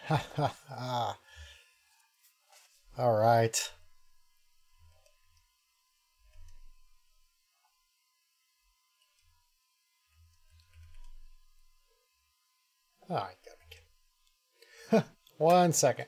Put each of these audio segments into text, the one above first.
Ha ha ha. All right. Oh, you gotta be kidding. 1 second.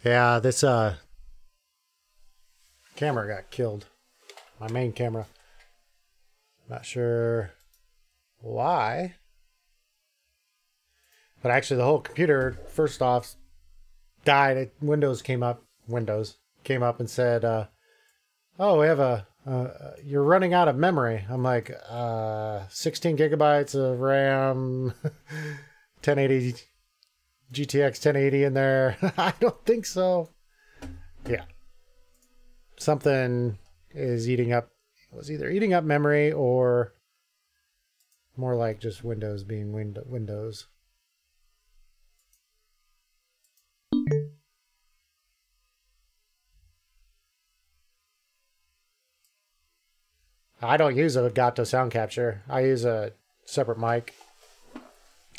Yeah, this camera got killed. My main camera. Not sure why. But actually the whole computer first off died. Windows came up and said, "Oh, we have you're running out of memory." I'm like, 16 gigabytes of RAM, 1080 GTX 1080 in there. I don't think so. Yeah, something is eating up. It was either eating up memory or more like just Windows being Windows. I don't use a Gato sound capture. I use a separate mic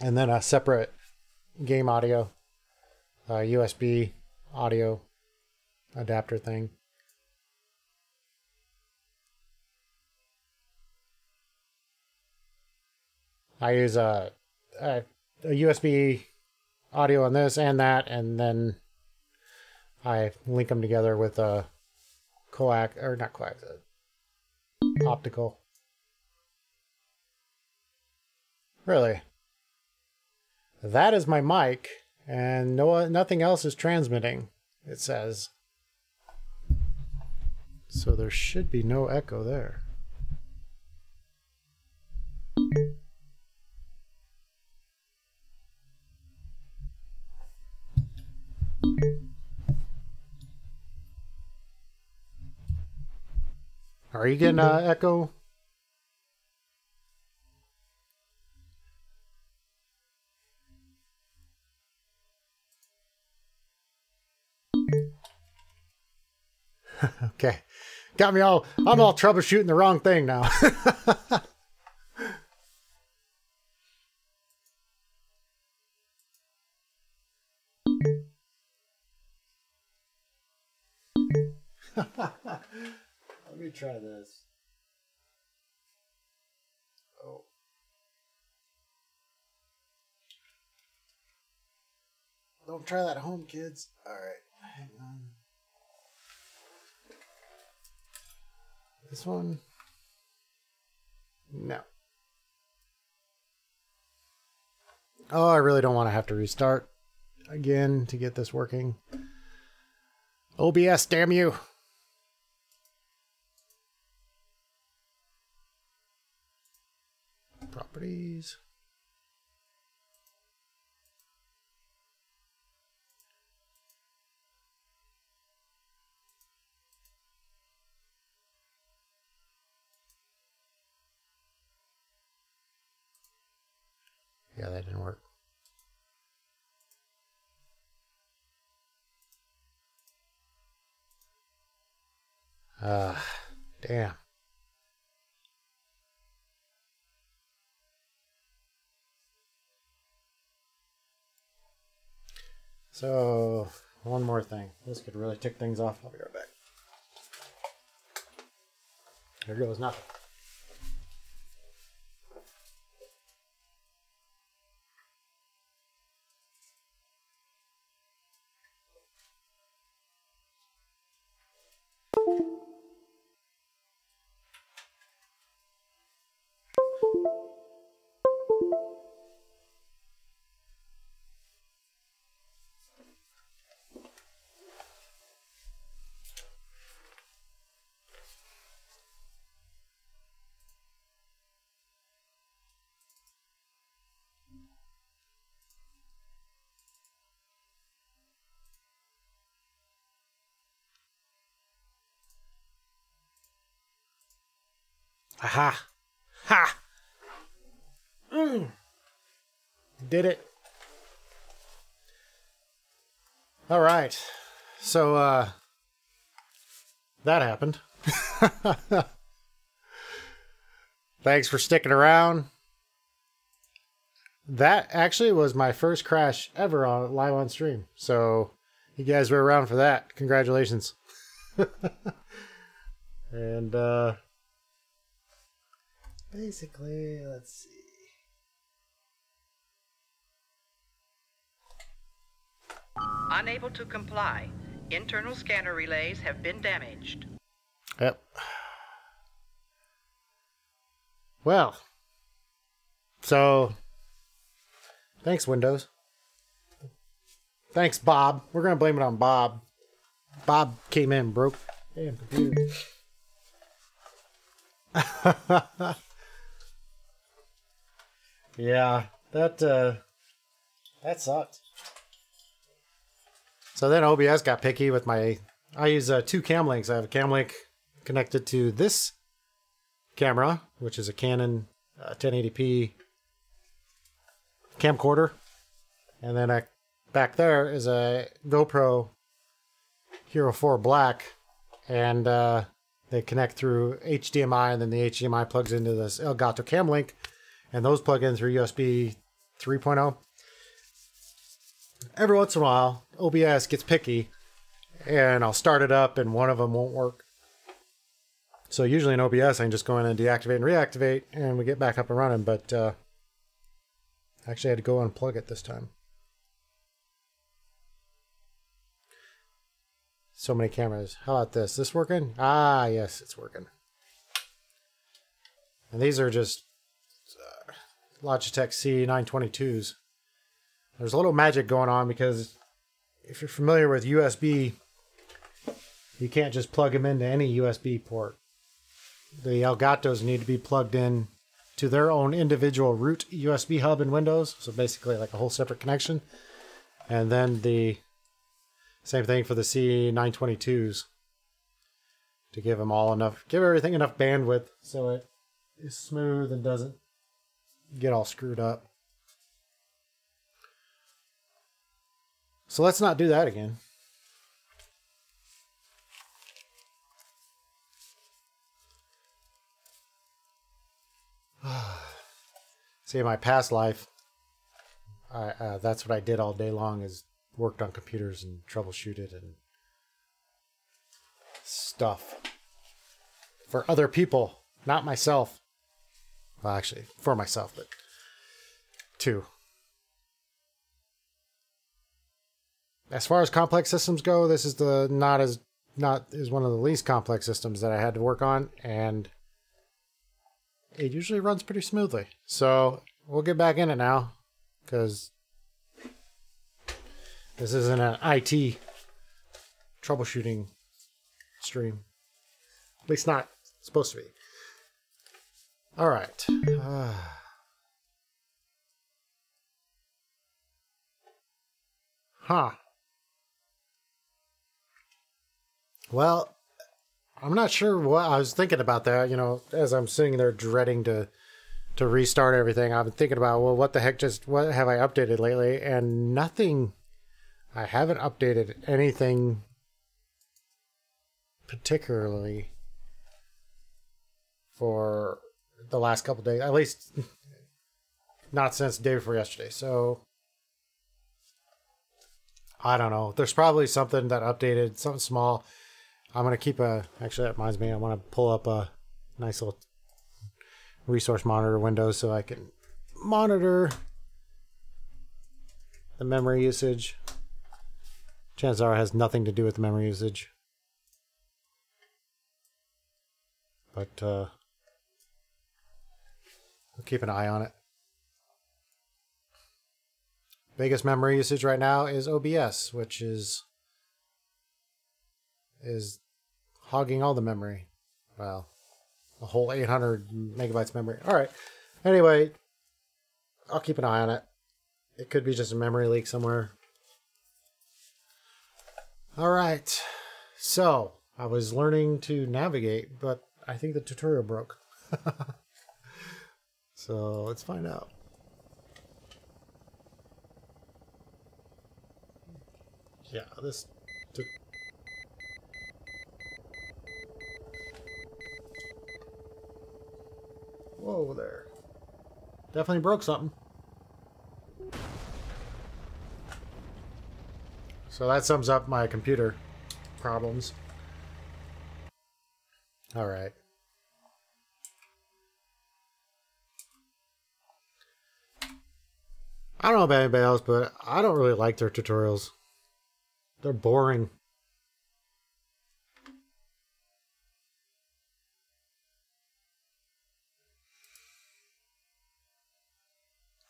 and then a separate game audio, USB audio adapter thing. I use a USB audio on this and that, and then I link them together with a coax, or not coax, optical. Really? That is my mic, and nothing else is transmitting, it says. So there should be no echo there. Are you getting echo? Okay. I'm all troubleshooting the wrong thing now. Let me try this. Oh. Don't try that at home, kids. All right. Hang on. This one? No. Oh, I really don't want to have to restart again to get this working. OBS, damn you. Properties. Yeah, that didn't work. Damn. So, one more thing. This could really tick things off. I'll be right back. There goes nothing. Aha! Ha! Did it. All right. So, that happened. Thanks for sticking around. That actually was my first crash ever on live on stream. So, you guys were around for that. Congratulations. And, basically, let's see. Unable to comply. Internal scanner relays have been damaged. Yep. Well, so thanks, Windows. Thanks, Bob. We're going to blame it on Bob. Bob came in, broke damn computer. Yeah, that sucked. So then OBS got picky with my... I use two cam links. I have a cam link connected to this camera, which is a Canon 1080p camcorder. And then back there is a GoPro Hero 4 Black. And they connect through HDMI, and then the HDMI plugs into this Elgato cam link. And those plug in through USB 3.0. Every once in a while, OBS gets picky, and I'll start it up, and one of them won't work. So usually in OBS, I can just go in and deactivate and reactivate, and we get back up and running. But actually, I had to go unplug it this time. So many cameras. How about this? This working? Ah, yes, it's working. And these are just Logitech C922s. There's a little magic going on because if you're familiar with USB, you can't just plug them into any USB port. The Elgatos need to be plugged in to their own individual root USB hub in Windows. So basically like a whole separate connection. And then the same thing for the C922s to give them all enough, give everything enough bandwidth so it is smooth and doesn't get all screwed up. So let's not do that again. See, in my past life, that's what I did all day long, is worked on computers and troubleshooted and stuff. For other people, not myself. Well, actually, for myself, but two. As far as complex systems go, this is not one of the least complex systems that I had to work on, and it usually runs pretty smoothly. So we'll get back in it now, because this isn't an IT troubleshooting stream. At least not supposed to be. All right. Huh. Well, I'm not sure what I was thinking about that. You know, as I'm sitting there dreading to restart everything, I've been thinking about, well, what the heck, what have I updated lately? And nothing. I haven't updated anything particularly for the last couple days, at least not since the day before yesterday. So I don't know. There's probably something that updated, something small. I'm going to keep actually that reminds me, I want to pull up a nice little resource monitor window so I can monitor the memory usage. Chances are it has nothing to do with the memory usage. But we'll keep an eye on it. Biggest memory usage right now is OBS, which is hogging all the memory. Well, a whole 800 megabytes memory. All right. Anyway, I'll keep an eye on it. It could be just a memory leak somewhere. All right. So I was learning to navigate, but I think the tutorial broke. So let's find out. Yeah, this. Whoa there. Definitely broke something. So that sums up my computer problems. All right. I don't know about anybody else, but I don't really like their tutorials. They're boring.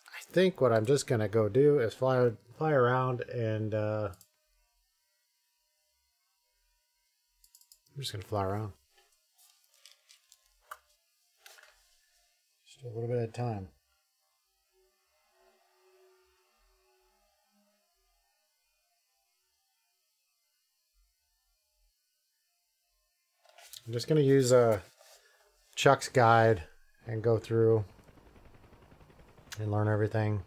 I think what I'm just gonna go do is fly around and I'm just gonna fly around. Just a little bit at a time. I'm just going to use Chuck's guide and go through and learn everything.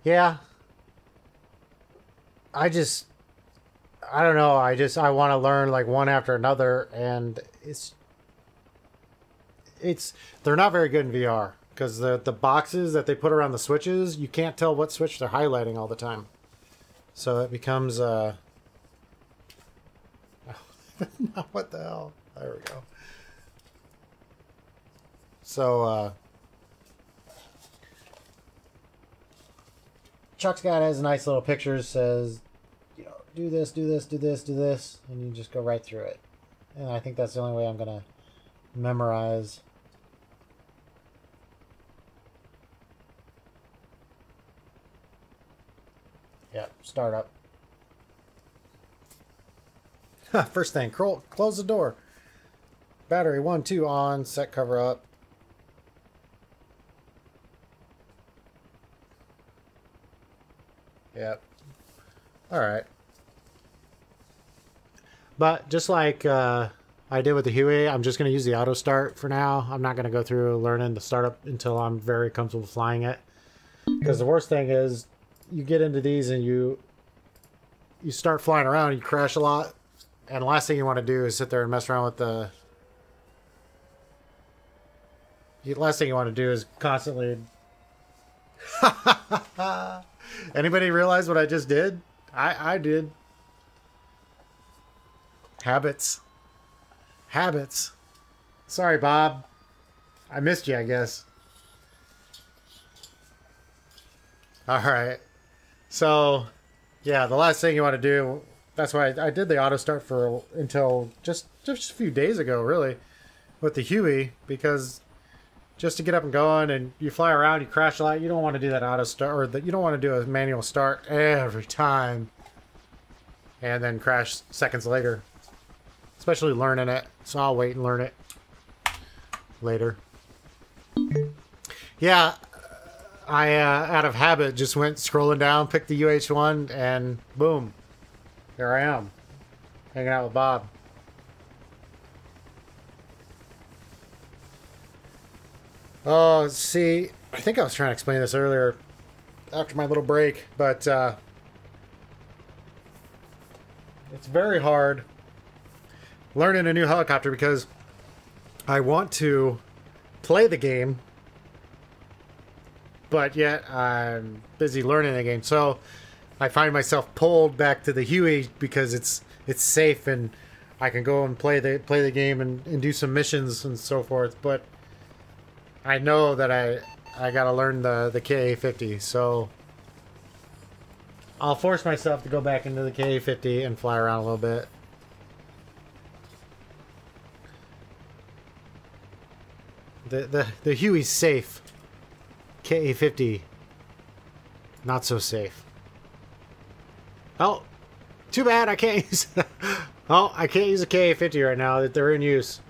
Yeah. I don't know. I want to learn like one after another, and they're not very good in VR. Because the boxes that they put around the switches, you can't tell what switch they're highlighting all the time. So it becomes... what the hell? There we go. So, Chuck's guide has a nice little picture. Says, you know, do this, do this, do this, do this. And you just go right through it. And I think that's the only way I'm going to memorize... Yep, start up. First thing, close the door. Battery 1, 2 on, set cover up. Yep. Alright. But just like I did with the Huey, I'm just going to use the auto start for now. I'm not going to go through learning the startup until I'm very comfortable flying it. Because the worst thing is, you get into these and you start flying around, you crash a lot, and the last thing you want to do is sit there and mess around with the last thing you want to do is constantly anybody realize what I just did? I did. Habits. Sorry, Bob, I missed you, I guess. All right. So, yeah, the last thing you want to do, that's why I did the auto start for until just a few days ago, really, with the Huey, because just to get up and going and you fly around, you crash a lot, you don't want to do that auto start, or you don't want to do a manual start every time and then crash seconds later, especially learning it. So I'll wait and learn it later. Yeah. I, out of habit, just went scrolling down, picked the UH-1, and boom. Here I am. Hanging out with Bob. Oh, see, I think I was trying to explain this earlier after my little break, but it's very hard learning a new helicopter because I want to play the game, but yet I'm busy learning the game. So I find myself pulled back to the Huey because it's safe and I can go and play the game and do some missions and so forth. But I know that I gotta learn the KA-50, so I'll force myself to go back into the KA-50 and fly around a little bit. The Huey's safe. KA-50, not so safe. Oh, too bad I can't use. Oh, I can't use a KA-50 right now that they're in use.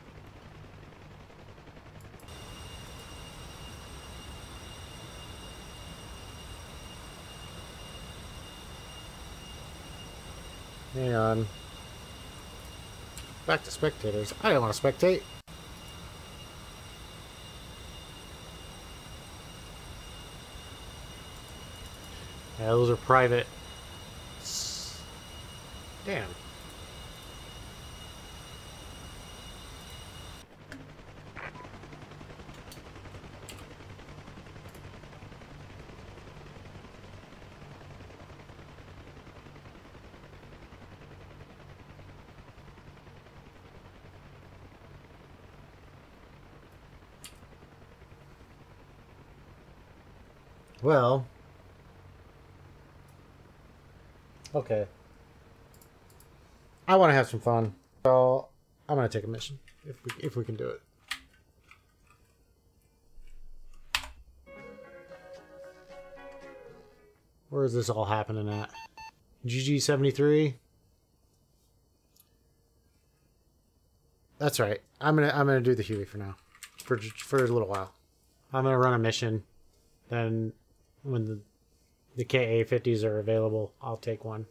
Hang on. Back to spectators. I don't want to spectate. Yeah, those are private. Damn. Well, okay. I want to have some fun, so I'm gonna take a mission if we can do it. Where is this all happening at? GG73. That's right. I'm gonna do the Huey for now, for a little while. I'm gonna run a mission, then when the KA-50s are available, I'll take one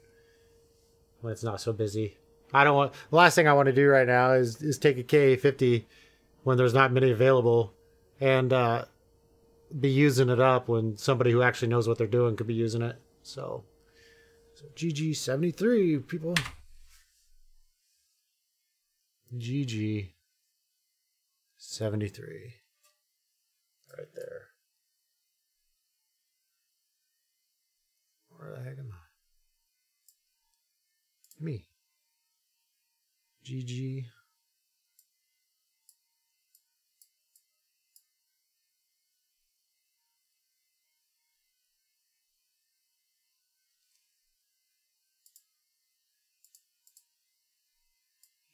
when it's not so busy. I don't want, the last thing I want to do right now is take a KA-50 when there's not many available and be using it up when somebody who actually knows what they're doing could be using it. So GG73, people. GG73. Right there. Where the heck am I? Me. GG.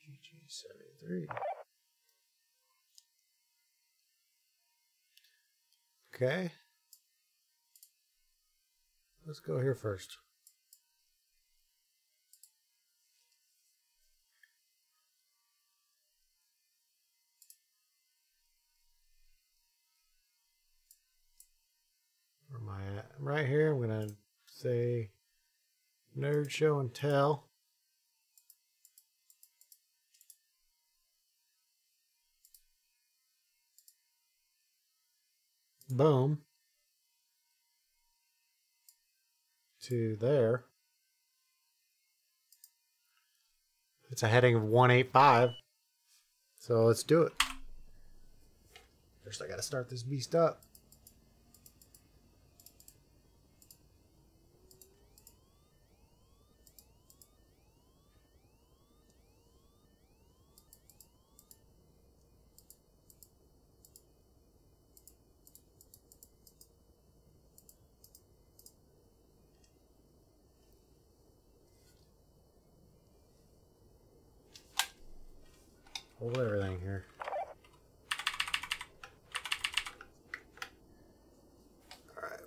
GG73. Okay. Let's go here first. Where am I at? Right here. I'm going to say Nerd Show and Tell. Boom. To there. It's a heading of 185. So let's do it. First, I got to start this beast up. Hold everything here. Alright.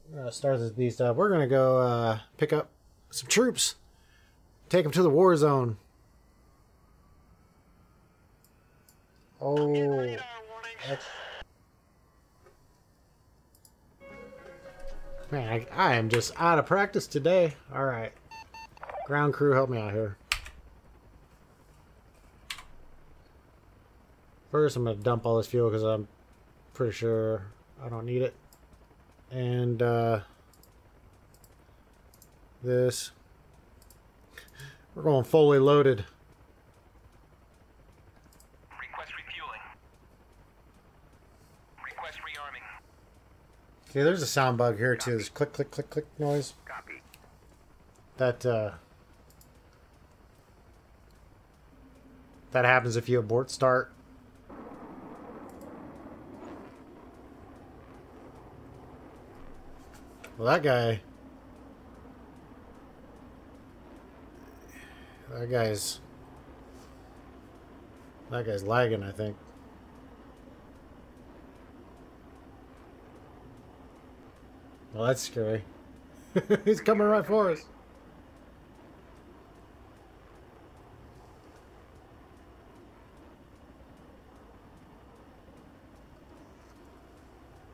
We're going to start this beast up. We're going to go pick up some troops. Take them to the war zone. Oh. Man, I am just out of practice today. Alright. Ground crew, help me out here. First, I'm going to dump all this fuel because I'm pretty sure I don't need it. And this. We're going fully loaded. Request refueling. Request rearming. Okay, there's a sound bug here too. There's click, click, click, click noise. Copy. That happens if you abort start. Well, that guy's lagging, I think. Well, that's scary. He's coming right for us.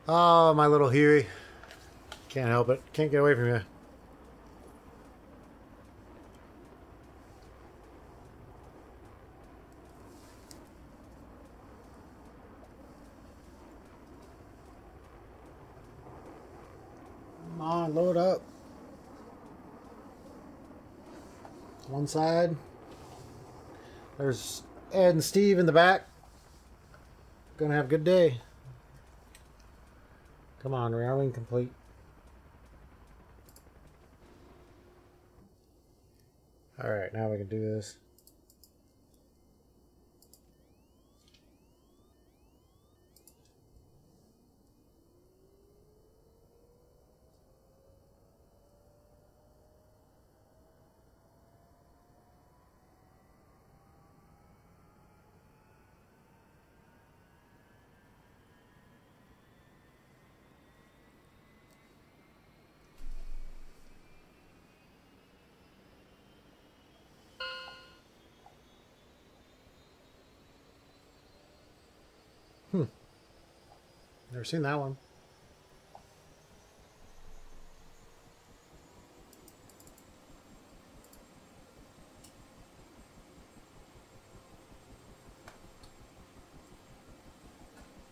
Oh, my little Huey. Can't help it. Can't get away from you. on, load up. One side. There's Ed and Steve in the back. Gonna have a good day. Come on, rearming complete. Alright, now we can do this. Never seen that one.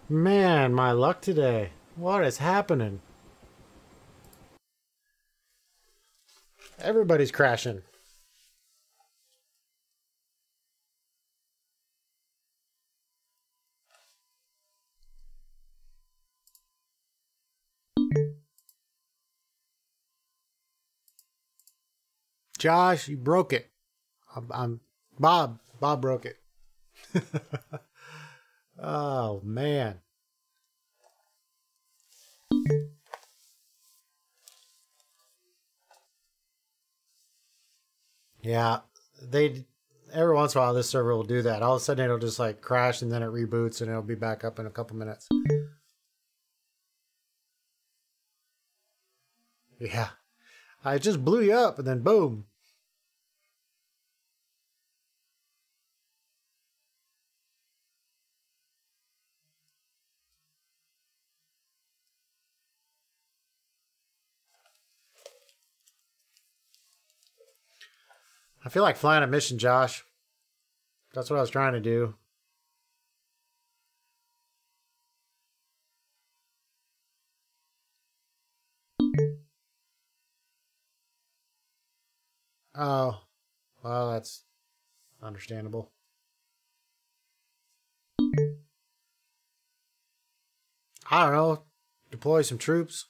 Man, my luck today. What is happening? Everybody's crashing. Josh, you broke it. I'm Bob. Bob broke it. Oh, man. Yeah, every once in a while this server will do that. All of a sudden it'll just like crash and then it reboots and it'll be back up in a couple minutes. Yeah. I just blew you up and then boom. I feel like flying a mission, Josh. That's what I was trying to do. Oh, well, that's understandable. I don't know. Deploy some troops.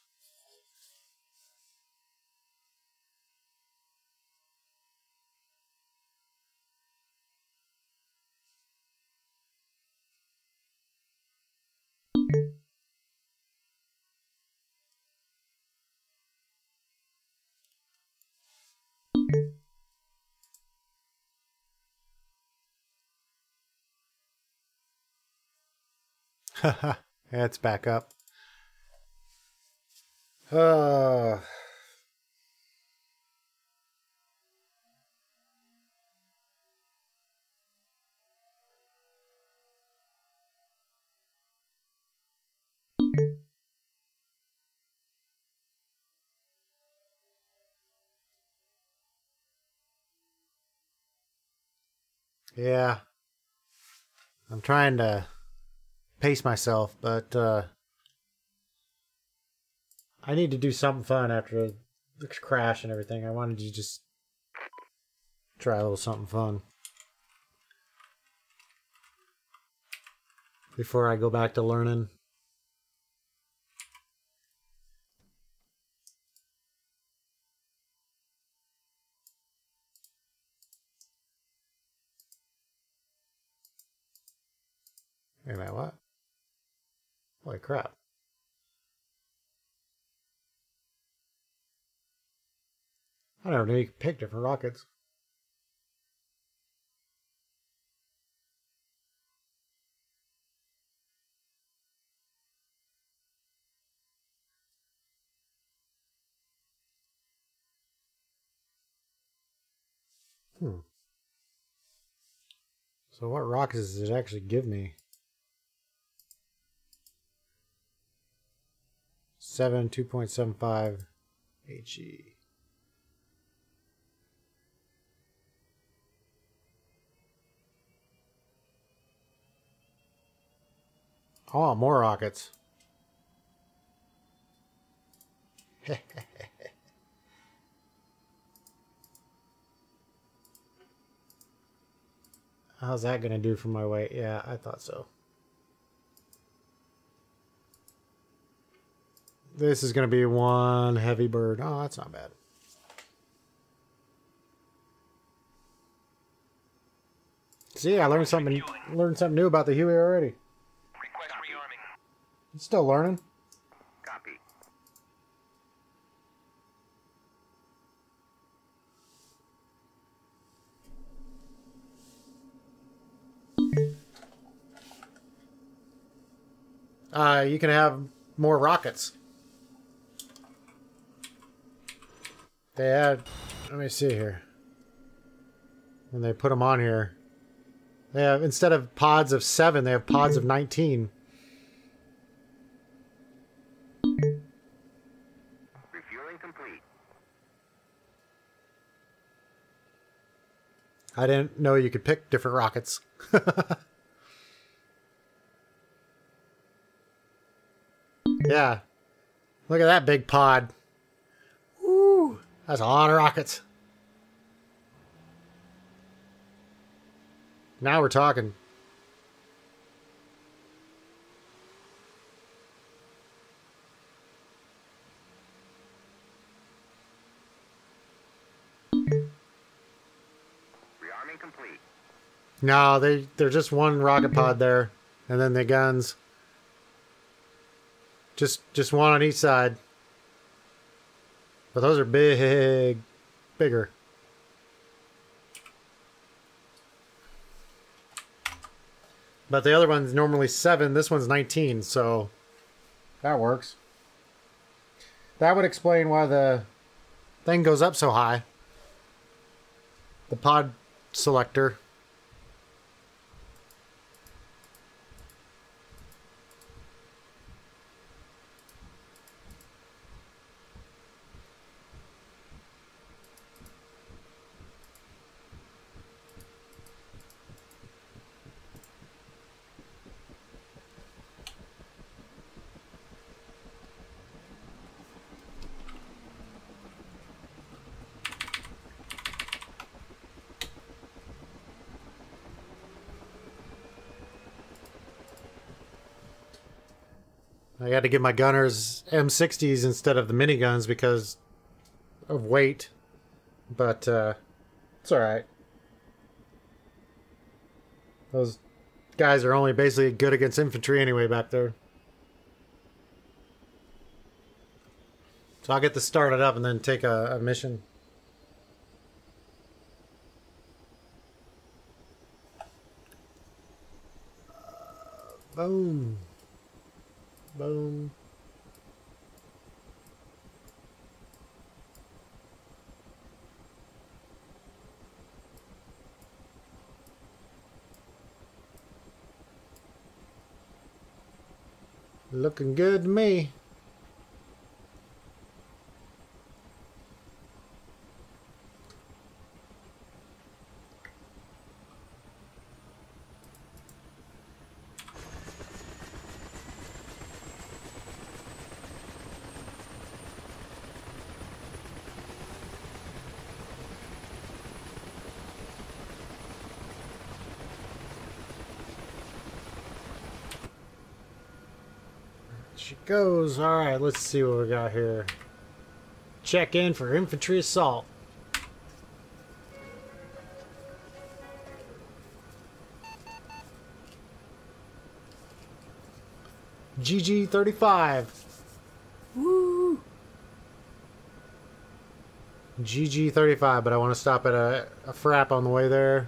Haha, it's back up. Uh, yeah. I'm trying to pace myself, but I need to do something fun after the crash and everything. I wanted to just try a little something fun before I go back to learning. Wait a minute, what? Holy crap. I never knew you could pick different rockets. So what rockets does it actually give me? 2.75 HE. I want more rockets. How's that going to do for my weight? Yeah, I thought so. This is going to be one heavy bird. Oh, that's not bad. See, I learned something new about the Huey already. Request rearming. I'm still learning. Copy. You can have more rockets. They had, let me see here. When they put them on here, they have, instead of pods of 7, they have pods of 19. Refueling complete. I didn't know you could pick different rockets. Yeah. Look at that big pod. Woo! That's a lot of rockets. Now we're talking. Rearming complete. No, they're just one rocket pod there, and then the guns. Just one on each side. But those are bigger. But the other one's normally 7. This one's 19, so that works. That would explain why the thing goes up so high. The pod selector. I had to give my gunners M60s instead of the miniguns because of weight. But it's alright. Those guys are only basically good against infantry anyway back there. So I'll get this started up and then take a mission. Boom. Boom. Looking good to me. She goes. All right, let's see what we got here. Check in for infantry assault. GG35. Woo! GG35, but I want to stop at a frap on the way there.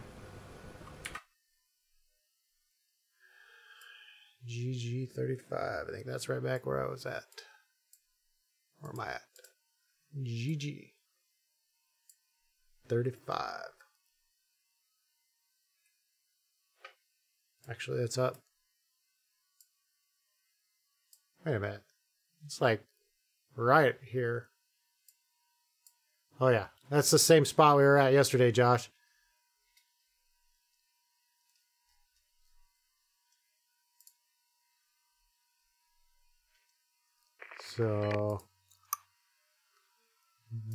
GG35. I think that's right back where I was at. Where am I at? GG35. Actually, it's up. Wait a minute. It's like right here. Oh yeah, that's the same spot we were at yesterday, Josh. So,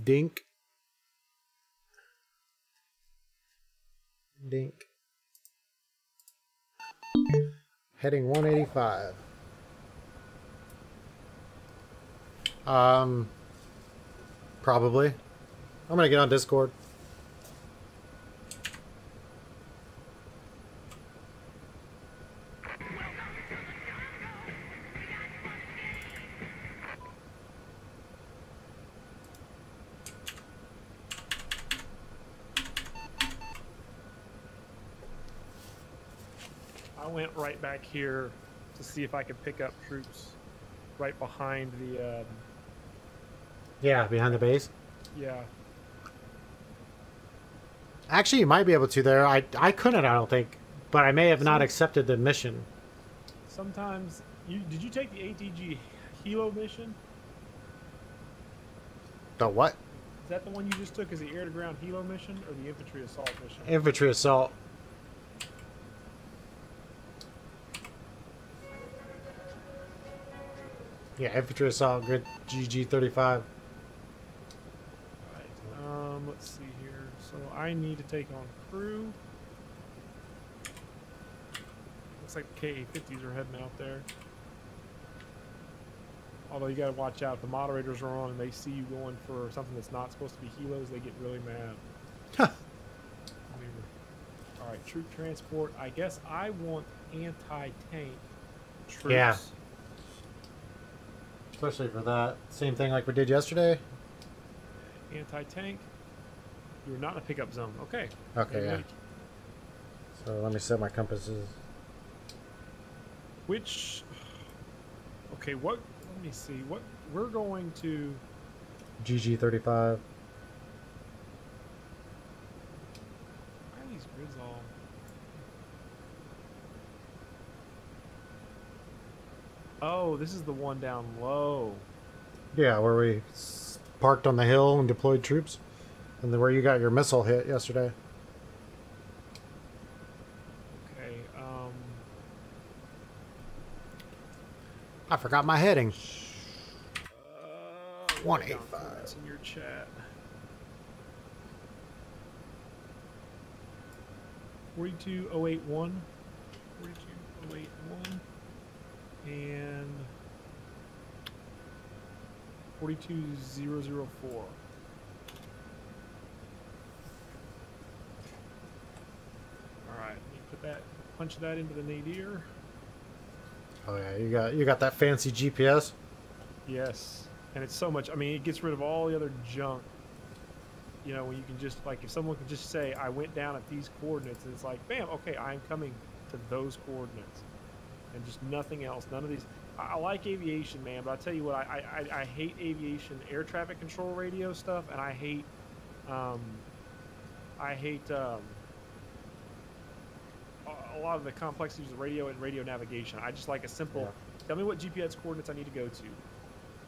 dink. Dink. Heading 185. Probably. I'm gonna get on Discord. I went right back here to see if I could pick up troops right behind the, Yeah, behind the base. yeah. Actually, you might be able to there. I couldn't, I don't think. But I may have not accepted the mission. Sometimes, did you take the ATG Hilo mission? The what? Is that the one you just took as the air-to-ground Hilo mission, or the infantry assault mission? Infantry assault. Yeah, infantry assault, good GG-35. Alright, let's see here. So I need to take on crew. Looks like the KA-50s are heading out there. Although you gotta watch out, if the moderators are on and they see you going for something that's not supposed to be helos, they get really mad. Alright, troop transport. I guess I want anti-tank troops. Yeah. Especially for that. Same thing like we did yesterday. Anti-tank. You're not in a pickup zone. Okay. Okay, yeah. So let me set my compasses. Which... Okay, what... Let me see. What... We're going to... GG-35. Why are these grids all... Oh, this is the one down low. Yeah, where we parked on the hill and deployed troops. And then where you got your missile hit yesterday. Okay, I forgot my heading. 185. That's in your chat. 42081. 42081. And 42004. Alright, put that, punch that into the nadir. Oh yeah, you got that fancy GPS. Yes, and it's so much. I mean, it gets rid of all the other junk. You know, when you can just, like, if someone can just say, I went down at these coordinates, and it's like, bam, okay, I'm coming to those coordinates. And just nothing else. None of these. I like aviation, man, but I'll tell you what, I hate aviation air traffic control radio stuff, and I hate a lot of the complexities of radio and radio navigation. I just like a simple, tell me what GPS coordinates I need to go to.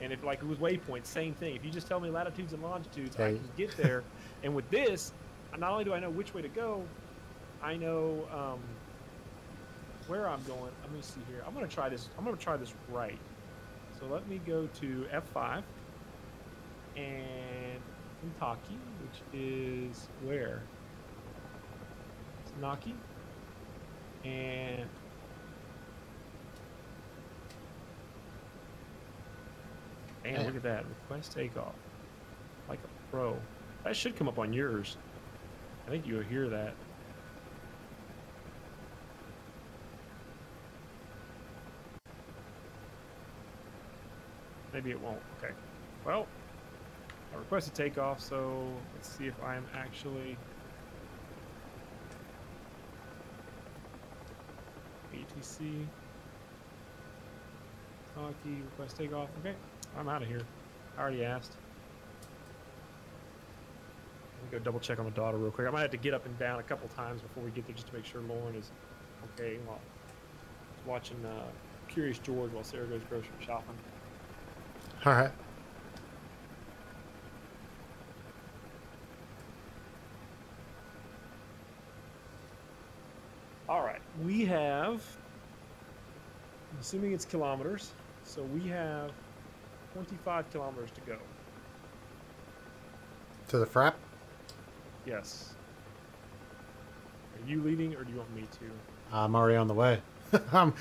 And if, like, it was waypoints, same thing. If you just tell me latitudes and longitudes, I can get there. And with this, not only do I know which way to go, I know where I'm going. Let me see here. I'm gonna try this. I'm gonna try this right. So let me go to F5 and Kentucky, which is where? It's Naki. And man, look at that. Request takeoff. Like a pro. That should come up on yours. I think you'll hear that. Maybe it won't. Okay. Well, I requested takeoff, so let's see if I'm actually ATC. Hockey, request takeoff. Okay, I'm out of here. I already asked. Let me go double check on my daughter real quick. I might have to get up and down a couple times before we get there just to make sure Lauren is okay. Well, I was watching Curious George while Sarah goes grocery shopping. All right. All right. We have, I'm assuming it's kilometers, so we have 25 kilometers to go. To the frap? Yes. Are you leading, or do you want me to? I'm already on the way. I'm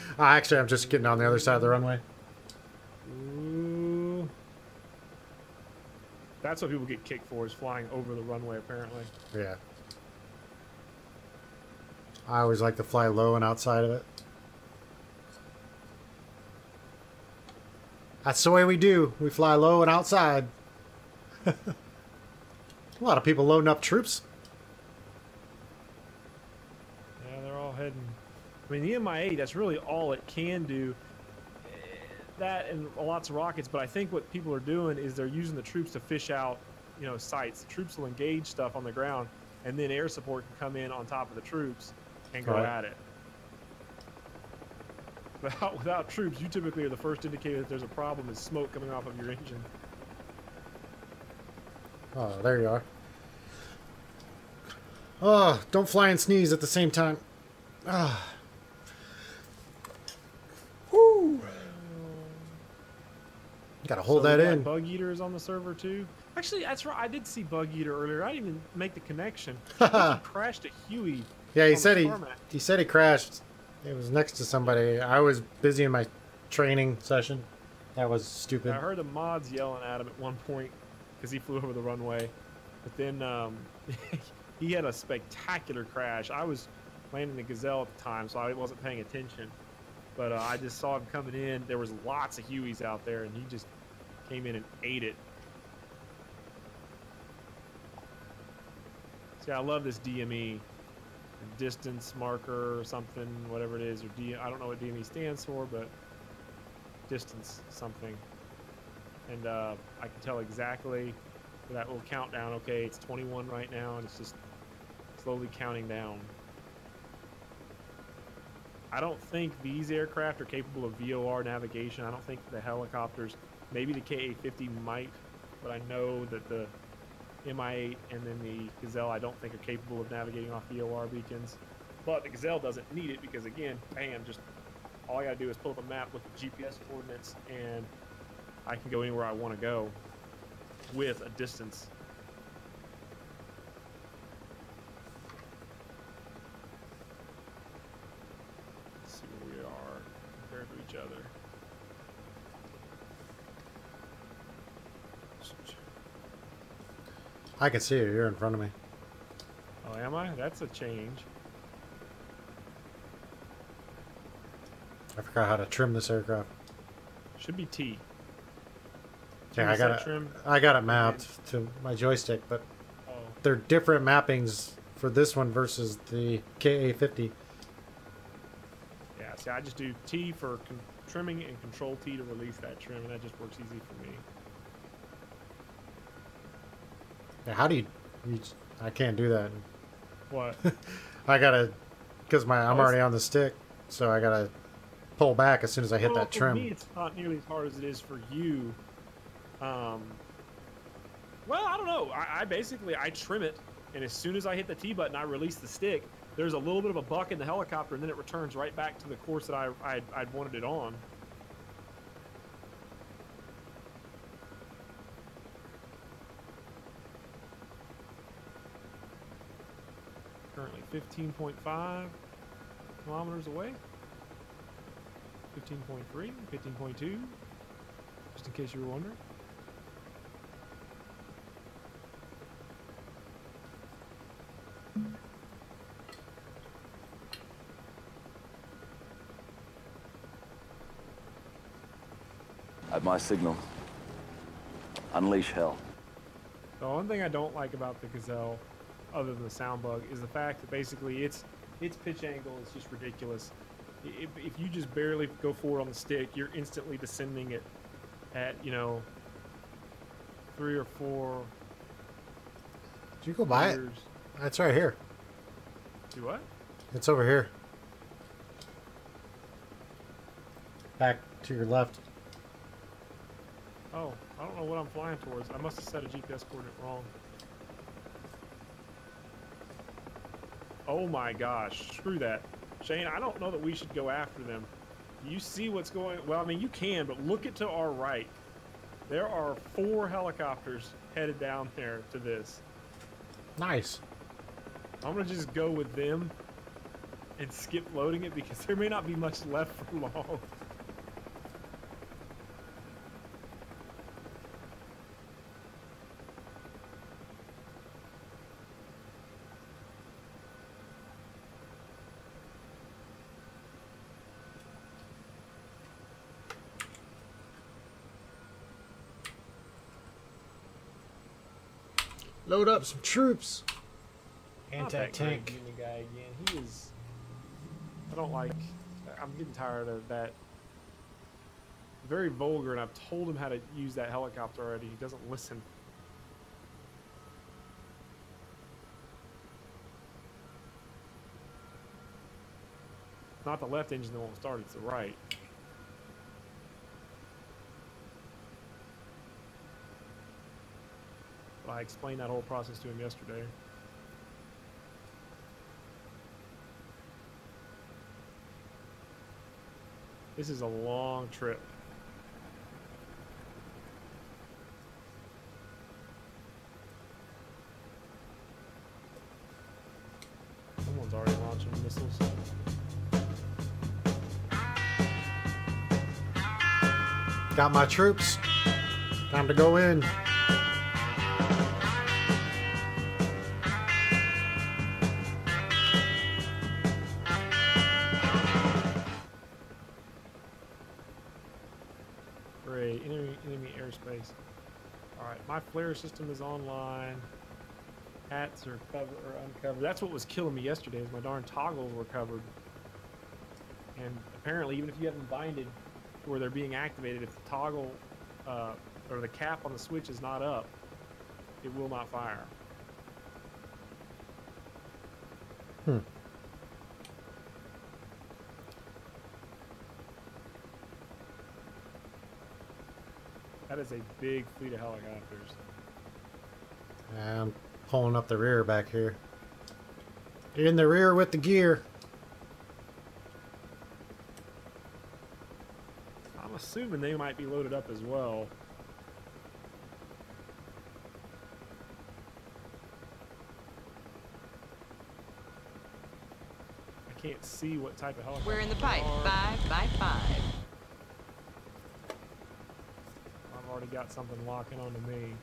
just getting on the other side of the runway. Ooh. That's what people get kicked for, is flying over the runway, apparently. Yeah. I always like to fly low and outside of it. That's the way we do. We fly low and outside. A lot of people loading up troops. Yeah, they're all heading. I mean, the MI-8, that's really all it can do. That and lots of rockets, but I think what people are doing is they're using the troops to fish out, you know, sites. The troops will engage stuff on the ground, and then air support can come in on top of the troops and go at it. Without troops, you typically are the first indicator that there's a problem is smoke coming off of your engine. Oh, there you are. Oh, don't fly and sneeze at the same time. Ah. Woo. Gotta hold that in. Bug Eater is on the server too. Actually, that's right. I did see Bug Eater earlier. I didn't even make the connection. I think he crashed a Huey. Yeah, he said he crashed. It was next to somebody. I was busy in my training session. That was stupid. I heard the mods yelling at him at one point because he flew over the runway. But then he had a spectacular crash. I was landing the Gazelle at the time, so I wasn't paying attention. But I just saw him coming in. There was lots of Hueys out there, and he just came in and ate it. See, I love this DME. Distance marker or something, whatever it is, or I don't know what DME stands for, but distance something. And I can tell exactly that little countdown. Okay, it's 21 right now, and it's just slowly counting down. I don't think these aircraft are capable of VOR navigation. I don't think the helicopters, maybe the KA-50 might, but I know that the MI-8 and then the Gazelle I don't think are capable of navigating off VOR beacons. But the Gazelle doesn't need it because, again, bam, just all I gotta do is pull up a map with the GPS coordinates and I can go anywhere I want to go with a distance. Let's see where we are compared to each other. I can see you. You're in front of me. Oh, am I? That's a change. I forgot how to trim this aircraft. Should be T. Yeah, I got it mapped to my joystick, but they're different mappings for this one versus the KA-50. Yeah, see, I just do T for trimming and Control T to release that trim, and that just works easy for me. Yeah, how do you I can't do that. What? I gotta, because I'm already on the stick, so I gotta pull back as soon as I hit that trim. For me, it's not nearly as hard as it is for you. Well, I don't know. I basically trim it, and as soon as I hit the T button, I release the stick. There's a little bit of a buck in the helicopter, and then it returns right back to the course that I'd wanted it on. Currently 15.5 kilometers away. 15.3, 15.2, just in case you were wondering. At my signal, unleash hell. The one thing I don't like about the Gazelle, other than the sound bug, is the fact that basically its pitch angle is just ridiculous. If you just barely go forward on the stick, you're instantly descending it at, you know, 3 or 4. Did you go by it? It's right here. Do what? It's over here. Back to your left. Oh, I don't know what I'm flying towards. I must have set a GPS coordinate wrong. Oh my gosh, screw that. Shane, I don't know that we should go after them. You see what's going... Well, I mean, you can, but look it to our right. There are 4 helicopters headed down there to this. Nice. I'm going to just go with them and skip loading it because there may not be much left for long. Load up some troops. Not that Anti-tank. great Union guy again. He is. I don't like. I'm getting tired of that. Very vulgar, and I've told him how to use that helicopter already. He doesn't listen. It's not the left engine that won't start, it's the right. I explained that whole process to him yesterday. This is a long trip. Someone's already launching missiles. Got my troops. Time to go in. Great. Enemy airspace. Alright, my flare system is online. Hats are covered or uncovered. That's what was killing me yesterday, is my darn toggles were covered. And apparently, even if you have them binded where they're being activated, if the toggle or the cap on the switch is not up, it will not fire. Hmm. That is a big fleet of helicopters. I'm pulling up the rear back here. In the rear with the gear. I'm assuming they might be loaded up as well. I can't see what type of helicopter. We're in the pipe. they are. 5 by 5. I've already got something locking onto me.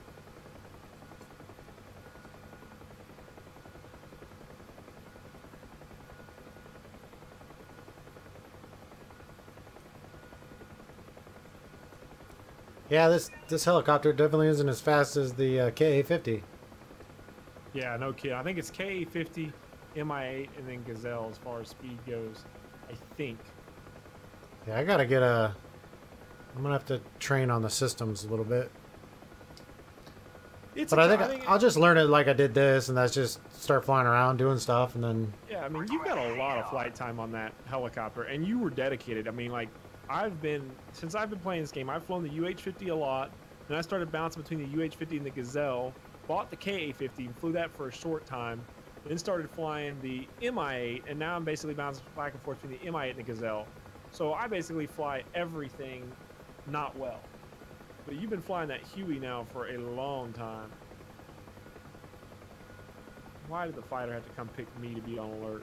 Yeah, this helicopter definitely isn't as fast as the KA-50. Yeah, no kid. I think it's KA-50, Mi-8, and then Gazelle as far as speed goes. I think. Yeah, I'm gonna have to train on the systems a little bit. It's But I think I'll just learn it like I did this, and that's just start flying around doing stuff, and then Yeah, I mean, you've got a lot of flight time on that helicopter, and you were dedicated. I mean, like, since I've been playing this game, I've flown the UH-50 a lot, then I started bouncing between the UH-50 and the Gazelle, bought the KA-50 and flew that for a short time, then started flying the Mi-8, and now I'm basically bouncing back and forth between the Mi-8 and the Gazelle. So I basically fly everything not well. But you've been flying that Huey now for a long time. Why did the fighter have to come pick me to be on alert?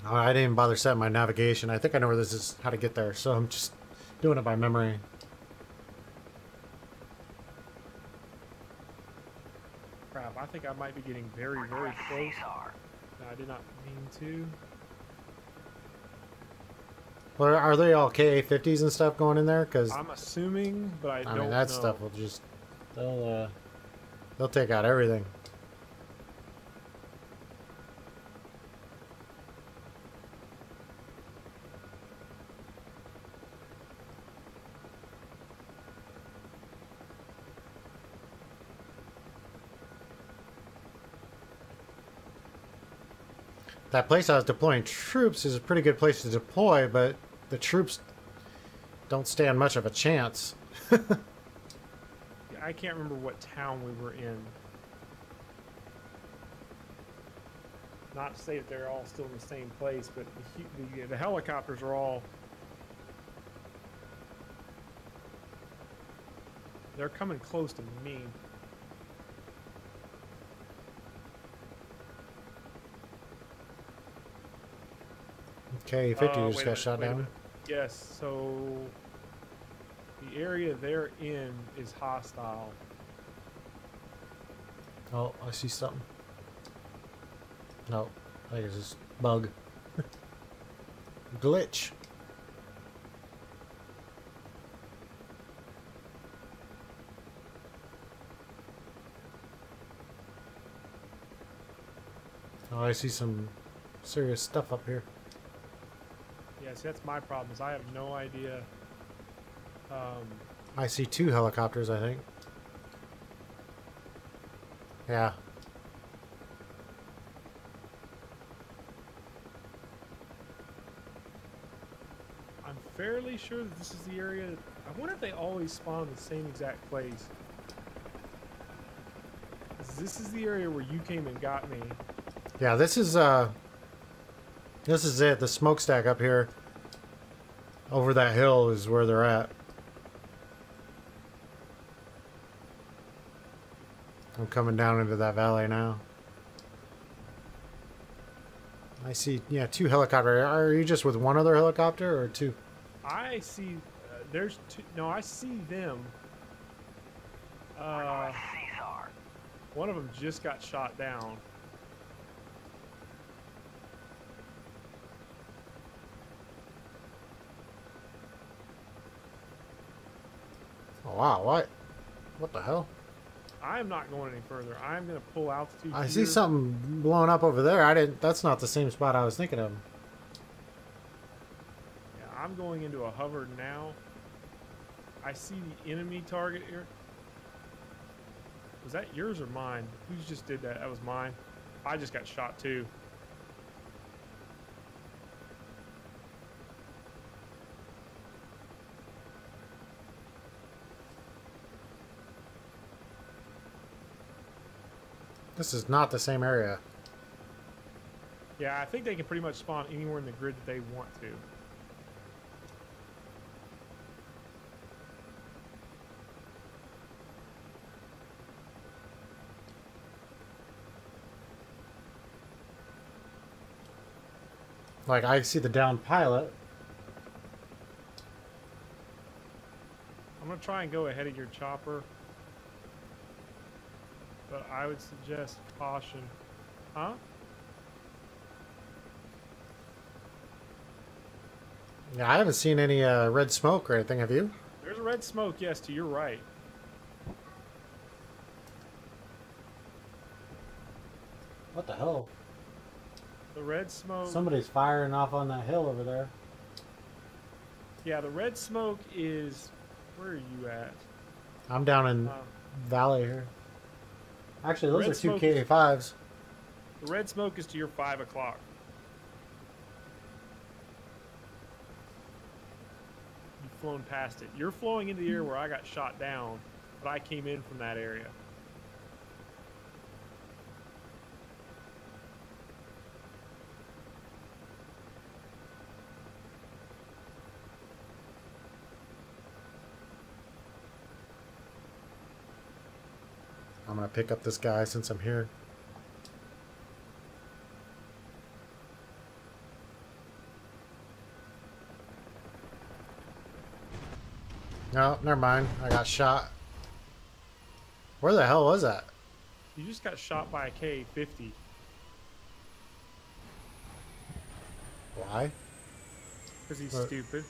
I didn't even bother setting my navigation. I think I know where this is, how to get there, so I'm just doing it by memory. Crap, I think I might be getting very, very close. No, I did not mean to. Well, are they all KA-50s and stuff going in there? Because I'm assuming, but I don't mean that know. stuff will just they'll take out everything. That place I was deploying troops is a pretty good place to deploy, but the troops don't stand much of a chance. I can't remember what town we were in. Not to say that they're all still in the same place, but the helicopters are all They're coming close to me. KA-50 just Wait a got minute, shot wait a down. minute. Yes, so the area they're in is hostile. Oh, I see something. No, I think it's just bug. Glitch. Oh, I see some serious stuff up here. Yes, that's my problem. Is I have no idea. I see 2 helicopters, I think. Yeah. I'm fairly sure that this is the area. I wonder if they always spawn in the same exact place. This is the area where you came and got me. Yeah, this is it. The smokestack up here over that hill is where they're at. I'm coming down into that valley now. I see, yeah, 2 helicopters. Are you just with one other helicopter or 2? I see. There's two. No, I see them. One of them just got shot down. Oh, wow, what the hell? I am not going any further. I'm going to pull altitude. I here. see something blowing up over there. That's not the same spot I was thinking of. Yeah, I'm going into a hover now. I see the enemy target here. Was that yours or mine? Who just did that? That was mine. I just got shot too. This is not the same area. Yeah, I think they can pretty much spawn anywhere in the grid that they want to. Like, I see the downed pilot. I'm going to try and go ahead of your chopper. But I would suggest caution. Huh? Yeah, I haven't seen any red smoke or anything, have you? There's red smoke, yes, to your right. What the hell? The red smoke... Somebody's firing off on that hill over there. Yeah, the red smoke is... Where are you at? I'm down in valley here. Actually, those Red are 2 smoke- KA-5s. The red smoke is to your 5 o'clock. You've flown past it. You're flowing into the area where I got shot down, but I came in from that area. I'm gonna pick up this guy since I'm here. No, never mind. I got shot. Where the hell was that? You just got shot by a KA-50. Why? Because he's What? stupid.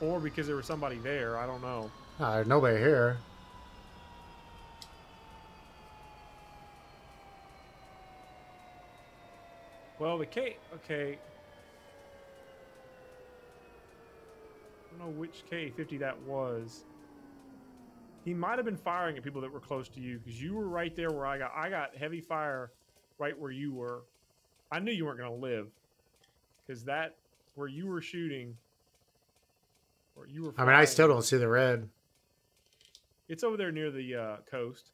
Or because there was somebody there, I don't know. Oh, there's nobody here. Well, okay. I don't know which KA-50 that was. He might have been firing at people that were close to you, because you were right there where I got heavy fire right where you were. I knew you weren't going to live, because that, where you were shooting, where you were I mean, I flying, still don't see the red. it's over there near the coast.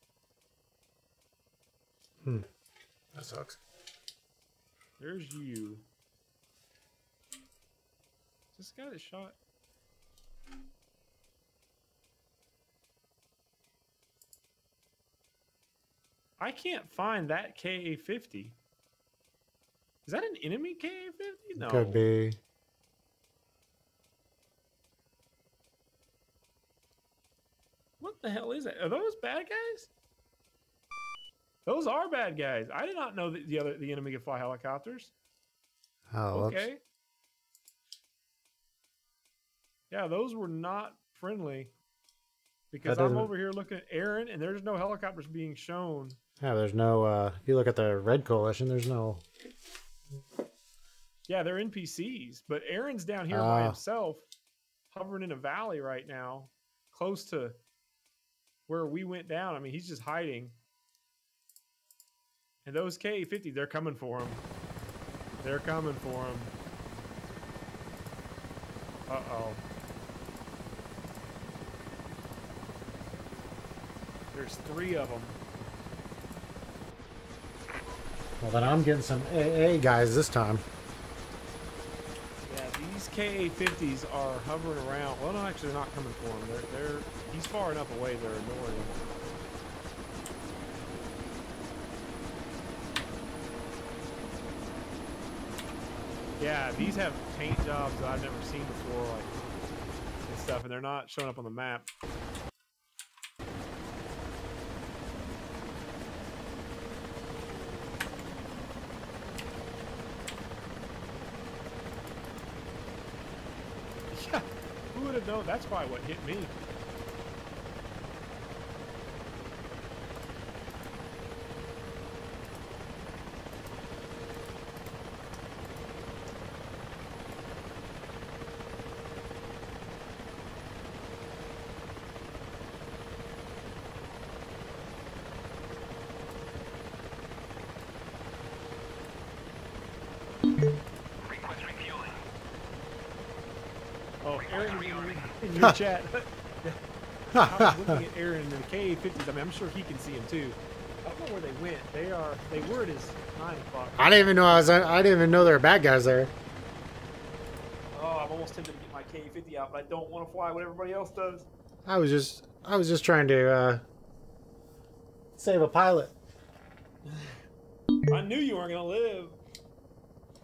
That sucks. There's you. Is this guy that shot? I can't find that KA-50. Is that an enemy KA-50? No. Could be. What the hell is that? Are those bad guys? Those are bad guys. I did not know that the enemy could fly helicopters. Oh, Okay. whoops. Yeah, those were not friendly. Because That I'm doesn't- over here looking at Aaron, and there's no helicopters being shown. Yeah, there's no. If you look at the Red Coalition, there's no. Yeah, they're NPCs, but Aaron's down here by himself, hovering in a valley right now, close to where we went down. I mean, he's just hiding. And those KA-50, they're coming for him. They're coming for him. Uh-oh. There's 3 of them. Well, then I'm getting some AA guys this time. Yeah, these KA-50s are hovering around. Well, no, actually, they're not coming for him. He's far enough away. They're annoying. Yeah, these have paint jobs that I've never seen before, like and stuff, and they're not showing up on the map. Yeah, who would have known? That's probably what hit me. Request refueling. Oh, Aaron in your chat. I was looking at Aaron in the KA-50s. I mean, I'm sure he can see them too. I don't know where they went. They were at his 9 o'clock. I didn't even know I didn't even know there were bad guys there. Oh, I'm almost tempted to get my KA-50 out, but I don't want to fly what everybody else does. I was just trying to save a pilot. I knew you weren't gonna live.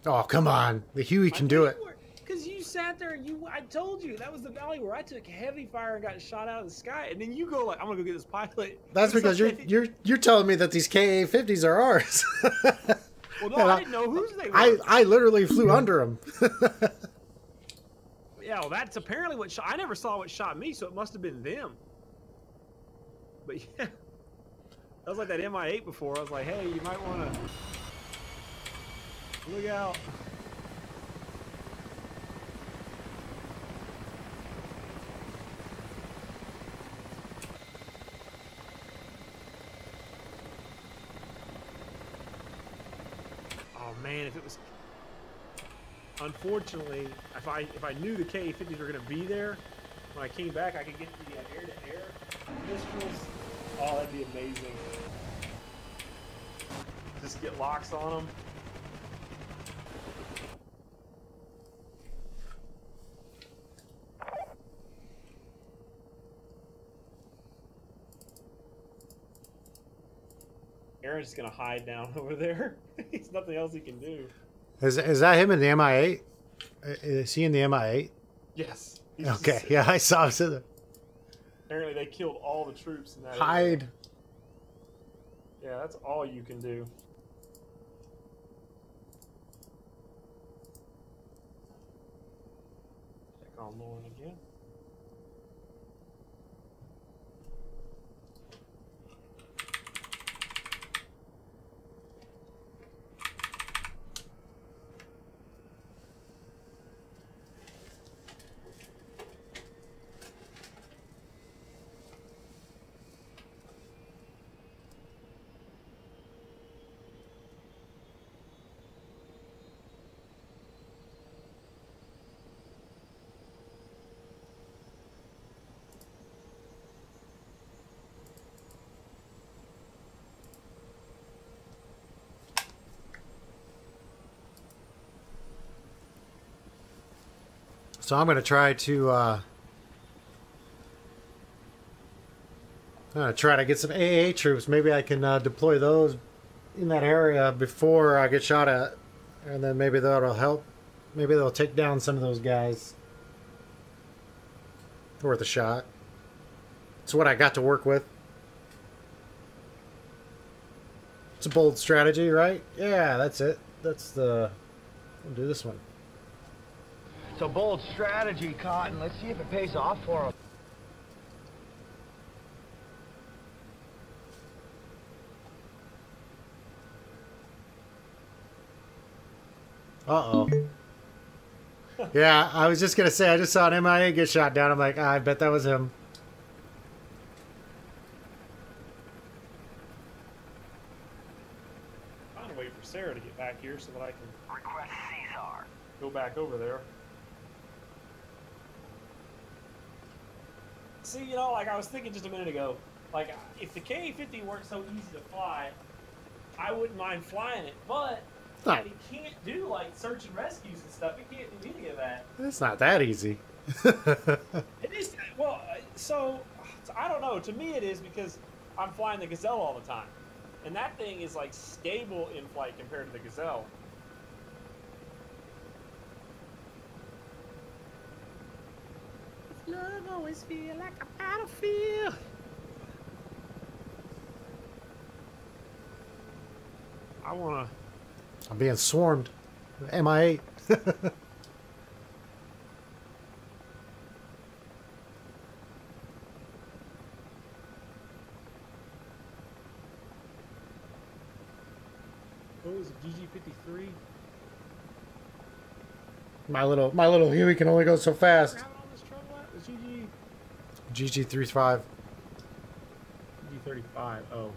Oh, come on. The Huey can do it. Because you sat there, I told you, that was the valley where I took heavy fire and got shot out of the sky, and then you go like, I'm gonna go get this pilot. That's because you're telling me that these KA-50s are ours. Well, no, I didn't know whose they were. I literally flew under them. Yeah, well, that's apparently what shot. I never saw what shot me, so it must have been them. But yeah, that was like that MI8 before. I was like, hey, you might want to look out. Oh man, if it was. Unfortunately, if I knew the KA-50s were going to be there, when I came back, I could get the air-to-air pistols. Oh, that'd be amazing. Just get locks on them. Aaron's just going to hide down over there. There's nothing else he can do. Is that him in the MI8? Is he in the MI8? Yes. Okay, yeah, I saw him. Apparently they killed all the troops in that Hide. area. Yeah, that's all you can do. Check on Lauren again. So I'm going to try to I'm gonna try to get some AA troops. Maybe I can deploy those in that area before I get shot at, and then maybe that'll help. Maybe they'll take down some of those guys. Worth a shot. It's what I got to work with. It's a bold strategy, right? Yeah, that's it. That's the... We'll do this one. It's a bold strategy, Cotton. Let's see if it pays off for him. Uh-oh. Yeah, I was just going to say, I just saw an MIA get shot down. I'm like, I bet that was him. I'm gonna wait for Sarah to get back here so that I can Request Caesar. go back over there. See, you know, like I was thinking just a minute ago, like if the KA-50 weren't so easy to fly, I wouldn't mind flying it, but Not, it can't do like search and rescues and stuff. It can't do any of that. it's not that easy. It is, well, so I don't know. To me, it is because I'm flying the Gazelle all the time, and that thing is like stable in flight compared to the Gazelle. Love always feel like a battlefield. I wanna. I'm being swarmed. MI8. What was it, GG53? My little Huey can only go so fast. Having all this trouble at? Was GG35. GG35? Oh.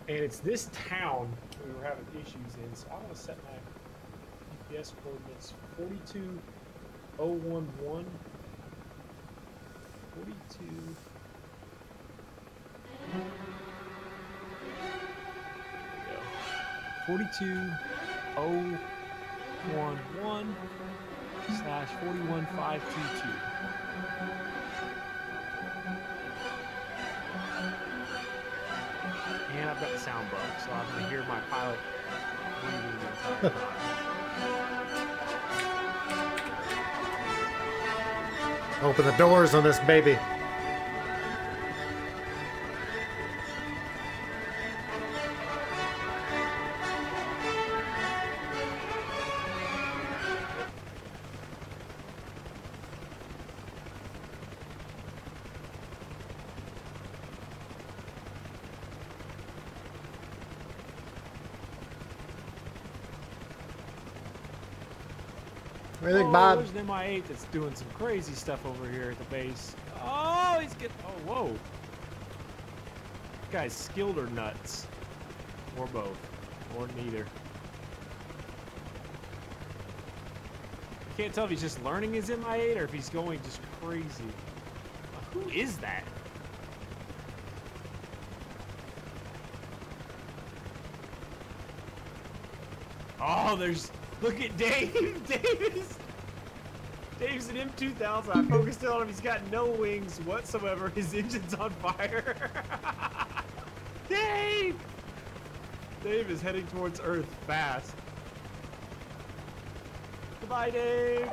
And it's this town that we were having issues in, so I want to set my GPS coordinates 42011. 42. 42011 slash 41522. And I've got the sound bug, so I'm going to hear my pilot breathing the entire time. Open the doors on this baby. What do you think, Bob? There's an MI8 that's doing some crazy stuff over here at the base. Oh, he's getting... Oh, whoa. That guy's skilled or nuts. Or both. Or neither. I can't tell if he's just learning his MI8 or if he's going just crazy. Who is that? Oh, there's... Look at Dave! Dave's an M2000. I focused on him. He's got no wings whatsoever. His engine's on fire. Dave! Dave is heading towards Earth fast. Goodbye, Dave!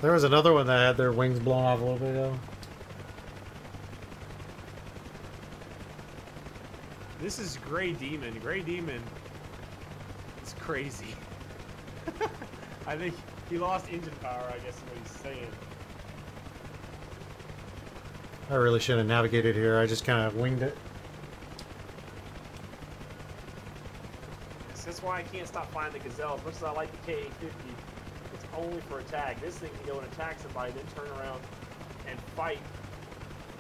There was another one that had their wings blown off a little bit ago. This is Gray Demon. Gray Demon is crazy. I think he lost engine power, I guess is what he's saying. I really should have navigated here. I just kind of winged it. That's why I can't stop flying the Gazelle. As much as I like the KA-50, it's only for attack. This thing can go and attack somebody, then turn around and fight,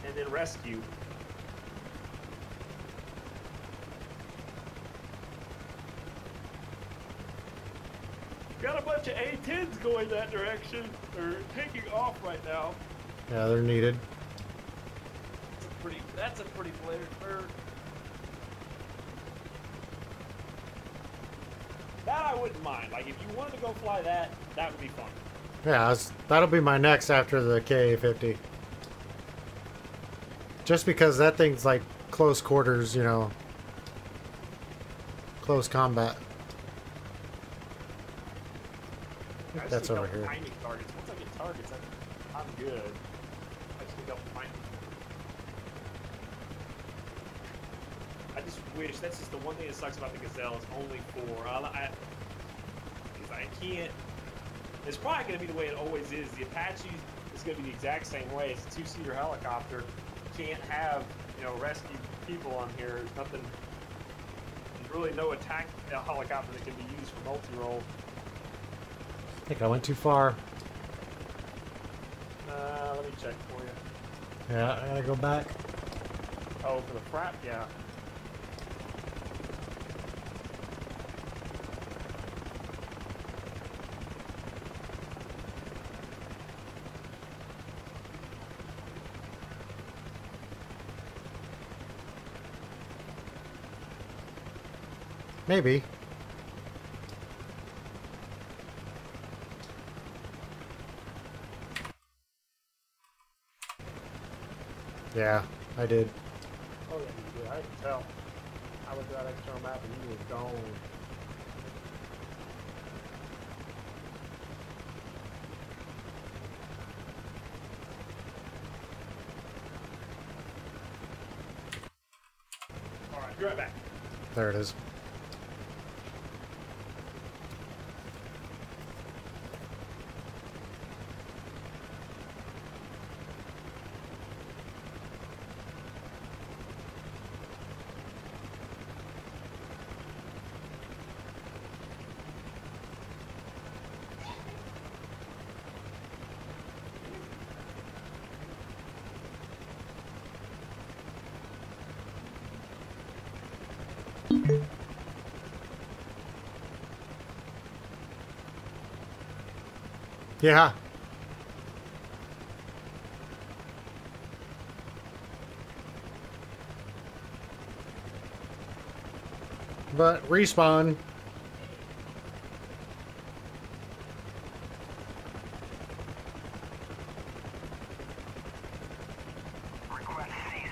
and then rescue. Got a bunch of A-10s going that direction. They're taking off right now. Yeah, they're needed. That's a pretty flared bird. That I wouldn't mind. Like, if you wanted to go fly that, that would be fun. Yeah, that'll be my next after the KA-50. Just because that thing's like close quarters, you know, close combat. I just That's need over help here. finding targets. Once I get targets, I'm good. I just need help finding. I just wish, that's just the one thing that sucks about the Gazelle is only 4. Because I can't. It's probably going to be the way it always is. The Apache is going to be the exact same way. It's a 2-seater helicopter. You can't have, you know, rescue people on here. There's nothing. There's really no attack helicopter that can be used for multi-role. I think I went too far. Let me check for you. Yeah, I gotta go back. Oh, for the frap, yeah. Maybe. Yeah, I did. Oh, yeah, you did. I can tell. I looked at that external map and you were gone. Alright, be right back. There it is. Yeah. But respawn. Request Caesar.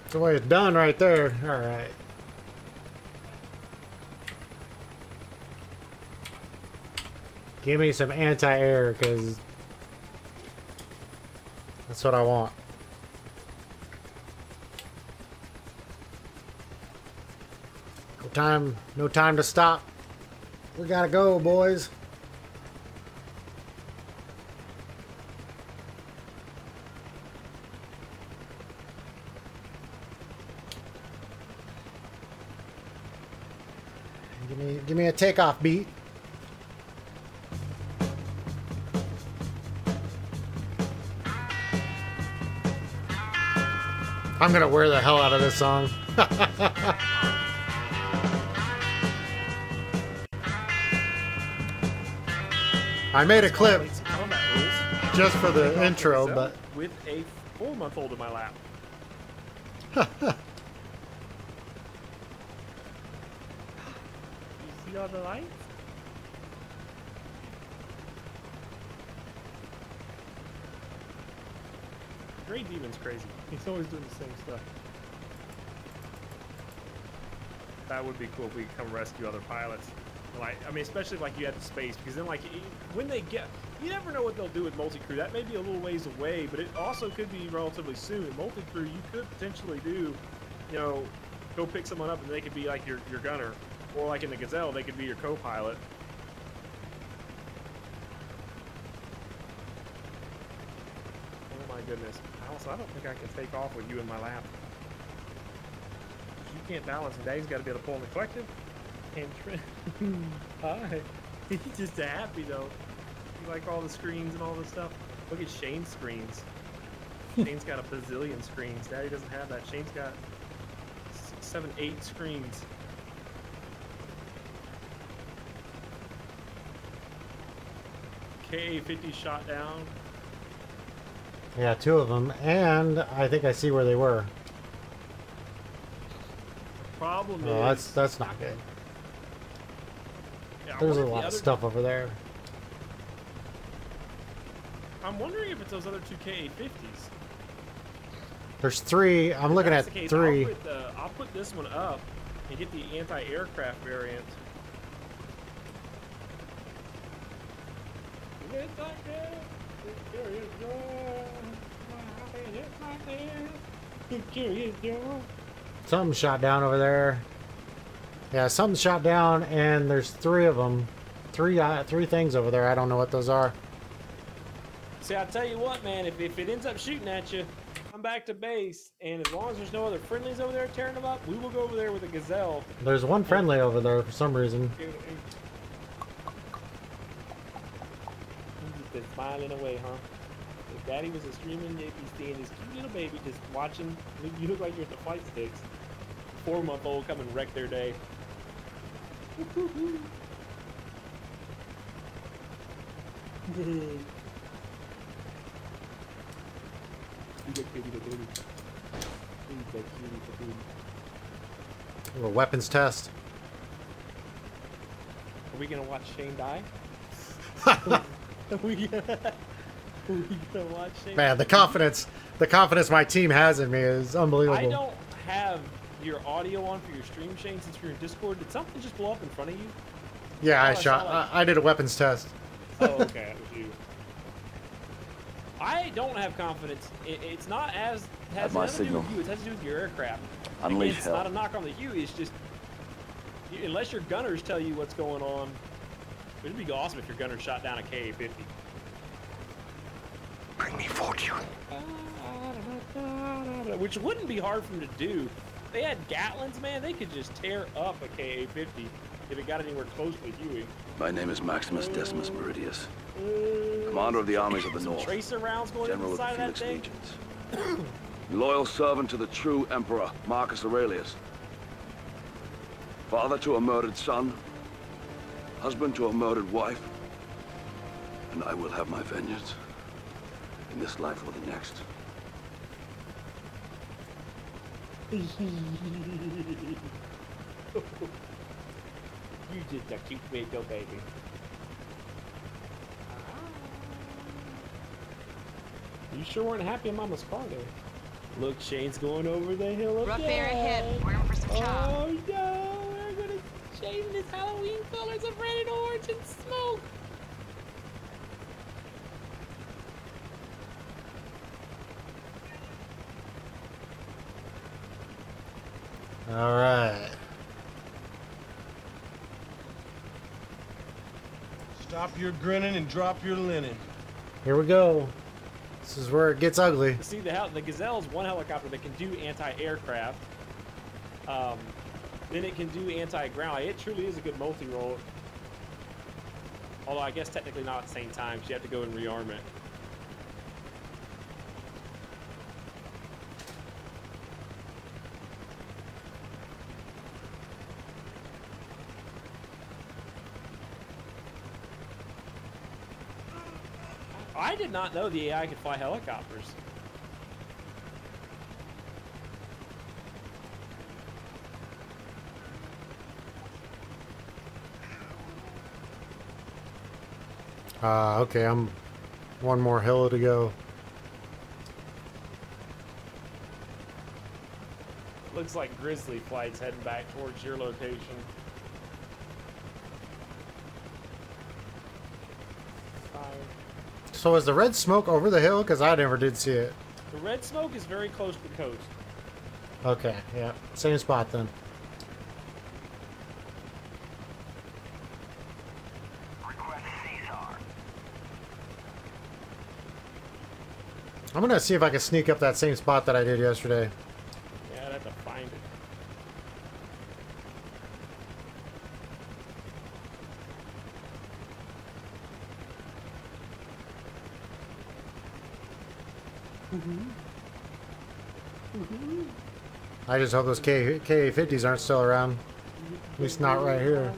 That's the way it's done right there. Alright. Give me some anti-air, because that's what I want. No time to stop. We gotta go, boys. Give me a takeoff beat. I'm gonna wear the hell out of this song. I made a clip just for the intro, but with a 4-month-old in my lap. You see all the lights? Grey Demon's crazy. He's always doing the same stuff. That would be cool if we could come rescue other pilots. Like, I mean, especially like you had the space, because then like when they get, you never know what they'll do with multi-crew. That may be a little ways away, but it also could be relatively soon. In multi-crew, you could potentially do, you know, go pick someone up and they could be like your gunner, or like in the Gazelle, they could be your co-pilot. Oh my goodness, Alice, I don't think I can take off with you in my lap. You can't balance, and Daddy's got to be able to pull in the collective. And hi. He's just happy though. You like all the screens and all this stuff. Look at Shane's screens. Shane's got a bazillion screens. Daddy doesn't have that. Shane's got 6, 7, 8 screens. KA-50 shot down. Yeah, two of them, and I think I see where they were. Problem Oh, is, that's not good. yeah, I There's a wonder if the lot of other- stuff over there. I'm wondering if it's those other two KA-50s. There's three. I'm looking If at that's the case, three. I'll put this one up and get the anti-aircraft variant. It's like that. It's curious, it's like that. It's curious, Something shot down over there. Yeah, something shot down, and there's three of them. Three things over there. I don't know what those are. See, I tell you what, man, if it ends up shooting at you, come back to base, and as long as there's no other friendlies over there tearing them up, we will go over there with a gazelle. There's one friendly over there for some reason. He's just been smiling away, huh? If Daddy was a streaming, they'd be seeing this cute little baby just watching. You look like you're at the fight sticks. 4-month-old come and wreck their day. A little weapons test. Are we gonna watch Shane die? Are we gonna watch Shane? Man, the confidence my team has in me is unbelievable. I don't have your audio on for your stream, Shane, since you're in Discord. Did something just blow up in front of you? Yeah, I I shot. saw it. I did a weapons test. Oh, okay, that was you. I don't have confidence. It's not as has my nothing to do signal. with you. It has to do with your aircraft. Unleash It's hell. not a knock on the Huey. It's just unless your gunners tell you what's going on. It'd be awesome if your gunner shot down a KA-50. Bring me fortune. Which wouldn't be hard for them to do. If they had Gatlins, man, they could just tear up a KA-50 if it got anywhere close to the Huey. My name is Maximus Decimus Meridius, commander of the armies of the Some North, tracer rounds going general of the inside of that Felix thing. Legions, loyal servant to the true emperor Marcus Aurelius, father to a murdered son, husband to a murdered wife, and I will have my vengeance in this life or the next. You just a cute little baby. You sure weren't happy in Mama's car there. Look, Shane's going over the hill Rough again. area ahead. We're in for some chop. Oh no, we're gonna shave in his Halloween colors of red and orange and smoke. All right. Stop your grinning and drop your linen. Here we go. This is where it gets ugly. See, the Gazelle's one helicopter that can do anti-aircraft. Then it can do anti-ground. It truly is a good multi-role. Although I guess technically not at the same time. You have to go and rearm it. I did not know the AI could fly helicopters. Okay, I'm one more hill to go. Looks like Grizzly flight's heading back towards your location. So is the red smoke over the hill? Because I never did see it. The red smoke is very close to the coast. Okay, yeah. Same spot then. Request Caesar. I'm going to see if I can sneak up that same spot that I did yesterday. Yeah, I'd have to find it. I just hope those KA-50s aren't still around. At least not right here.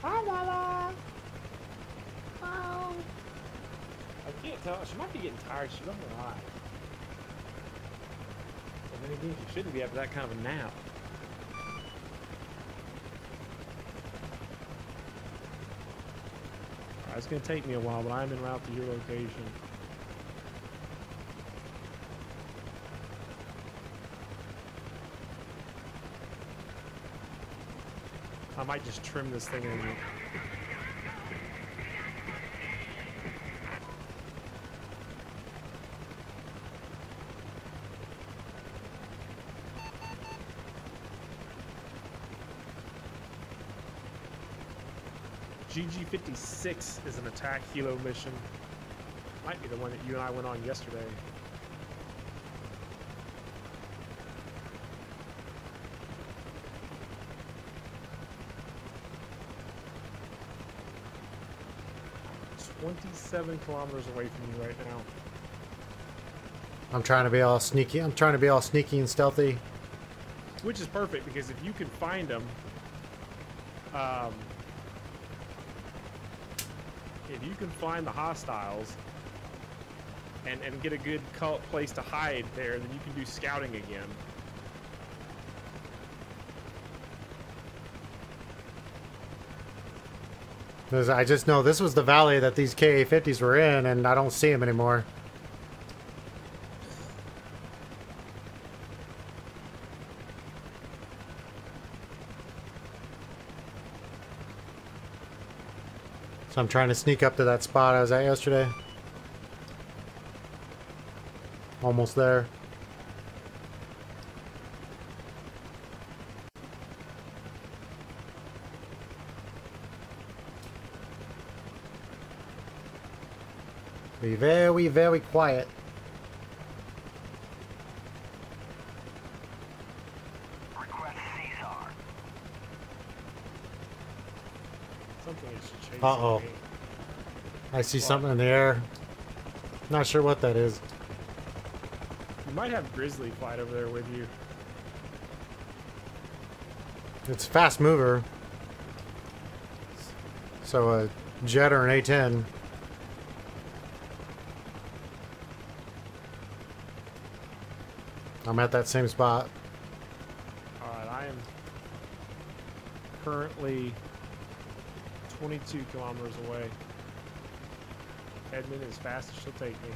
I can't tell. She might be getting tired. She doesn't lie. But then again, she shouldn't be after that kind of a nap. Alright, it's going to take me a while, but I'm en route to your location. I might just trim this thing in. GG-56 is an attack helo mission. Might be the one that you and I went on yesterday. I'm 27 kilometers away from you right now. I'm trying to be all sneaky. I'm trying to be all sneaky and stealthy. Which is perfect, because if you can find them, if you can find the hostiles and get a good place to hide there, then you can do scouting again. I just know this was the valley that these KA-50s were in, and I don't see them anymore. So I'm trying to sneak up to that spot I was at yesterday. Almost there. Be very, very quiet. Request Caesar. Something is chasing Uh-oh. me. I see something in the air. Not sure what that is. You might have Grizzly flight over there with you. It's a fast mover. So a jet or an A-10. I'm at that same spot. Alright, I am currently 22 kilometers away. Headman as fast as she'll take me.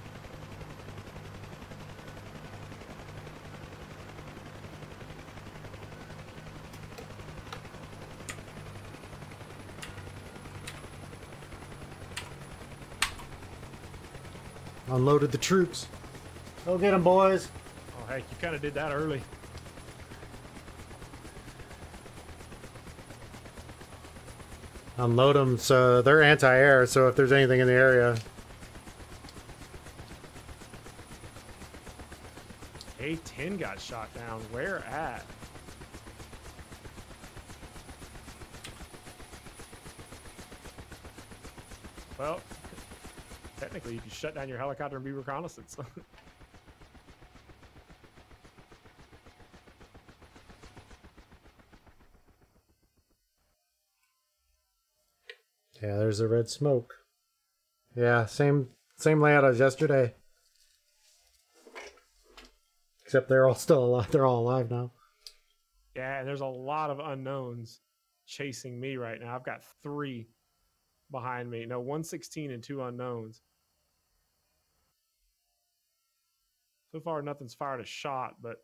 Unloaded the troops. Go get them, boys. Oh heck, you kind of did that early. Unload them so they're anti-air, so if there's anything in the area. A-10 got shot down. Where at? Well, technically you can shut down your helicopter and be reconnaissance. Yeah, there's the red smoke. Yeah, same layout as yesterday. Except they're all still alive. They're all alive now. Yeah, and there's a lot of unknowns chasing me right now. I've got 3 behind me. No, 116 and 2 unknowns. So far, nothing's fired a shot, but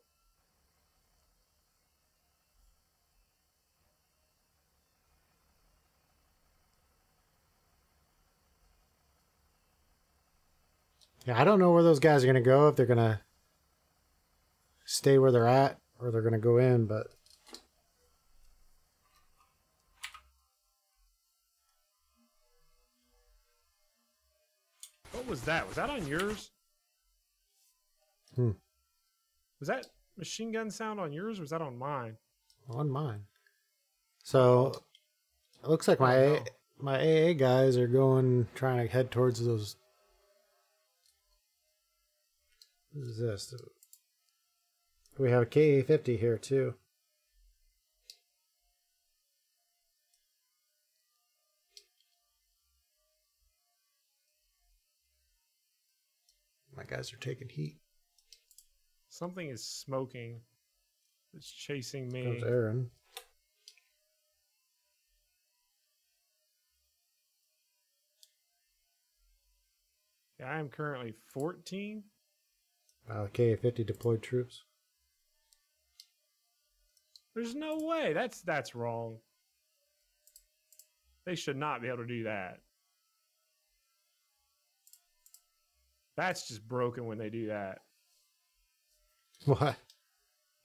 Yeah, I don't know where those guys are going to go, if they're going to stay where they're at or they're going to go in, but what was that? Was that on yours? Was that machine gun sound on yours or was that on mine? on mine. So it looks like my AA guys are trying to head towards those. What is this? We have a KA-50 here too. My guys are taking heat. Something is smoking. It's chasing me. There's Aaron. Yeah, I am currently 14. KA-50 deployed troops. There's no way. That's wrong. They should not be able to do that. That's just broken when they do that. What?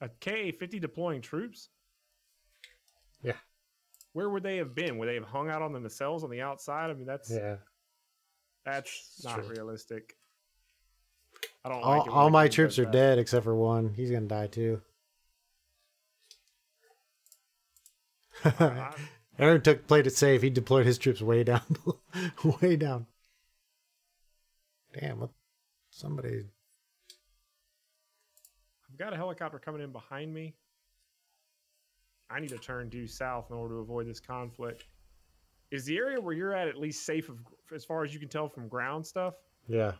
A KA-50 deploying troops? Yeah. Where would they have been? Would they have hung out on the nacelles on the outside? I mean, that's not realistic. I don't like it. All my troops are dead except for one. He's gonna die too. Aaron played it safe. He deployed his troops way down, way down. Damn! What? Somebody. I've got a helicopter coming in behind me. I need to turn due south in order to avoid this conflict. Is the area where you're at least safe as far as you can tell from ground stuff? Yeah.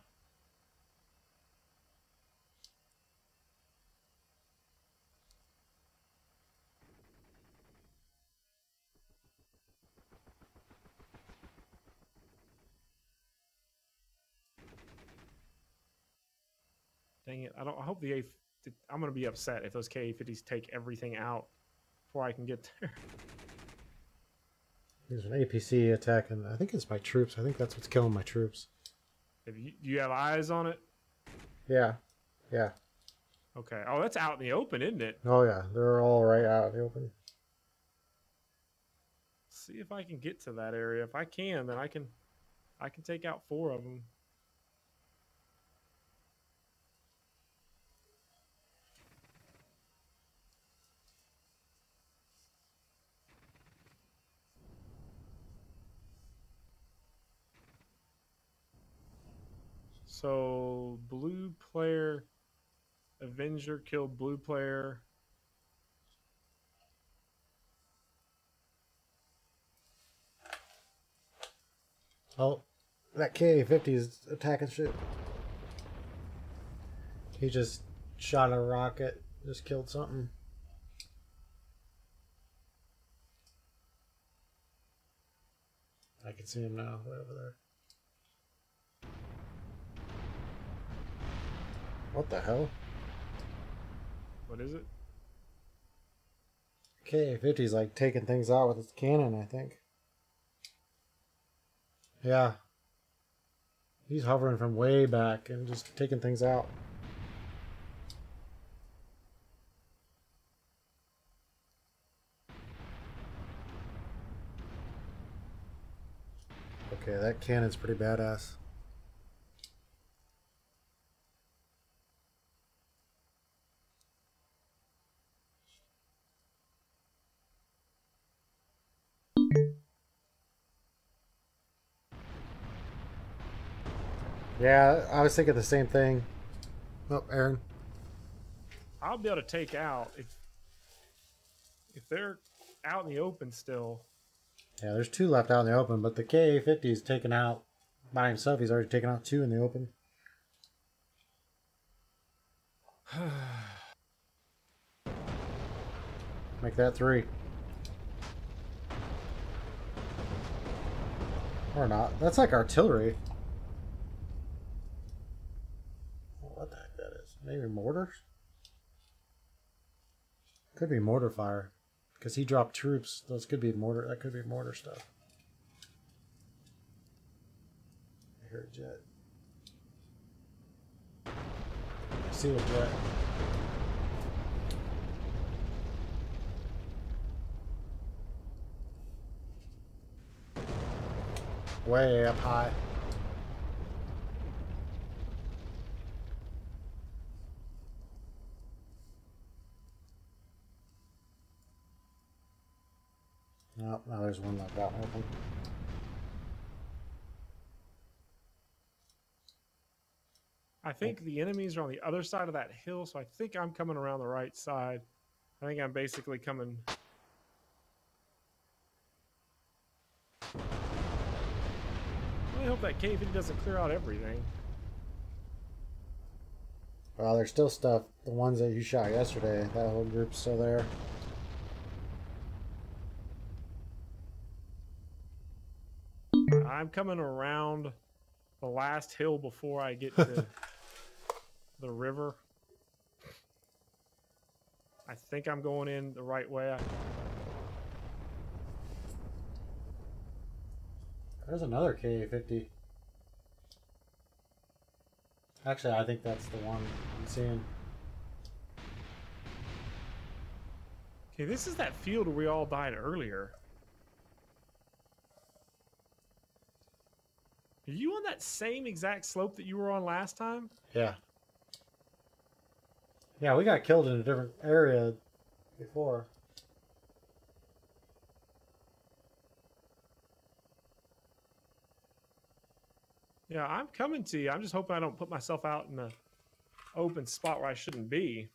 Dang it. I hope I'm going to be upset if those KA-50s take everything out before I can get there. There's an APC attacking. I think it's my troops. I think that's what's killing my troops. Do you have eyes on it? Yeah. Yeah. Okay. Oh, that's out in the open, isn't it? Oh, yeah. They're all right out in the open. See if I can get to that area. If I can, then I can take out 4 of them. So, blue player, Avenger killed blue player. Oh, that KA-50 is attacking shit. He just shot a rocket, just killed something. I can see him now, way over there. What the hell? What is it? KA-50's like taking things out with its cannon, I think. Yeah. He's hovering from way back and just taking things out. Okay, that cannon's pretty badass. Yeah, I was thinking the same thing. Oh, Aaron. I'll be able to take out if they're out in the open still. Yeah, there's 2 left out in the open, but the KA-50 is taken out by himself. He's already taken out 2 in the open. Make that 3. Or not. That's like artillery. What the heck that is? Maybe mortars? Could be mortar fire. Because he dropped troops. Those could be mortar. That could be mortar stuff. I hear a jet. I see a jet. Way up high. Oh, now there's one left out open. I think the enemies are on the other side of that hill, so I think I'm coming around the right side. I think I'm basically coming... I hope that KA-50 doesn't clear out everything. Well, there's still stuff. The ones that you shot yesterday, that whole group's still there. I'm coming around the last hill before I get to the river. I think I'm going in the right way. There's another KA-50. Actually, I think that's the one I'm seeing. Okay, this is that field where we all died earlier. Are you on that same exact slope that you were on last time? Yeah. Yeah, we got killed in a different area before. Yeah, I'm coming to you. I'm just hoping I don't put myself out in an open spot where I shouldn't be.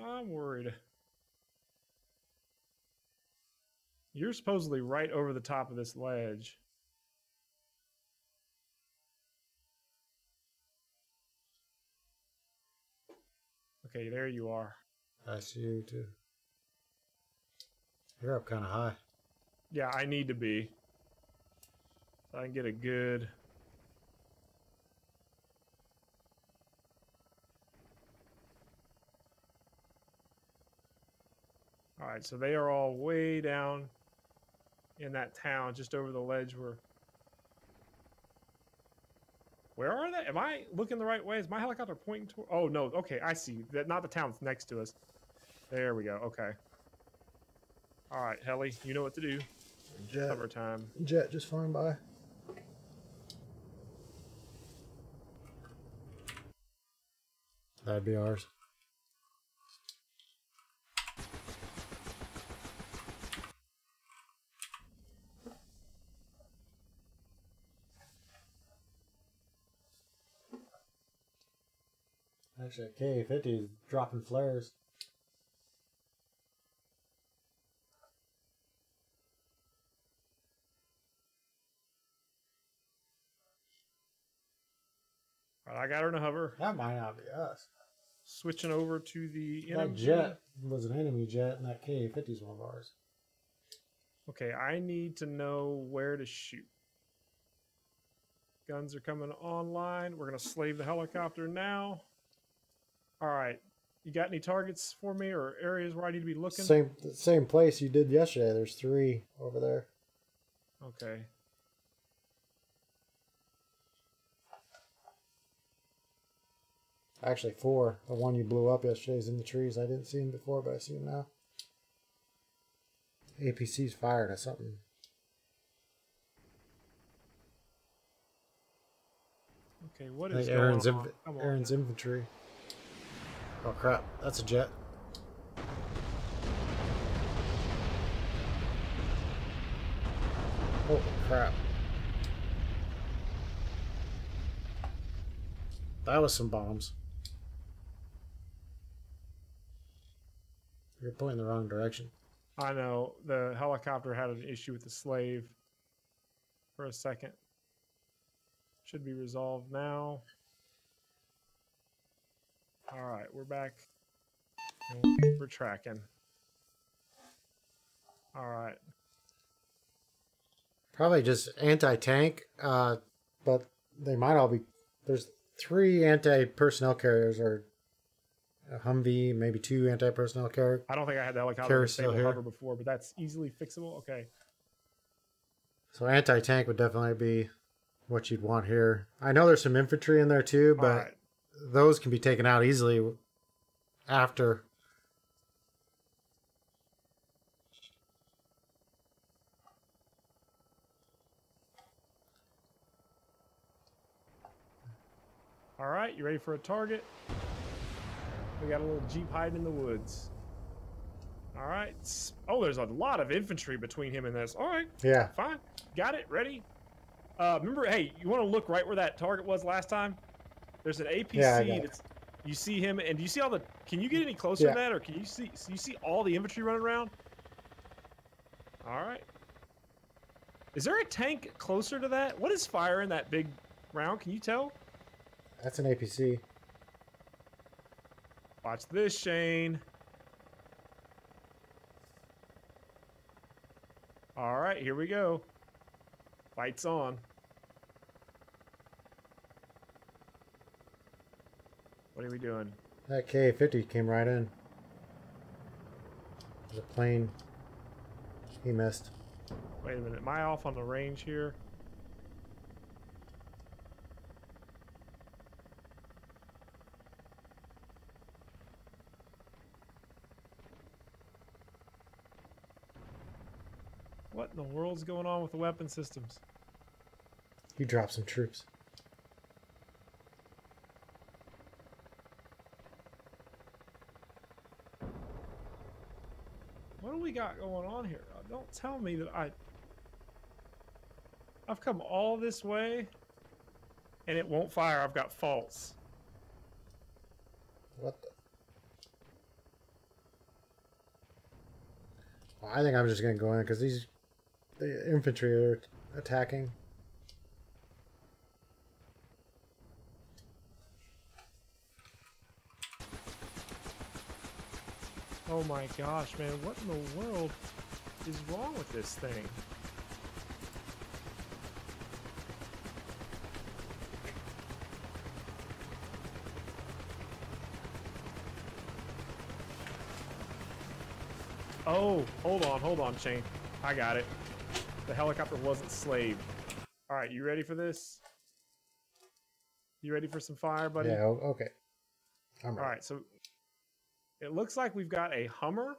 I'm worried. You're supposedly right over the top of this ledge. Okay, there you are. I see you too. You're up kind of high. Yeah, I need to be. So I can get a good... Alright, so they are all way down in that town, just over the ledge where are they? Am I looking the right way? Is my helicopter pointing toward... Oh, no. Okay, I see. That, not the town next to us. There we go. Okay. All right, Heli, you know what to do. Jet. Summertime. Jet just flying by. That'd be ours. Actually, KA-50 is dropping flares. All right, I got her in a hover. That might not be us. Switching over to the That enemy. jet was an enemy jet, and that KA-50 is one of ours. Okay, I need to know where to shoot. Guns are coming online. We're going to slave the helicopter now. All right. You got any targets for me or areas where I need to be looking? Same place you did yesterday. There's 3 over there. Okay. Actually, 4. The one you blew up yesterday is in the trees. I didn't see him before, but I see him now. APC's fired at something. Okay, what is Aaron's going on? Come on. Aaron's infantry. Oh crap, that's a jet. Holy crap. That was some bombs. You're pointing the wrong direction. I know. The helicopter had an issue with the slave for a second. Should be resolved now. All right, we're back. We're tracking. All right. Probably just anti-tank, but they might all be... There's 3 anti-personnel carriers, or a Humvee, maybe 2 anti-personnel carriers. I don't think I had the helicopter Carrier's still disabled here. hover before, but that's easily fixable. Okay. So anti-tank would definitely be what you'd want here. I know there's some infantry in there too, but All right. those can be taken out easily after. All right, you ready for a target? We got a little Jeep hiding in the woods. All right. Oh, there's a lot of infantry between him and this. All right. Yeah. Fine. Got it. Ready. Remember, hey, you want to look right where that target was last time? There's an APC Yeah, I got it. that's. You see him, and do you see all the? Can you get any closer Yeah. to that, or can you see all the infantry running around? All right. Is there a tank closer to that? What is firing that big round? Can you tell? That's an APC. Watch this, Shane. All right, here we go. Fight's on. What are we doing? That KA-50 came right in. There's a plane. He missed. Wait a minute. Am I off on the range here? What in the world's going on with the weapon systems? He dropped some troops. What do we got going on here? Don't tell me that I've come all this way and it won't fire. I've got faults. What the? Well, I think I'm just gonna go in because the infantry are attacking. Oh my gosh, man. What in the world is wrong with this thing? Oh, hold on, Shane. I got it. The helicopter wasn't slaved. All right, you ready for this? You ready for some fire, buddy? Yeah. Okay. I'm All right, so it looks like we've got a Hummer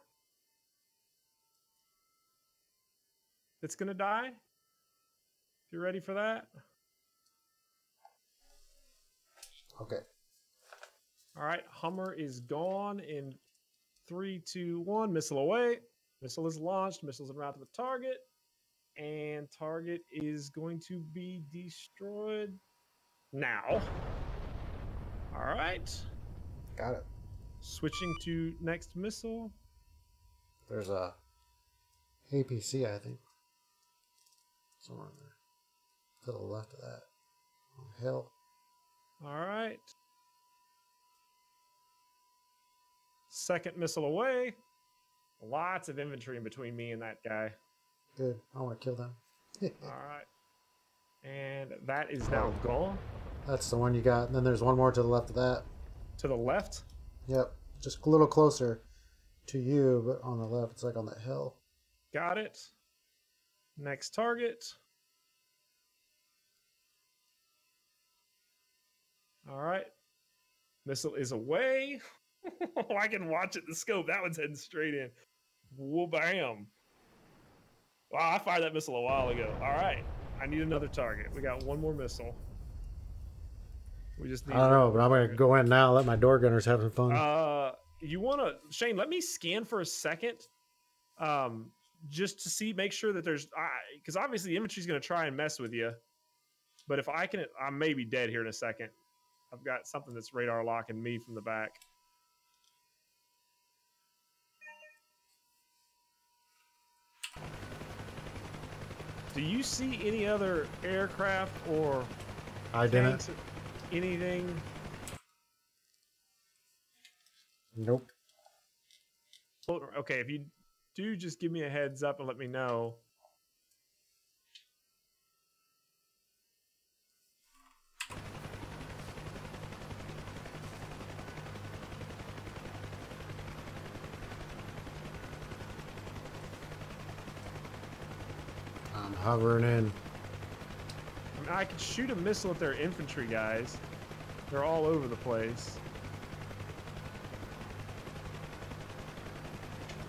that's gonna die. If you're ready for that. Okay. All right, Hummer is gone in 3, 2, 1. Missile away. Missile is launched. Missile's en route to the target. And target is going to be destroyed now. All right. Got it. Switching to next missile. There's a APC, I think. Somewhere in there. To the left of that. On the hill. All right. Second missile away. Lots of infantry in between me and that guy. Good. I want to kill them. All right. And that is now gone. That's the one you got. And then there's one more to the left of that. To the left. Yep. Just a little closer to you, but on the left. It's like on that hill. Got it. Next target. All right. Missile is away. I can watch it in the scope. That one's heading straight in. Whoa, bam. Wow, I fired that missile a while ago. All right. I need another target. We got one more missile. We just need. I don't know, but I'm going to go in now. Let my door gunners have some fun. You want to, Shane, let me scan for a second. Just to see, make sure that there's, because obviously the infantry's going to try and mess with you. But if I can, I may be dead here in a second. I've got something that's radar locking me from the back. Do you see any other aircraft or I tanks didn't. or anything? Nope. Okay, if you do, just give me a heads up and let me know. I'm hovering in. I mean, I could shoot a missile at their infantry guys. They're all over the place.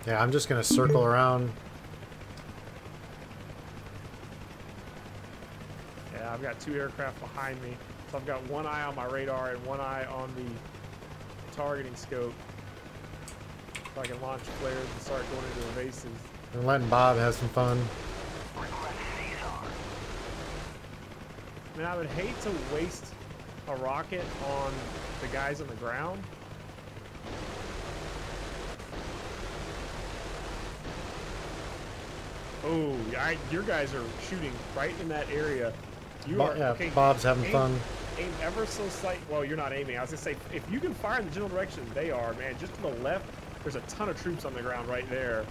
Yeah, I'm just going to circle around. Yeah, I've got 2 aircraft behind me. So I've got one eye on my radar and one eye on the targeting scope. So I can launch flares and start going into evasives. And letting Bob have some fun. Request Caesar. I mean, I would hate to waste a rocket on the guys on the ground. Oh, your guys are shooting right in that area. You are, Yeah, okay, Bob's having fun. Aim ever so slight. Well, you're not aiming. I was gonna say, if you can fire in the general direction they are, man, just to the left, there's a ton of troops on the ground right there.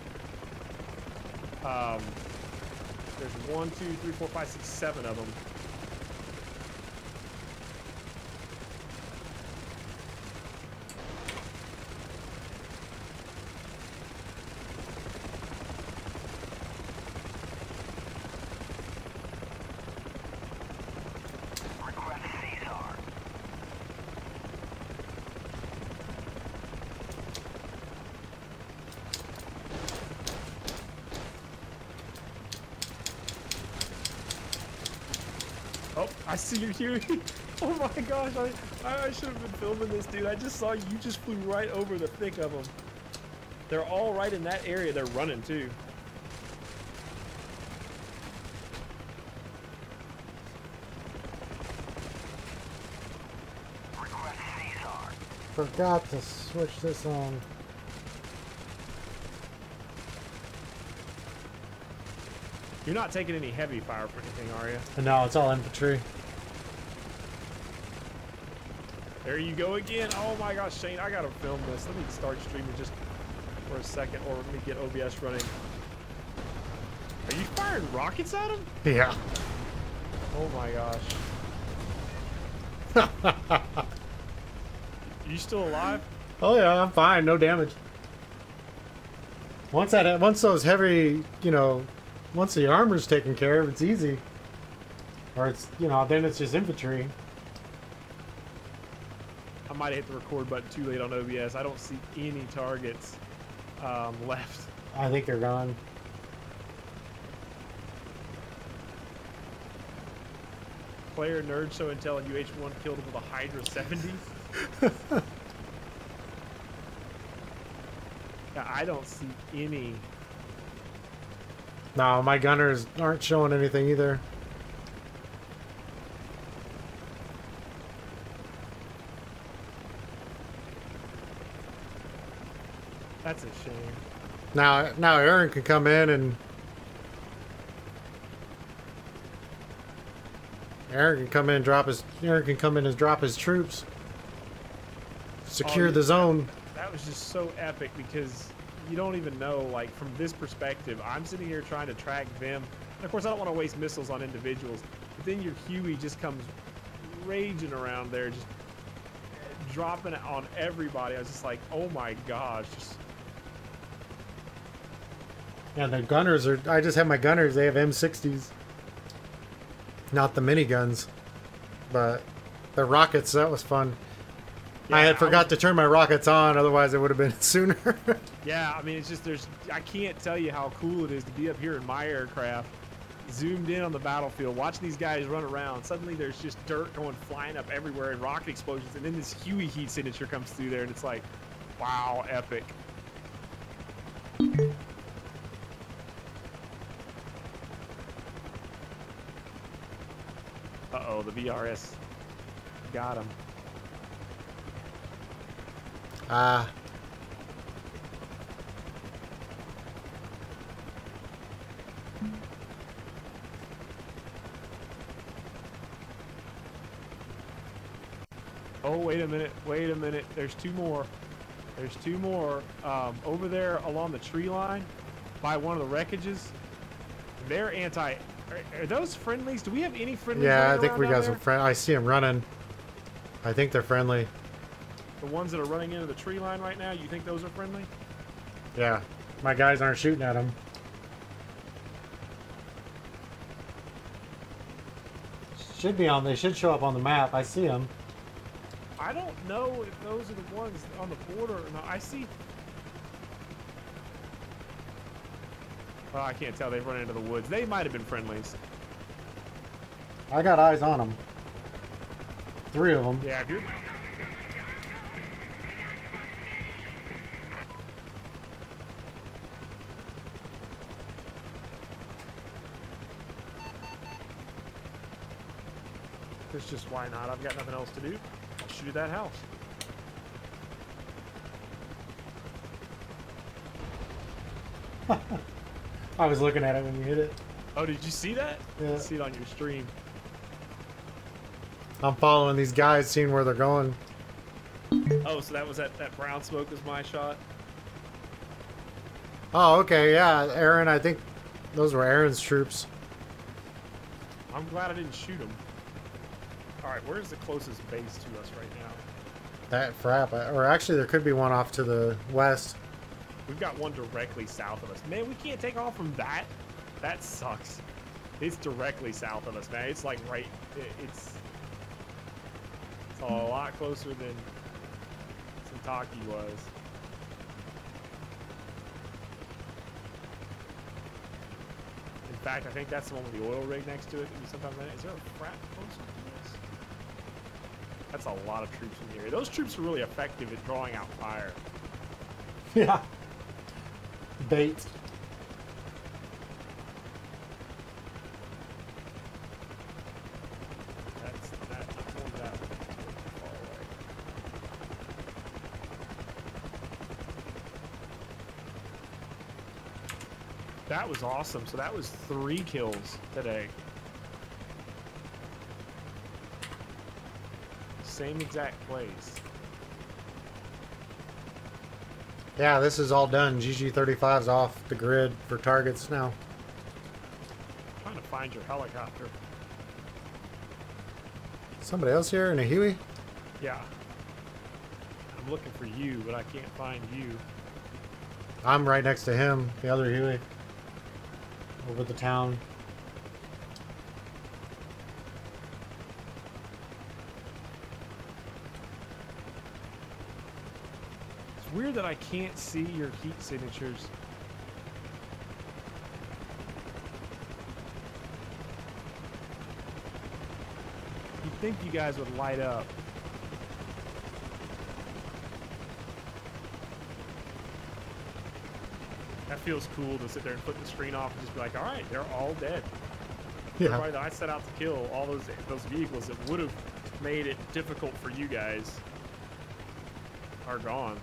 There's 1, 2, 3, 4, 5, 6, 7 of them. Request Caesar. Oh, I see you, Huey. Oh my gosh, I should have been filming this, dude. I just saw you just flew right over the thick of them. They're all right in that area. They're running too. Request Caesar. Forgot to switch this on. You're not taking any heavy fire for anything, are you? No, it's all infantry. There you go again. Oh my gosh, Shane, I gotta film this. Let me start streaming just for a second, or let me get OBS running. Are you firing rockets at him? Yeah. Oh my gosh. You still alive? Oh yeah, I'm fine. No damage. Once those heavy, once the armor's taken care of, it's easy. Or it's, then it's just infantry. I might have hit the record button too late on OBS. I don't see any targets left. I think they're gone. Player nerd show and telling UH1 killed him with a Hydra 70. Yeah, I don't see any. No, my gunners aren't showing anything either. That's a shame. Now Aaron can come in and drop his troops. Secure the zone. That was just so epic because you don't even know, like, from this perspective, I'm sitting here trying to track them. And of course, I don't want to waste missiles on individuals. But then your Huey just comes raging around there, just dropping it on everybody. I was just like, oh my gosh. Yeah, the gunners are. I just have my gunners. They have M60s. Not the miniguns, but the rockets. That was fun. Yeah, I had forgot to turn my rockets on, otherwise it would have been sooner. Yeah, I mean, it's just I can't tell you how cool it is to be up here in my aircraft, zoomed in on the battlefield, watching these guys run around. Suddenly there's just dirt going flying up everywhere and rocket explosions, and then this Huey heat signature comes through there, and it's like, wow, epic. Uh-oh, the VRS got him. Oh, wait a minute. There's two more. Over there along the tree line by one of the wreckages. They're anti... Are those friendlies? Do we have any friendlies? Yeah, I think we got some friend. I see them running. I think they're friendly. The ones that are running into the tree line right now, you think those are friendly? Yeah, my guys aren't shooting at them. Should be on. They should show up on the map. I see them. I don't know if those are the ones on the border or not. I see. Oh, I can't tell. They've run into the woods. They might have been friendlies. I got eyes on them. 3 of them. Yeah, if you're... Because just why not? I've got nothing else to do. I'll shoot at that house. I was looking at it when you hit it. Oh, did you see that? Yeah. I see it on your stream. I'm following these guys, seeing where they're going. Oh, so that was that brown smoke was my shot? Oh, okay, yeah, Aaron, I think those were Aaron's troops. I'm glad I didn't shoot them. Alright, where's the closest base to us right now? That frap, or actually there could be one off to the west. We've got one directly south of us. Man, we can't take off from that. That sucks. It's directly south of us, man. It's like right... It's a lot closer than Kentucky was. In fact, I think that's the one with the oil rig next to it. Sometimes, is there a frat closer to us? That's a lot of troops in the area. Those troops are really effective at drawing out fire. Yeah. Bait. That's not going that far away. That was awesome. So that was 3 kills today. Same exact place. Yeah, this is all done. GG-35's off the grid for targets now. I'm trying to find your helicopter. Somebody else here in a Huey? Yeah. I'm looking for you, but I can't find you. I'm right next to him, the other Huey. Over the town. It's weird that I can't see your heat signatures. You'd think you guys would light up. That feels cool to sit there and flip the screen off and just be like, all right, they're all dead. Yeah. Everybody that I set out to kill, all those vehicles that would have made it difficult for you guys are gone.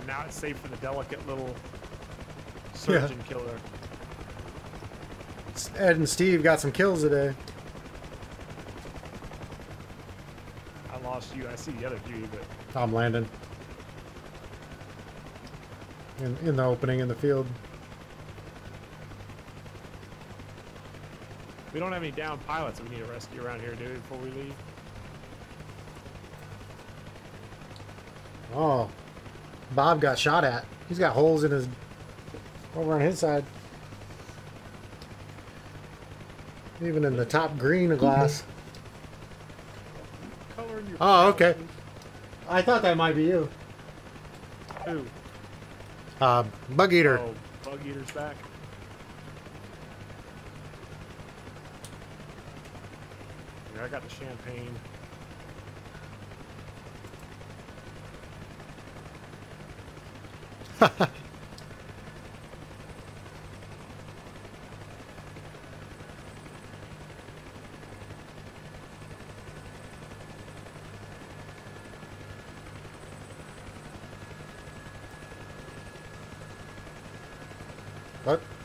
Now it's safe for the delicate little surgeon killer. Ed and Steve got some kills today. I lost you. I see the other dude, but I'm landing. In the opening in the field. we don't have any down pilots that we need to rescue around here, dude, before we leave. Oh. Bob got shot at. He's got holes in his... over on his side. Even in the top green glass. Color in your Oh, okay. pilot. I thought that might be you. Who? Bug Eater. Oh, Bug Eater's back. Here, I got the champagne.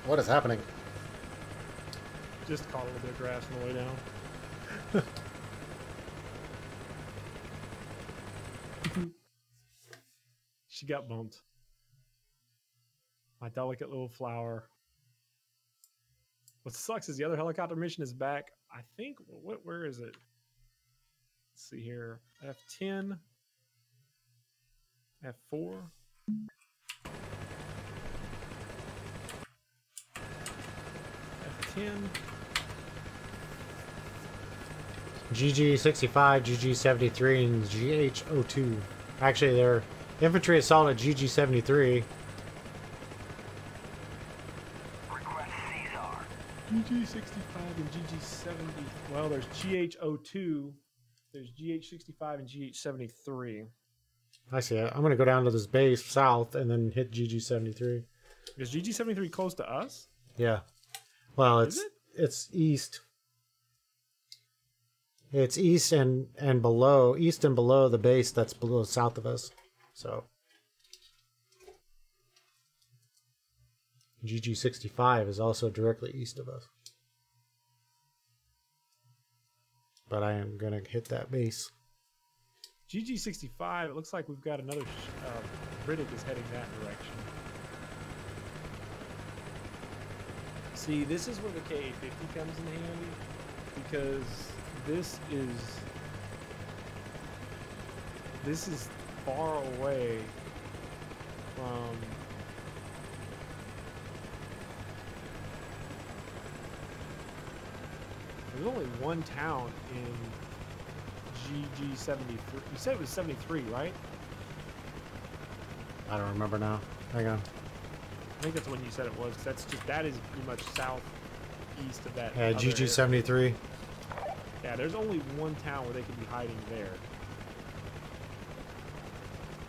What is happening? Just caught a little bit of grass on the way down. She got bumped. My delicate little flower. What sucks is the other helicopter mission is back. I think, where is it? Let's see here. F10. F4. F10. GG-65, GG-73, and GH-02. Actually, they're infantry assault at GG-73. Request Caesar. GG65 and GG70. Well, there's GH02. There's GH65 and GH73. I see it. I'm gonna go down to this base south and then hit GG-73. Is GG-73 close to us? Yeah. Well, Is it's east. It's east and below the base that's below south of us. So GG-65 is also directly east of us. But I am gonna hit that base. GG-65, it looks like we've got another Riddick is heading that direction. See, this is where the KA-50 comes in handy, because this is far away from there's only one town in GG-73. You said it was 73, right? I don't remember now. Hang on. I think that's when you said it was. 'Cause that is pretty much southeast of that. Yeah, other area. GG-73. Yeah, there's only one town where they could be hiding there.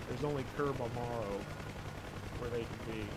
There's only Amaro where they could be.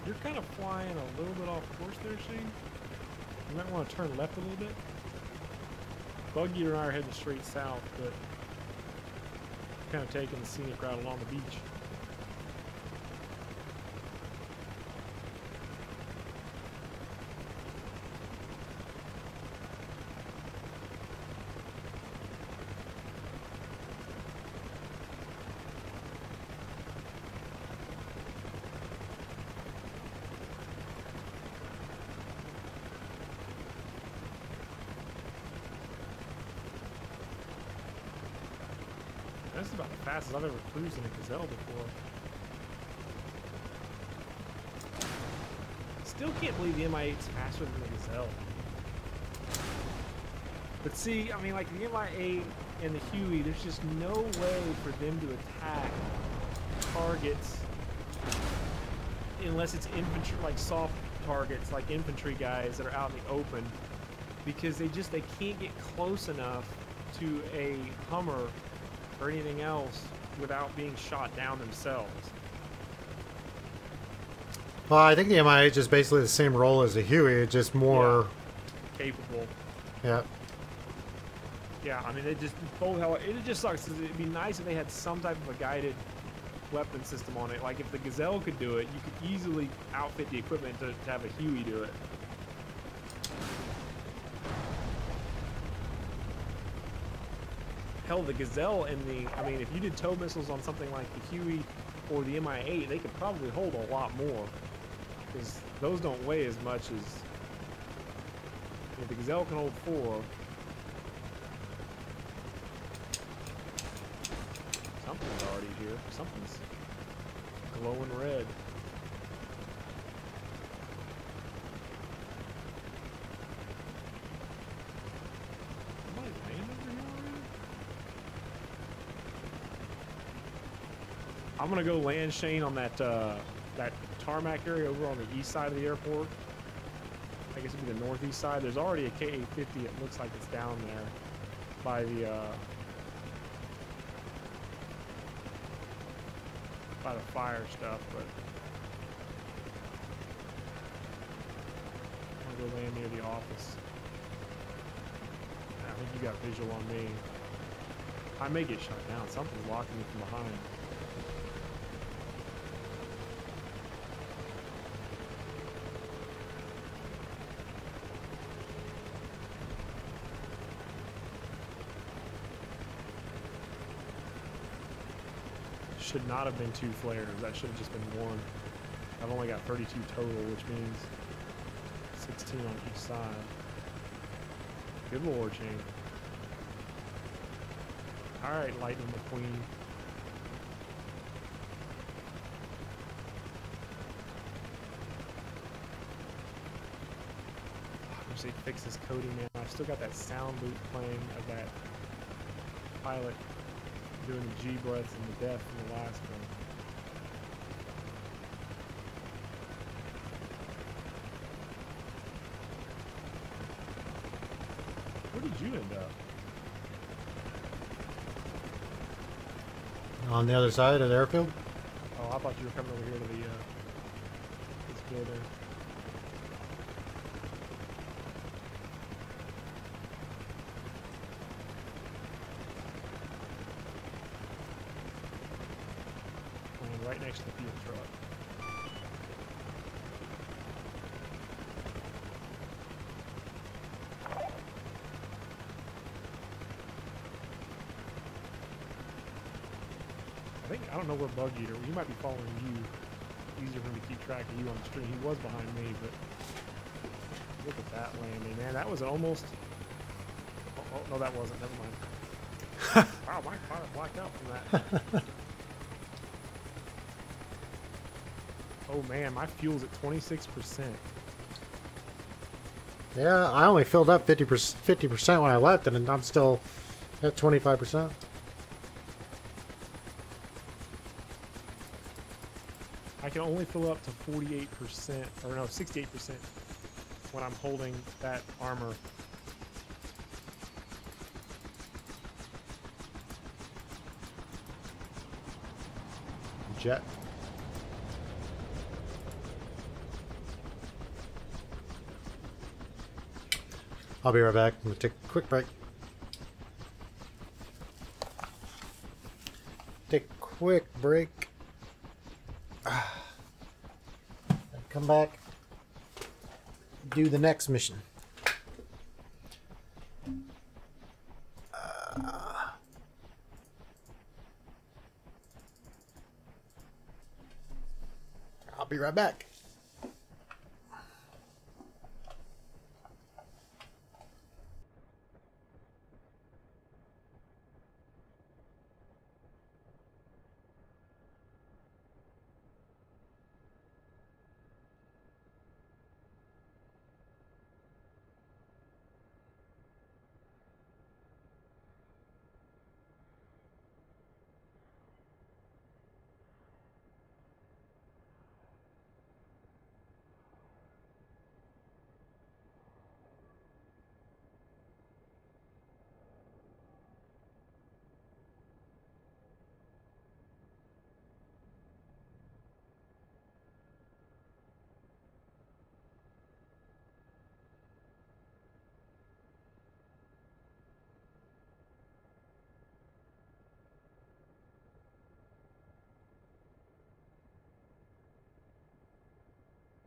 You're kind of flying a little bit off course there, Shane. You might want to turn left a little bit. Buggy and I are heading straight south, but kind of taking the scenic route along the beach. This is about the fastest I've ever cruised in a Gazelle before. Still can't believe the Mi-8's faster than the Gazelle. But see, I mean, like the Mi-8 and the Huey, there's just no way for them to attack targets unless it's infantry, like soft targets, like infantry guys that are out in the open, because they can't get close enough to a Hummer or anything else without being shot down themselves. Well, I think the Mi-8 is just basically the same role as the Huey, it's just more capable. Yeah. Yeah, I mean, it just sucks. It'd be nice if they had some type of a guided weapon system on it. Like if the Gazelle could do it, you could easily outfit the equipment to have a Huey do it. Hell, the Gazelle and I mean, if you did tow missiles on something like the Huey or the Mi-8, they could probably hold a lot more, because those don't weigh as much as, the Gazelle can hold 4. Something's already here. Something's glowing red. I'm gonna go land, Shane, on that that tarmac area over on the east side of the airport. I guess it'd be the northeast side. There's already a KA-50. It looks like it's down there by the fire stuff, but I'm gonna go land near the office. I think you got visual on me. I may get shot down. Something's blocking me from behind. should not have been 2 flares. That should have just been 1. I've only got 32 total, which means 16 on each side. Good lord, Shane. Alright, Lightning McQueen. I wish they fix this coding, man. I've still got that sound loop playing of that pilot doing the G breaths and the death from the last one. Where did you end up? On the other side of the airfield? Oh, I thought you were coming over here to the this building. Playing right next to the fuel truck. I don't know where Bug Eater. He might be following you. Easier for him to keep track of you on the stream. He was behind me, but look at that landing, man. That was almost. Oh no, that wasn't. Never mind. Wow, my pilot blacked out from that. Oh man, my fuel's at 26%. Yeah, I only filled up 50% when I left, and I'm still at 25%. I can only fill up to 48%, or no, 68% when I'm holding that armor. Jet. I'll be right back. I'm gonna take a quick break. Take a quick break. Come back. Do the next mission. I'll be right back.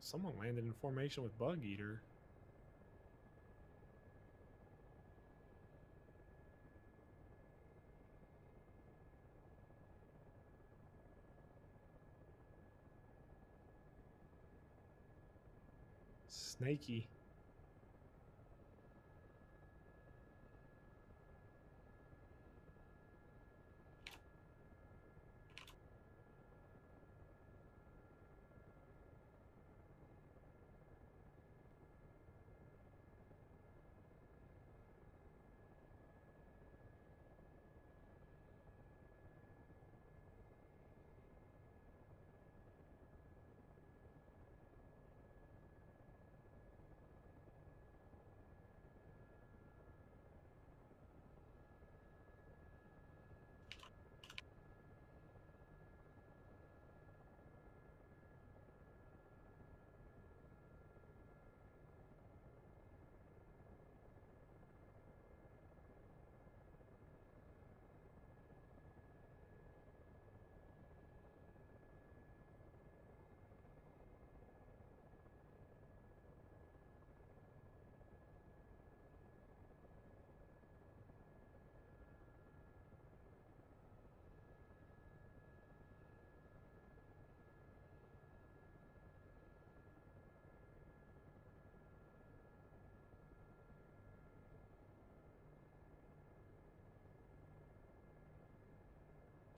Someone landed in formation with Bug Eater. Snaky.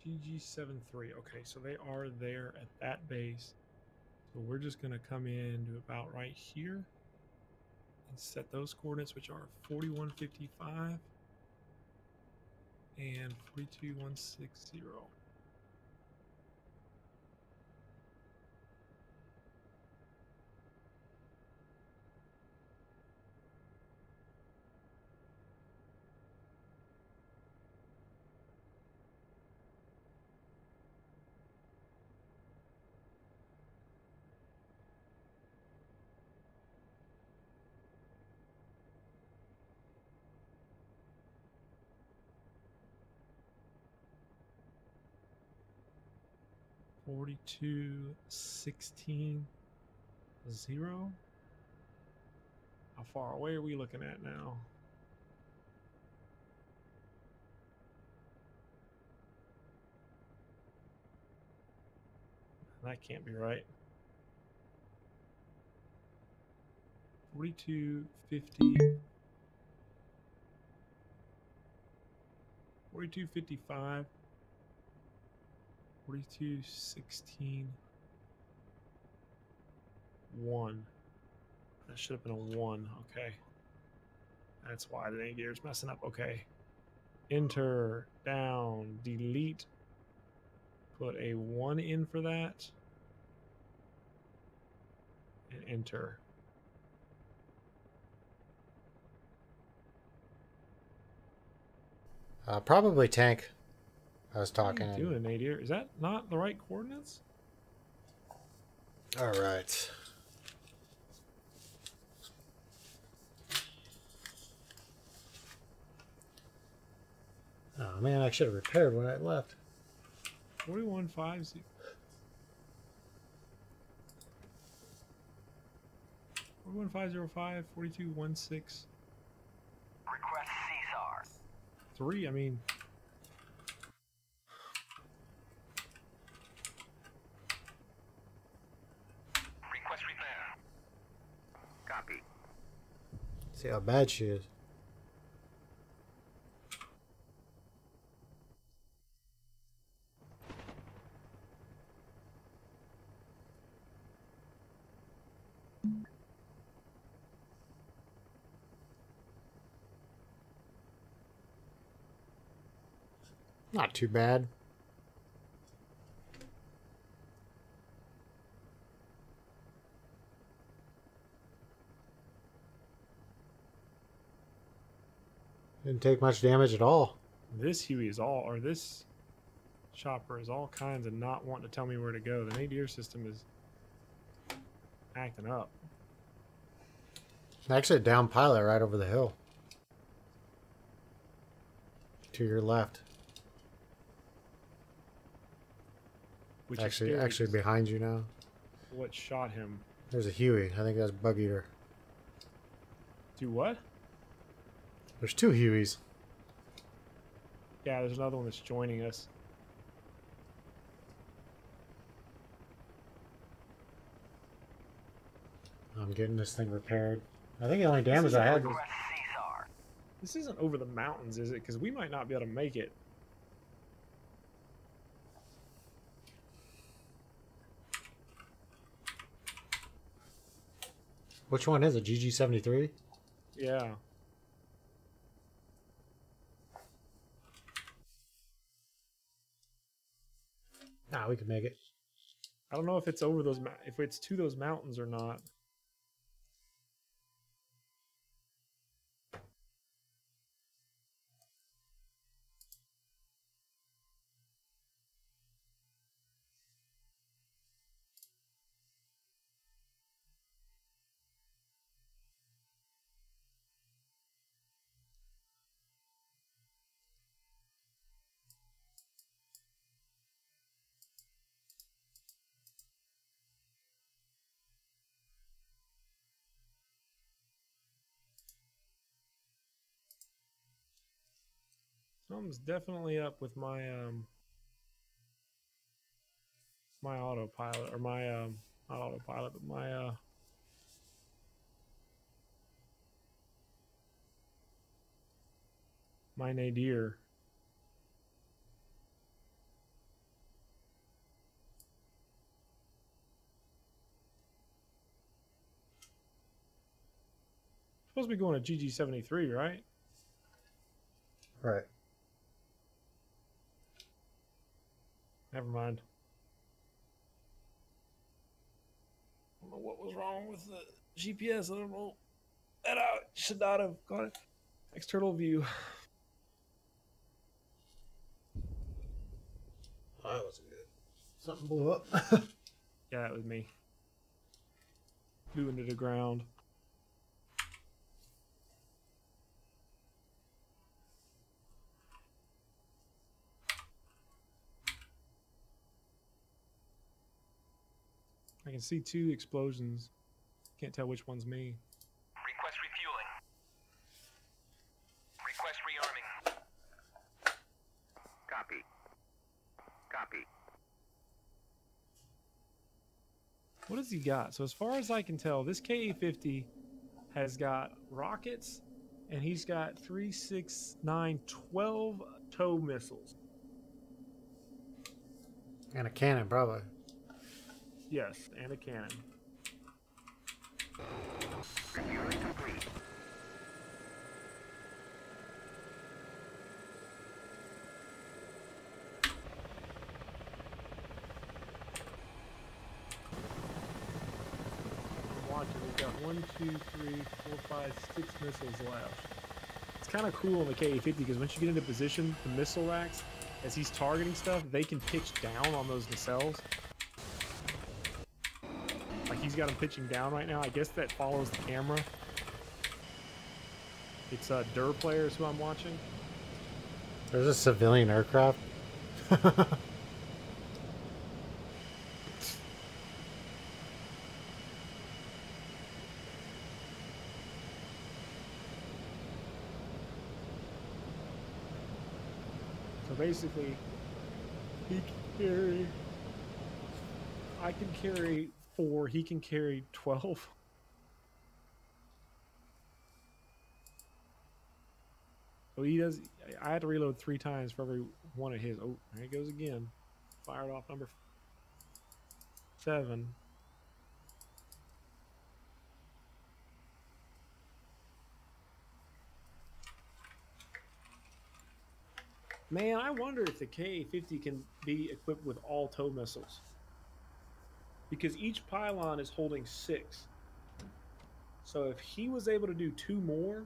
GG73. Okay, so they are there at that base. So we're just going to come in to about right here and set those coordinates, which are 4155 and 42160. 4216 0. How far away are we looking at now? That can't be right. 4250. 4255. 4216 1. That should have been a 1. Okay. That's why the navigator's messing up. Okay. Enter, down, delete. Put a 1 in for that. And enter. Probably tank. I was talking. What are you doing, Nadir? Is that not the right coordinates? All right. Oh man, I should have repaired when I left. 4150. 41505 4216 Request Caesar. 3. I mean, Request repair. Copy. See how bad she is. Not too bad. Didn't take much damage at all. this Huey is all, or this chopper is all kinds of not wanting to tell me where to go. The nadir system is acting up. Actually, a down pilot right over the hill. To your left. Which is Actually, scary actually 'cause behind you now. what shot him? There's a Huey. I think that's Bug Eater. Do what? There's two Hueys. Yeah, there's another one that's joining us. I'm getting this thing repaired. I think the only damage I had was... Request Caesar. This isn't over the mountains, is it? Because we might not be able to make it. Which one is it? GG73? Yeah. Nah, we can make it. I don't know if it's over those, if it's to those mountains or not. Something's definitely up with my my autopilot, or my not autopilot, but my nadir. supposed to be going to GG-73, right? Right. Never mind. I don't know what was wrong with the GPS. I don't know. That I should not have got it. External view. Oh, that wasn't good. Something blew up. Yeah, it was me. Flew into the ground. I can see 2 explosions. Can't tell which one's me. Request refueling. Request rearming. Copy. Copy. What has he got? So as far as I can tell, this KA-50 has got rockets, and he's got 3, 6, 9, 12 tow missiles. And a cannon, probably. Yes, and a cannon. Refueling complete. Watching, we've got 1, 2, 3, 4, 5, 6 missiles left. It's kind of cool on the KA-50 because once you get into position, the missile racks, as he's targeting stuff, they can pitch down on those nacelles. Like he's got them pitching down right now. I guess that follows the camera. It's Dur Players who I'm watching. There's a civilian aircraft. So basically, he can carry. I can carry 4. He can carry 12. So he does. I had to reload 3 times for every one of his. Oh, there he goes again. Fired off number 7. Man, I wonder if the KA-50 can be equipped with all tow missiles. Because each pylon is holding 6. So if he was able to do 2 more,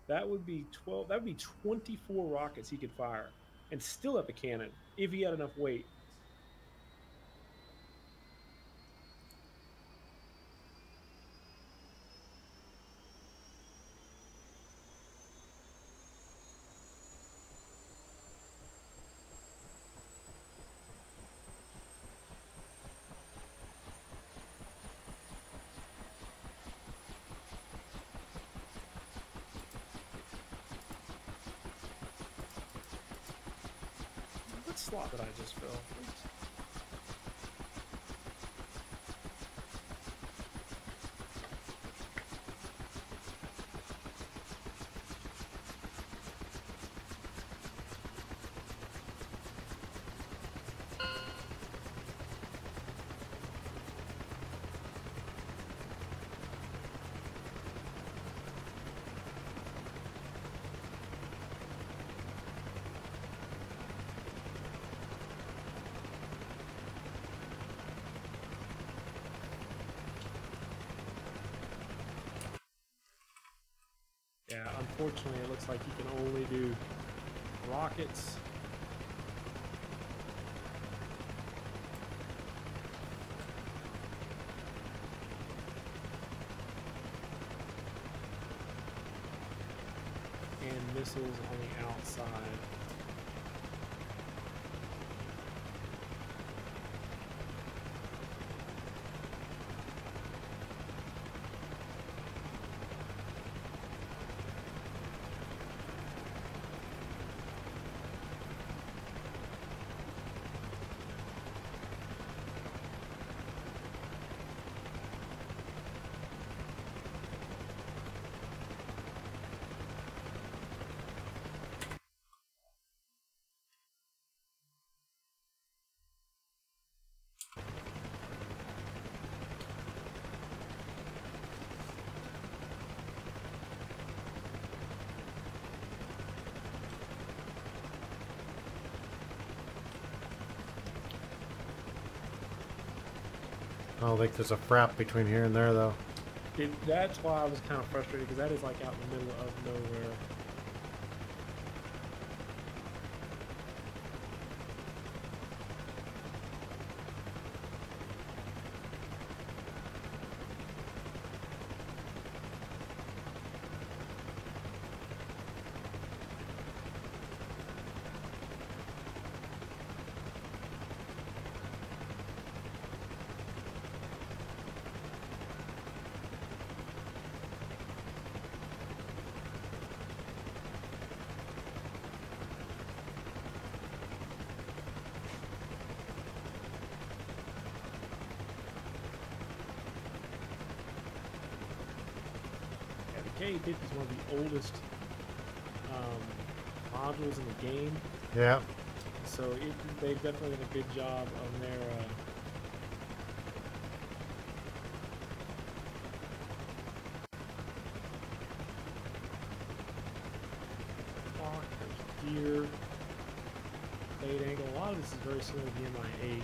that would be 12. That would be 24 rockets he could fire. And still have a cannon, if he had enough weight. What slot did I just fill? Yeah, unfortunately, it looks like he can only do rockets. And missiles on the outside. I don't think there's a frap between here and there, though. That's why I was kind of frustrated, because that is like out in the middle of nowhere. KA-50 is one of the oldest modules in the game, Yeah. so they've definitely done a good job on their clock, there's gear, fade angle. A lot of this is very similar to the MI8.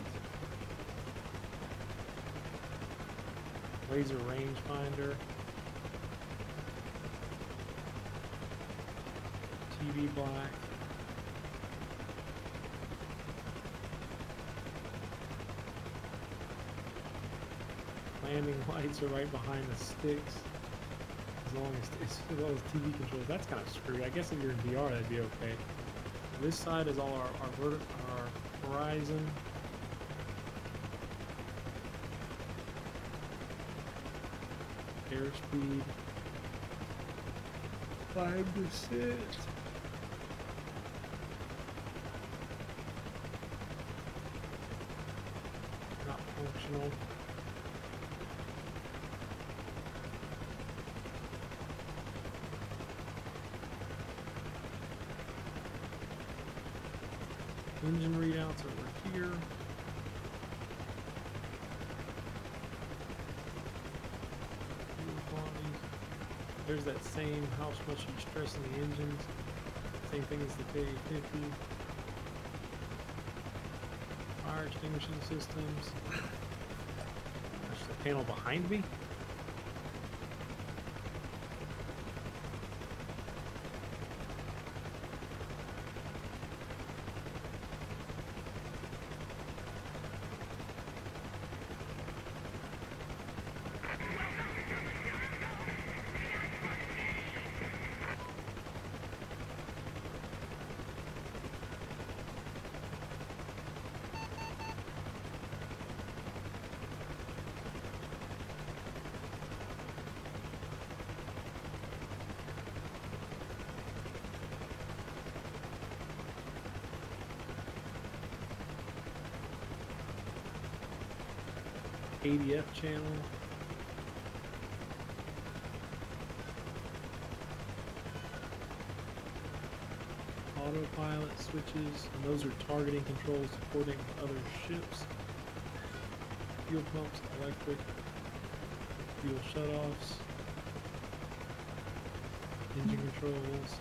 Laser rangefinder. TV black. Landing lights are right behind the sticks. As long as TV controls, that's kind of screwed. I guess if you're in VR, that'd be okay. This side is all our horizon. Airspeed. 5%. Not functional. Engine readouts over here. Fuel quality. There's that same how much you stress in the engines. Same thing as the KA-50. Fire extinguishing systems. There's the panel behind me. ADF channel. Autopilot switches, and those are targeting controls to coordinate with other ships. Fuel pumps, electric, fuel shutoffs, engine controls.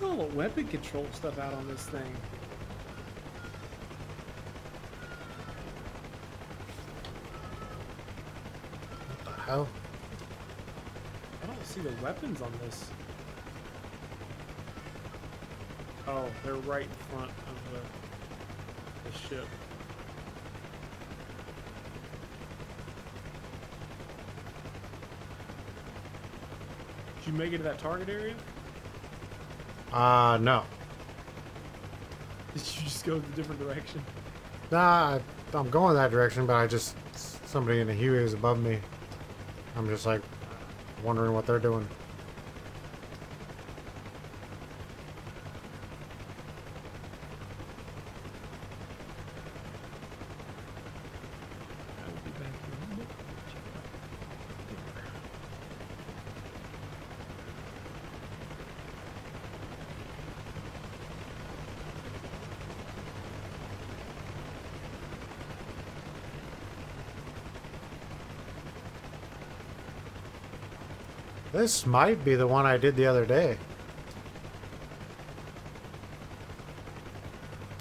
Oh, weapon control stuff out on this thing. Hell? I don't see the weapons on this. Oh, they're right in front of the ship. Did you make it to that target area? No. Did you just go a different direction? Nah, I'm going that direction, but somebody in the Huey is above me. I'm just like wondering what they're doing. I will be back here. This might be the one I did the other day.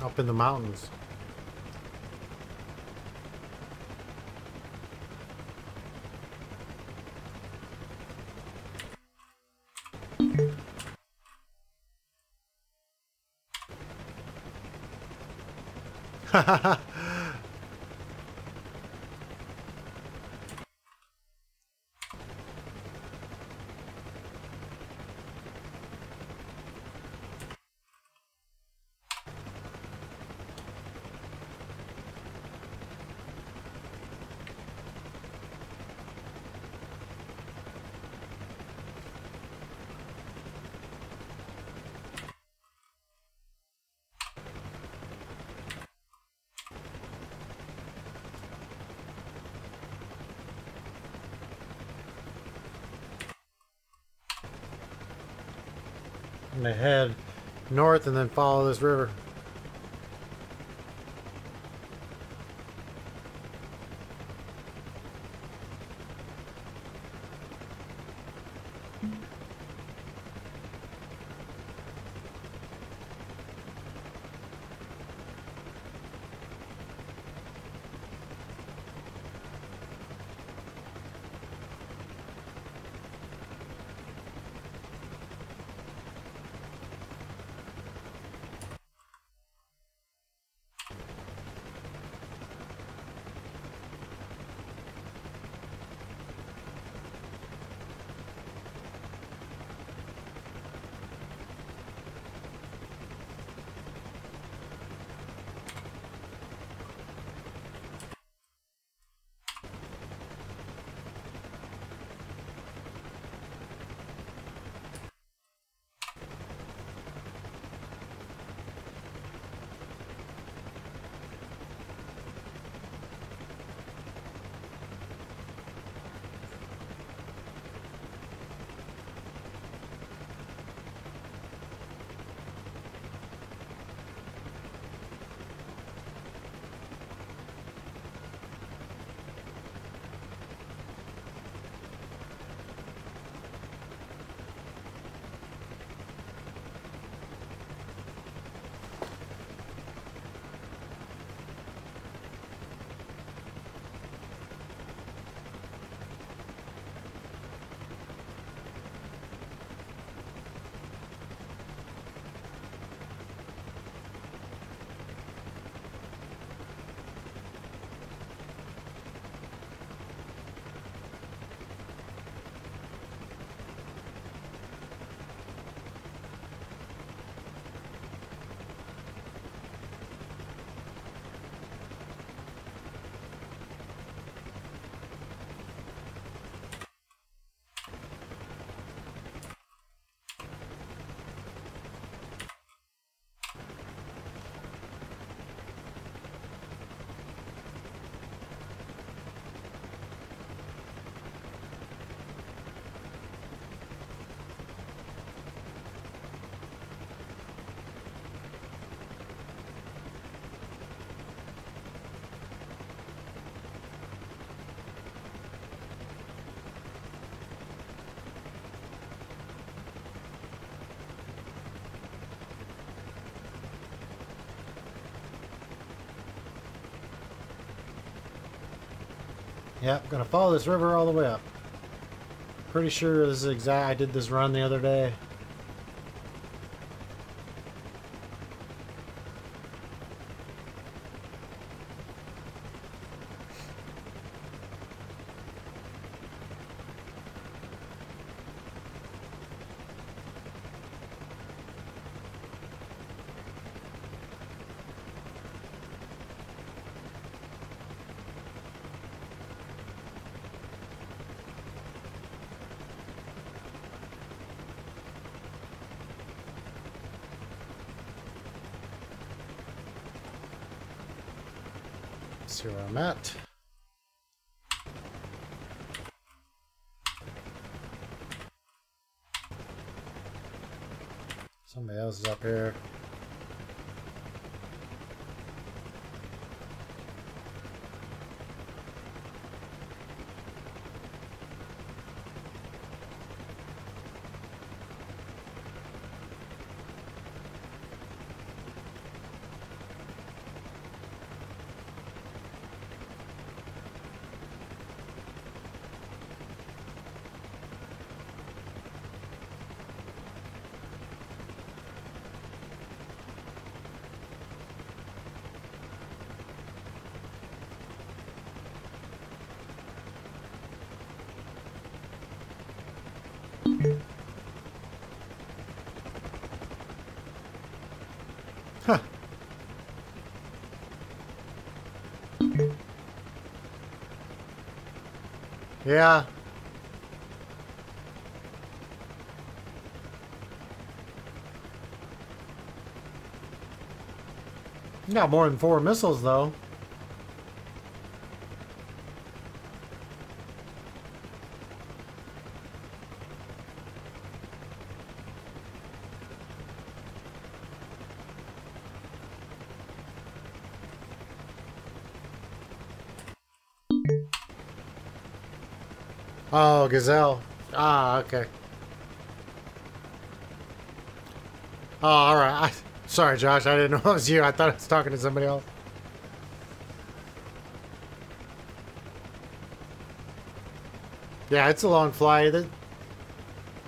Up in the mountains. I'm gonna head north and then follow this river. Yep, gonna follow this river all the way up. Pretty sure this is exact. I did this run the other day. See where I'm at. Somebody else is up here. Yeah. You got more than 4 missiles, though. Oh, Gazelle. Ah, okay. Oh, alright. Sorry, Josh. I didn't know it was you. I thought I was talking to somebody else. Yeah, it's a long flight.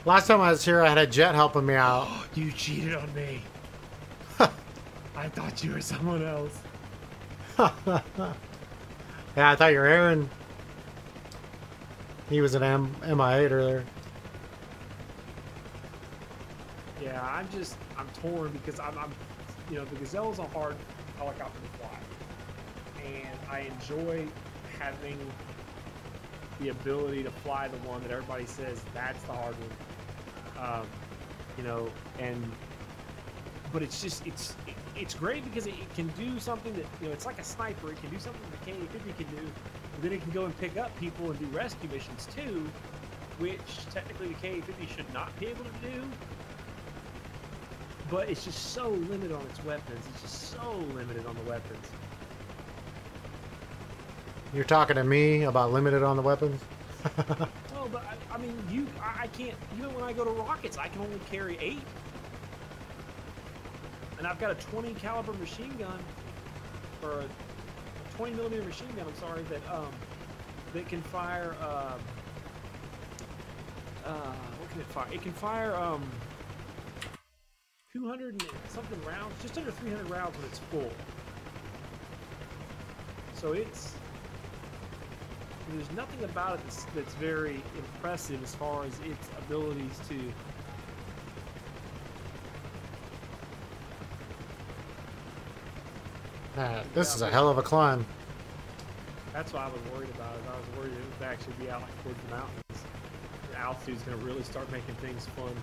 Last time I was here, I had a jet helping me out. You cheated on me. I thought you were someone else. Yeah, I thought you were Aaron. He was an MI8 earlier. Yeah, I'm torn because I'm you know, the Gazelle is a hard helicopter to fly, and I enjoy having the ability to fly the one that everybody says that's the hard one. You know, but it's just it's great because it can do something that, you know, it's like a sniper. It can do something the KA-50 can do, but then it can go and pick up people and do rescue missions too, which technically the KA-50 should not be able to do. But it's just so limited on its weapons. It's just so limited on the weapons. You're talking to me about limited on the weapons? No, but I mean, I can't. Even when I go to rockets, I can only carry 8. And I've got a 20 caliber machine gun, or a 20 millimeter machine gun. I'm sorry, that can fire. What can it fire? It can fire 200 and something rounds, just under 300 rounds when it's full. So there's nothing about it that's very impressive as far as its abilities to. This is a hell of a climb. That's what I was worried about. Is I was worried it would actually be out like towards the mountains. The altitude's going to really start making things fun.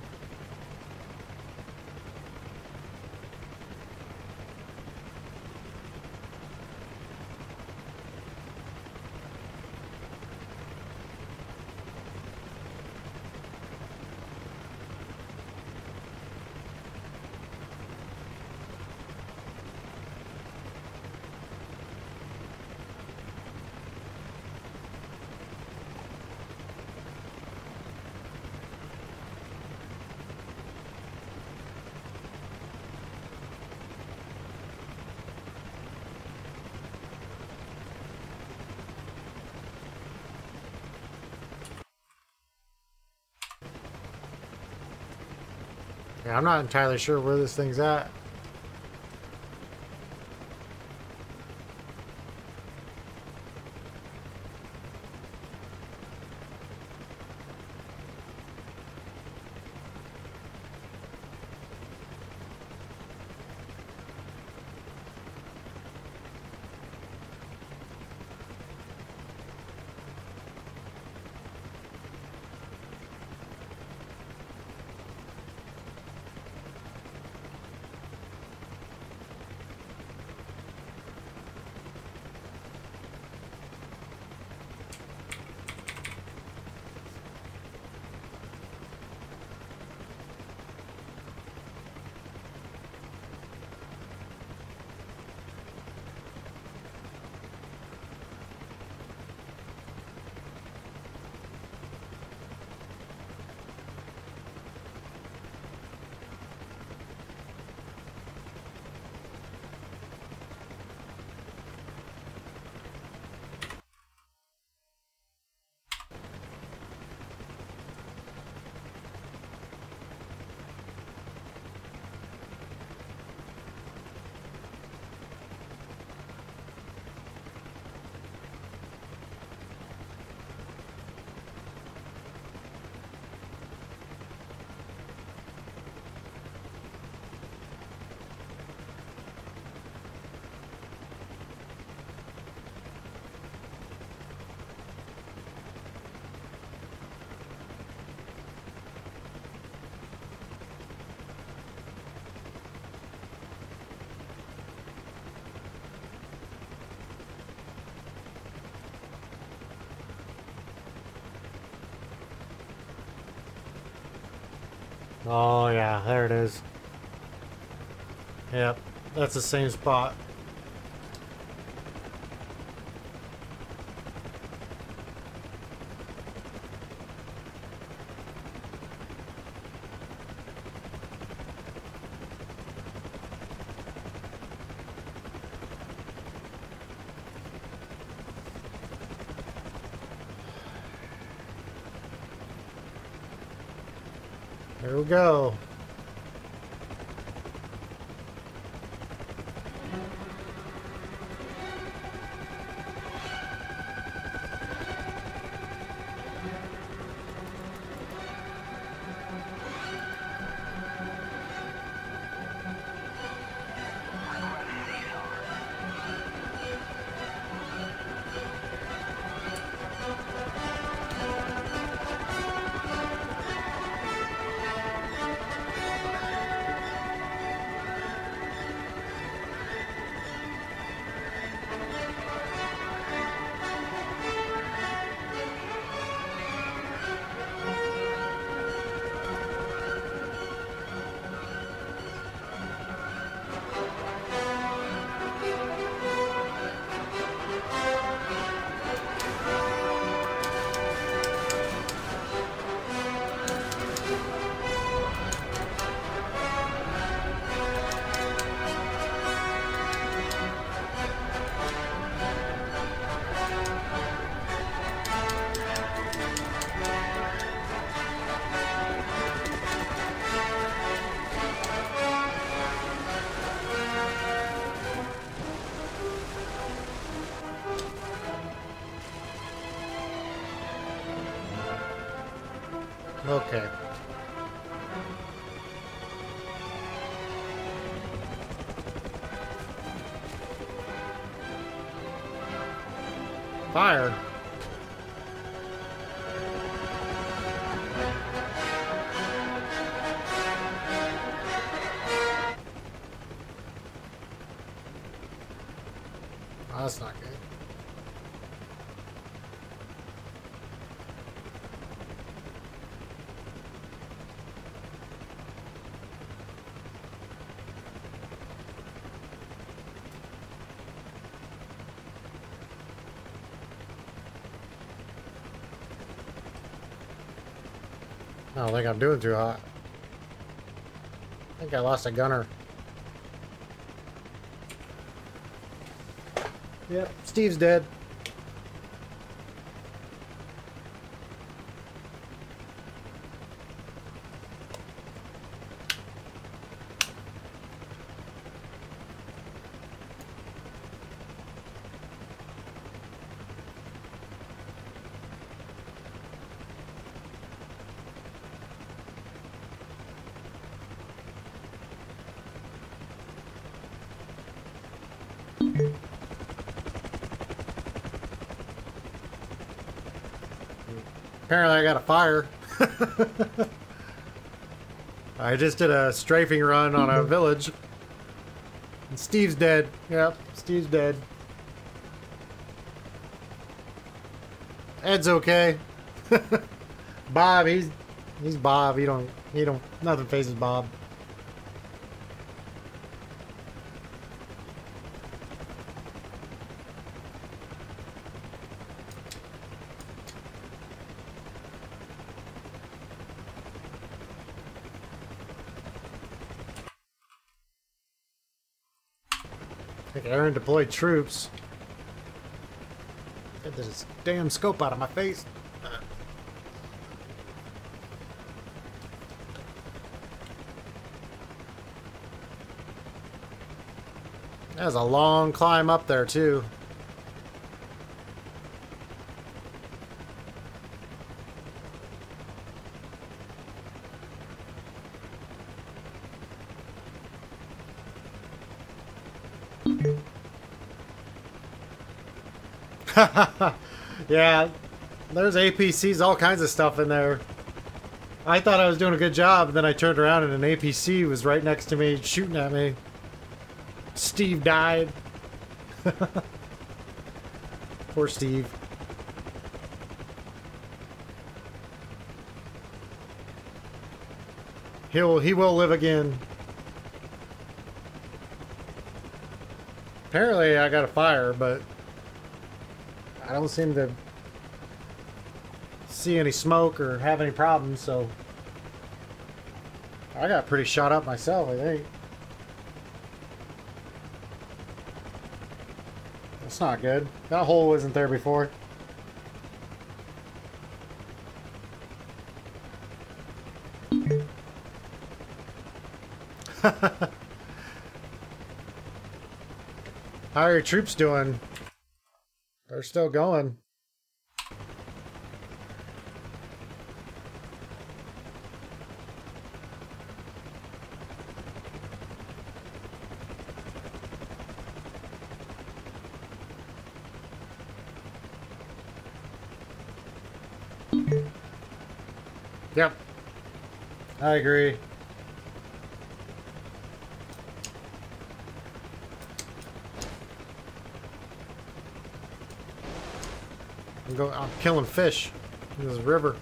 Yeah, I'm not entirely sure where this thing's at. Oh, yeah, there it is. Yep, that's the same spot. There we go. Okay. Fire. Oh, that's not good. I don't think I'm doing too hot. I think I lost a gunner. Yep, Steve's dead. Apparently I got a fire. I just did a strafing run on a village. And Steve's dead. Yep, Steve's dead. Ed's okay. Bob, he's Bob. He don't nothing phases Bob. I think Aaron deployed troops. Get this damn scope out of my face. That's a long climb up there, too. Yeah, there's APCs, all kinds of stuff in there. I thought I was doing a good job, and then I turned around and an APC was right next to me, shooting at me. Steve died. Poor Steve. He will live again. Apparently I got a fire, but I don't seem to see any smoke or have any problems, so I got pretty shot up myself, I think. That's not good. That hole wasn't there before. How are your troops doing? They're still going. Yep. I agree. I'm killing fish in this river.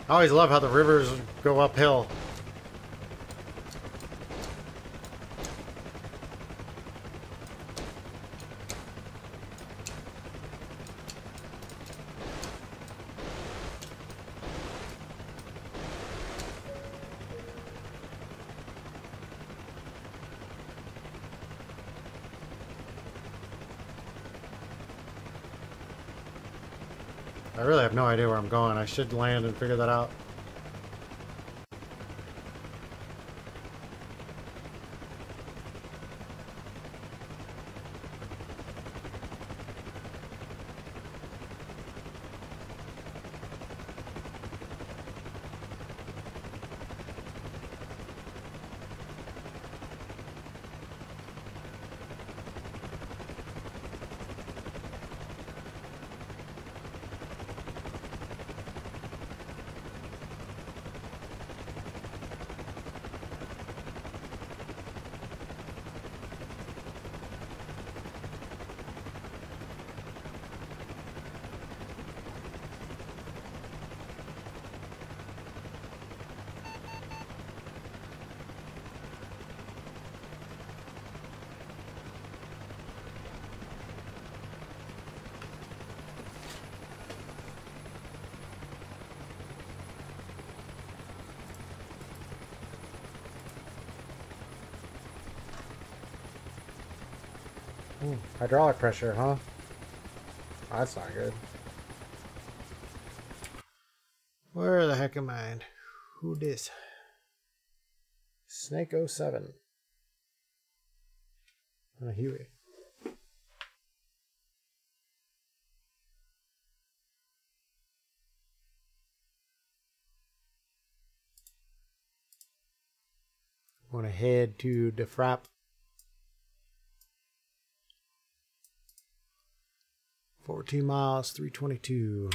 I always love how the rivers go uphill. I really have no idea where I'm going. I should land and figure that out. Hydraulic pressure, huh? Oh, that's not good. Where the heck am I? Who this? Snake 07. On a Huey. Want to head to the frap. 14 miles, 322.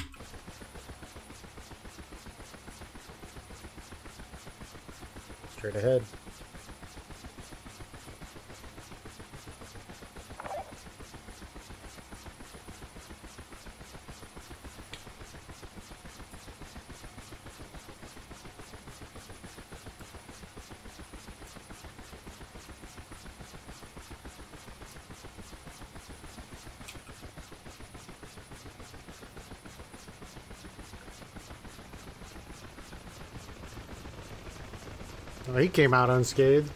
Straight ahead. Well, he came out unscathed.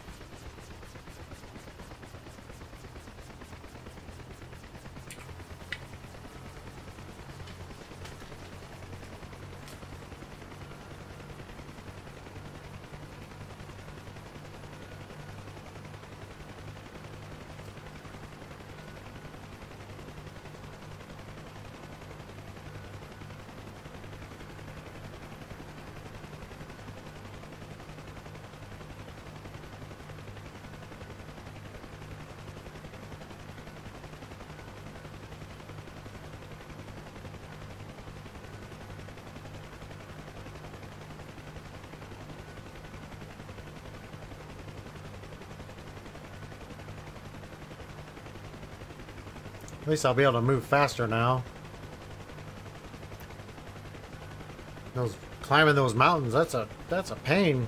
At least I'll be able to move faster now. Those climbing those mountains, that's a pain.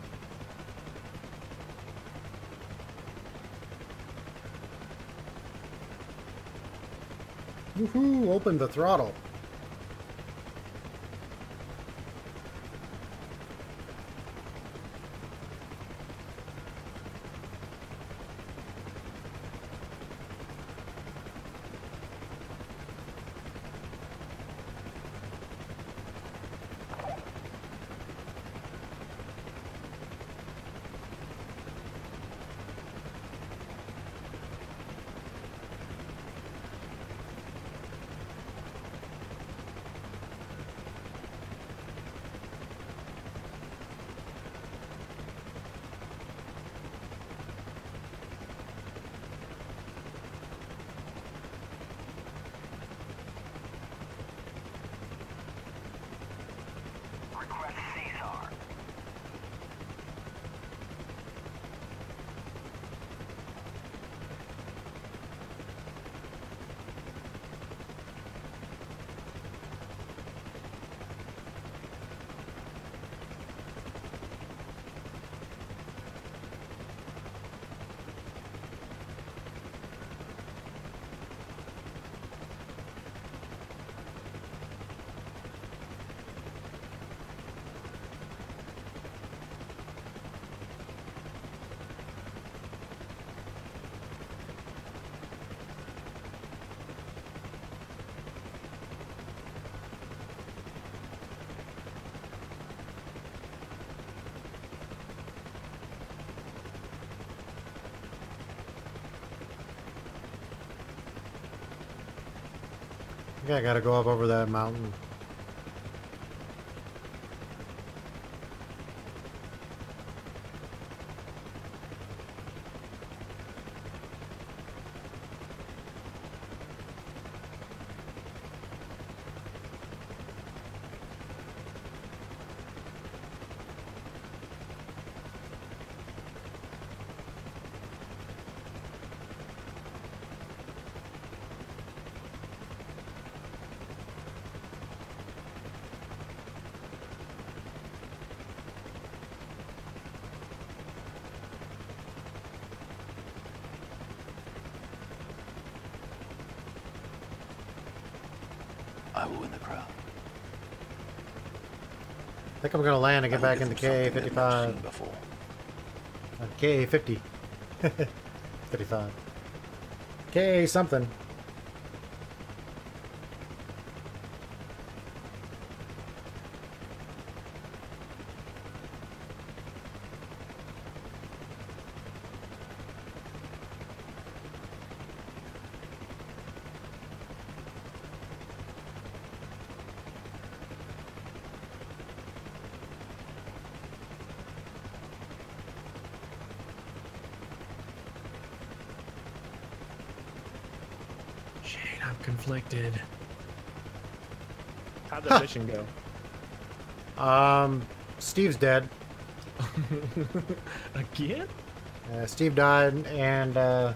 Woohoo! Open the throttle. Request Caesar. I think I gotta go up over that mountain. I will win the crown. I think I'm gonna land and get back into KA-55. Before. KA-50. 55. KA something. Shane, I'm conflicted. How'd that mission go? Steve's dead. Again? Steve died, and I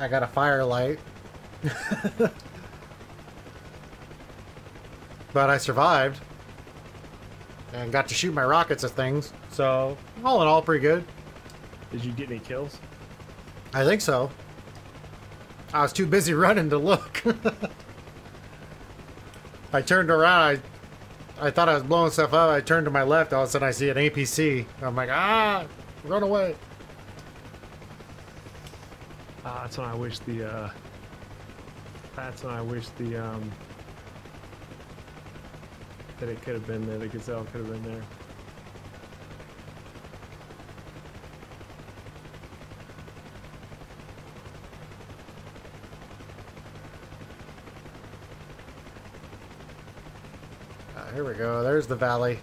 got a firelight. But I survived. And got to shoot my rockets at things. So, all in all, pretty good. Did you get any kills? I think so. I was too busy running to look. I turned around. I thought I was blowing stuff up. I turned to my left. All of a sudden, I see an APC. I'm like, ah, run away. That's when I wish the. That's when I wish the. That it could have been there. The Gazelle could have been there. Here we go. There's the valley.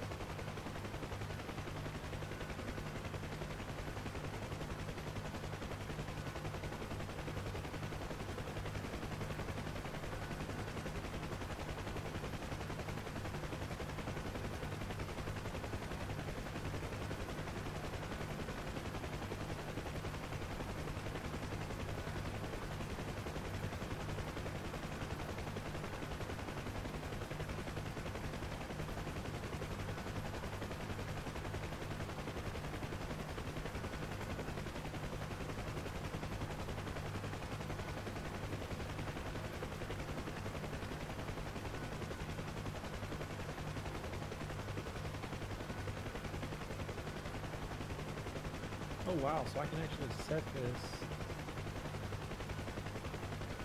wow, so I can actually set this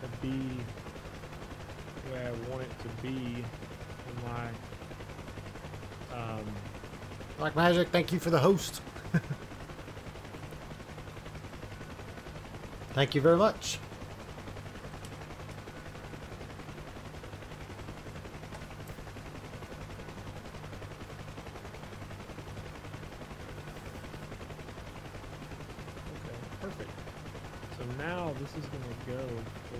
to be the way I want it to be in my Black Magic, thank you for the host. Thank you very much. okay, perfect. So now this is gonna go for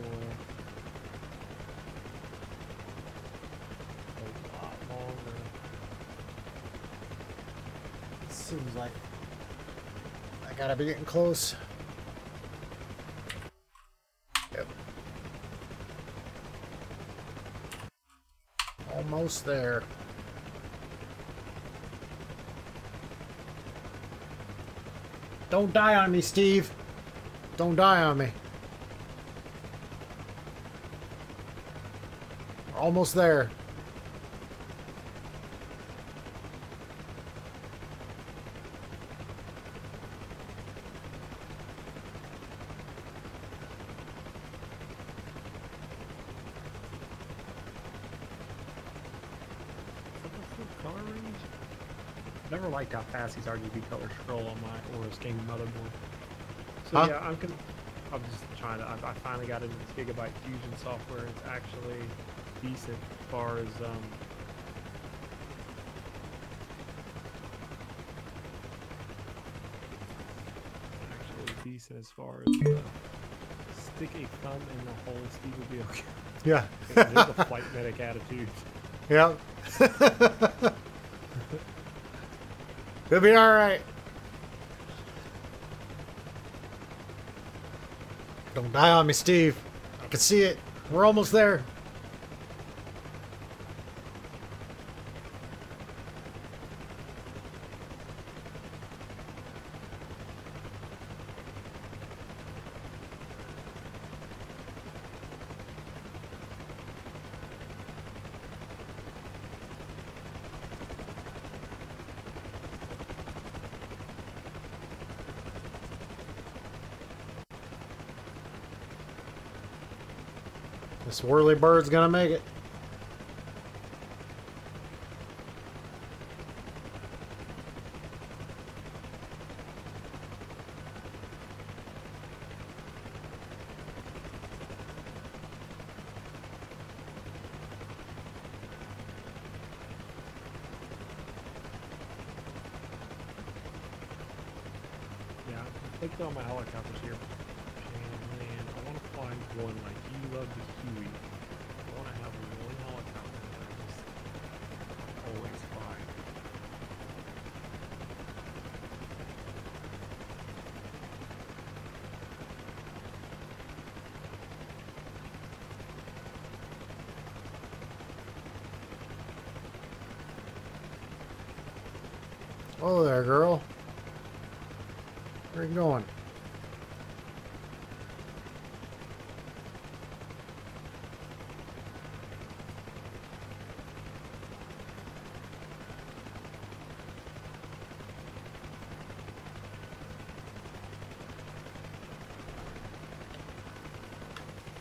a lot longer. Seems like I gotta be getting close. Yep. Almost there. Don't die on me, Steve. Don't die on me. We're almost there. Color range? Never liked how fast these RGB colors scroll on my Aorus game motherboard. So Huh? yeah, I'm just trying to. I finally got into this Gigabyte Fusion software. It's actually decent as far as stick a thumb in the hole. Steve will be okay. Yeah. There's a flight medic attitude. Yep. It'll be alright. Don't die on me, Steve. I can see it. We're almost there. This whirly bird's gonna make it. Yeah, I'm clicking on my helicopters here. And man, I want to find one like you love the Huey. I want to have one helicopter that I just always fly. Oh there, girl. Where are you going?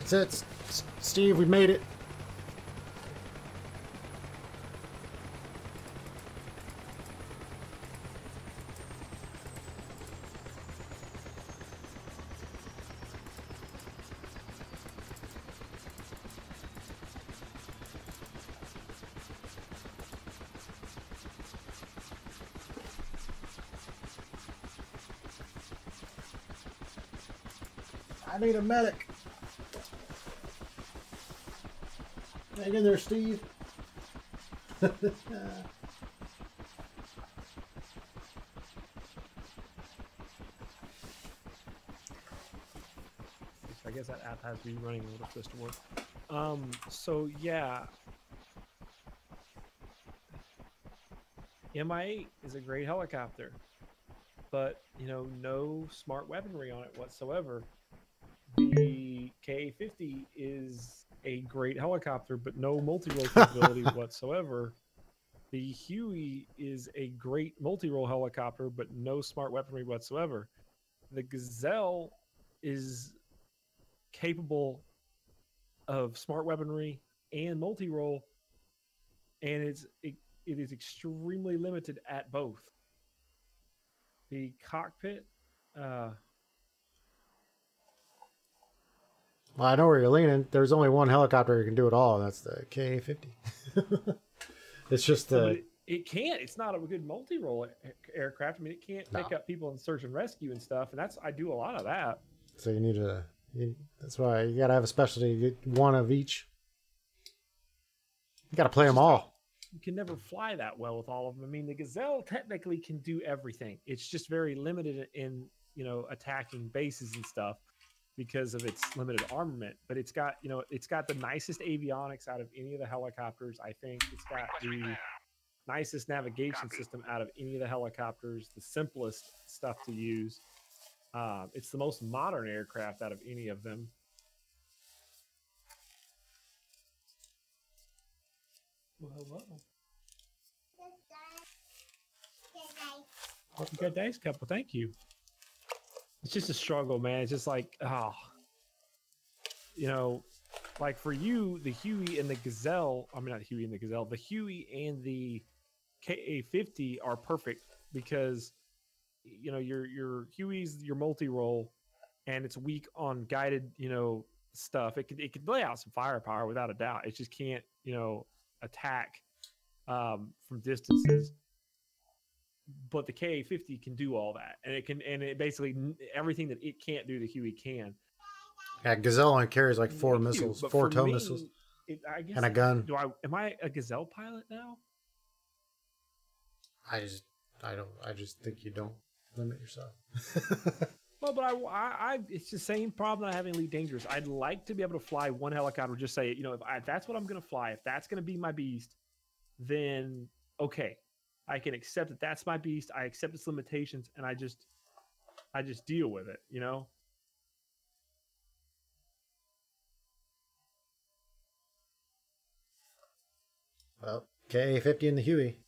That's it, Steve. We made it. I need a medic. Hang in there, Steve. I guess that app has to be running in order for this to work. So yeah. MI8 is a great helicopter, but you know, no smart weaponry on it whatsoever. The KA-50 is a great helicopter, but no multi-role capability whatsoever. The Huey is a great multi-role helicopter, but no smart weaponry whatsoever. the Gazelle is capable of smart weaponry and multi-role, and it is extremely limited at both. The cockpit, Well, I know where you're leaning. There's only one helicopter that can do it all, and that's the KA-50. It's just the... It can't. It's not a good multi-role aircraft. I mean, it can't pick up people in search and rescue and stuff, and I do a lot of that. So you need to... that's why you got to have a specialty. You get one of each. You got to play them all. You can never fly that well with all of them. I mean, the Gazelle technically can do everything. It's just very limited in, attacking bases and stuff because of its limited armament. But it's got the nicest avionics out of any of the helicopters. I think it's got the nicest navigation system out of any of the helicopters, the simplest stuff to use. It's the most modern aircraft out of any of them. Well. You got dice couple, thank you. It's just a struggle, man. It's just like, like for you, the Huey and the Gazelle, I mean, not the Huey and the Gazelle, the Huey and the KA-50 are perfect because, your Huey's your multi-role and it's weak on guided, stuff. It could lay out some firepower without a doubt. It just can't, attack from distances. But the KA-50 can do all that, and it basically everything that it can't do, the Huey can. Yeah, Gazelle only carries like 4 missiles, 4 tow missiles, and a gun. Am I a Gazelle pilot now? I just think you don't limit yourself. Well, but I it's the same problem I have in Elite Dangerous. I'd like to be able to fly one helicopter. Just say, if that's what I'm going to fly, if that's going to be my beast, then okay, I can accept that that's my beast. I accept its limitations, and I just deal with it. Well, KA-50 and the Huey,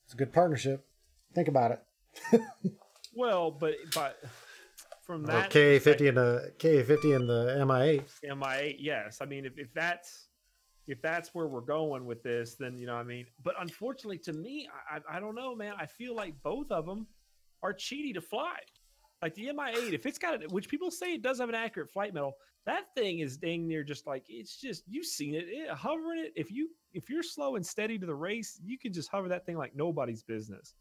it's a good partnership. Think about it. Well, but from that KA-50 and the MI8. MI8, yes. I mean, if that's where we're going with this, then But unfortunately, to me, I don't know, man. I feel like both of them are cheaty to fly. Like the MI8, if it's got which people say it does have an accurate flight medal, that thing is dang near just like you've seen it. Hovering it. If you're slow and steady to the race, you can just hover that thing like nobody's business.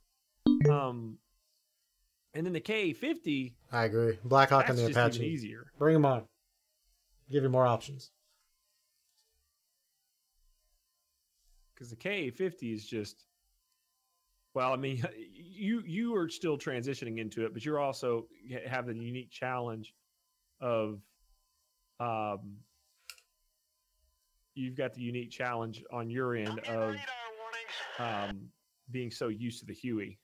And then the KA-50, I agree. Blackhawk and the Apache, even easier. Bring them on. Give you more options. Because the KA-50 is just, well, I mean, you are still transitioning into it, but you're also have the unique challenge of, you've got the unique challenge on your end of being so used to the Huey.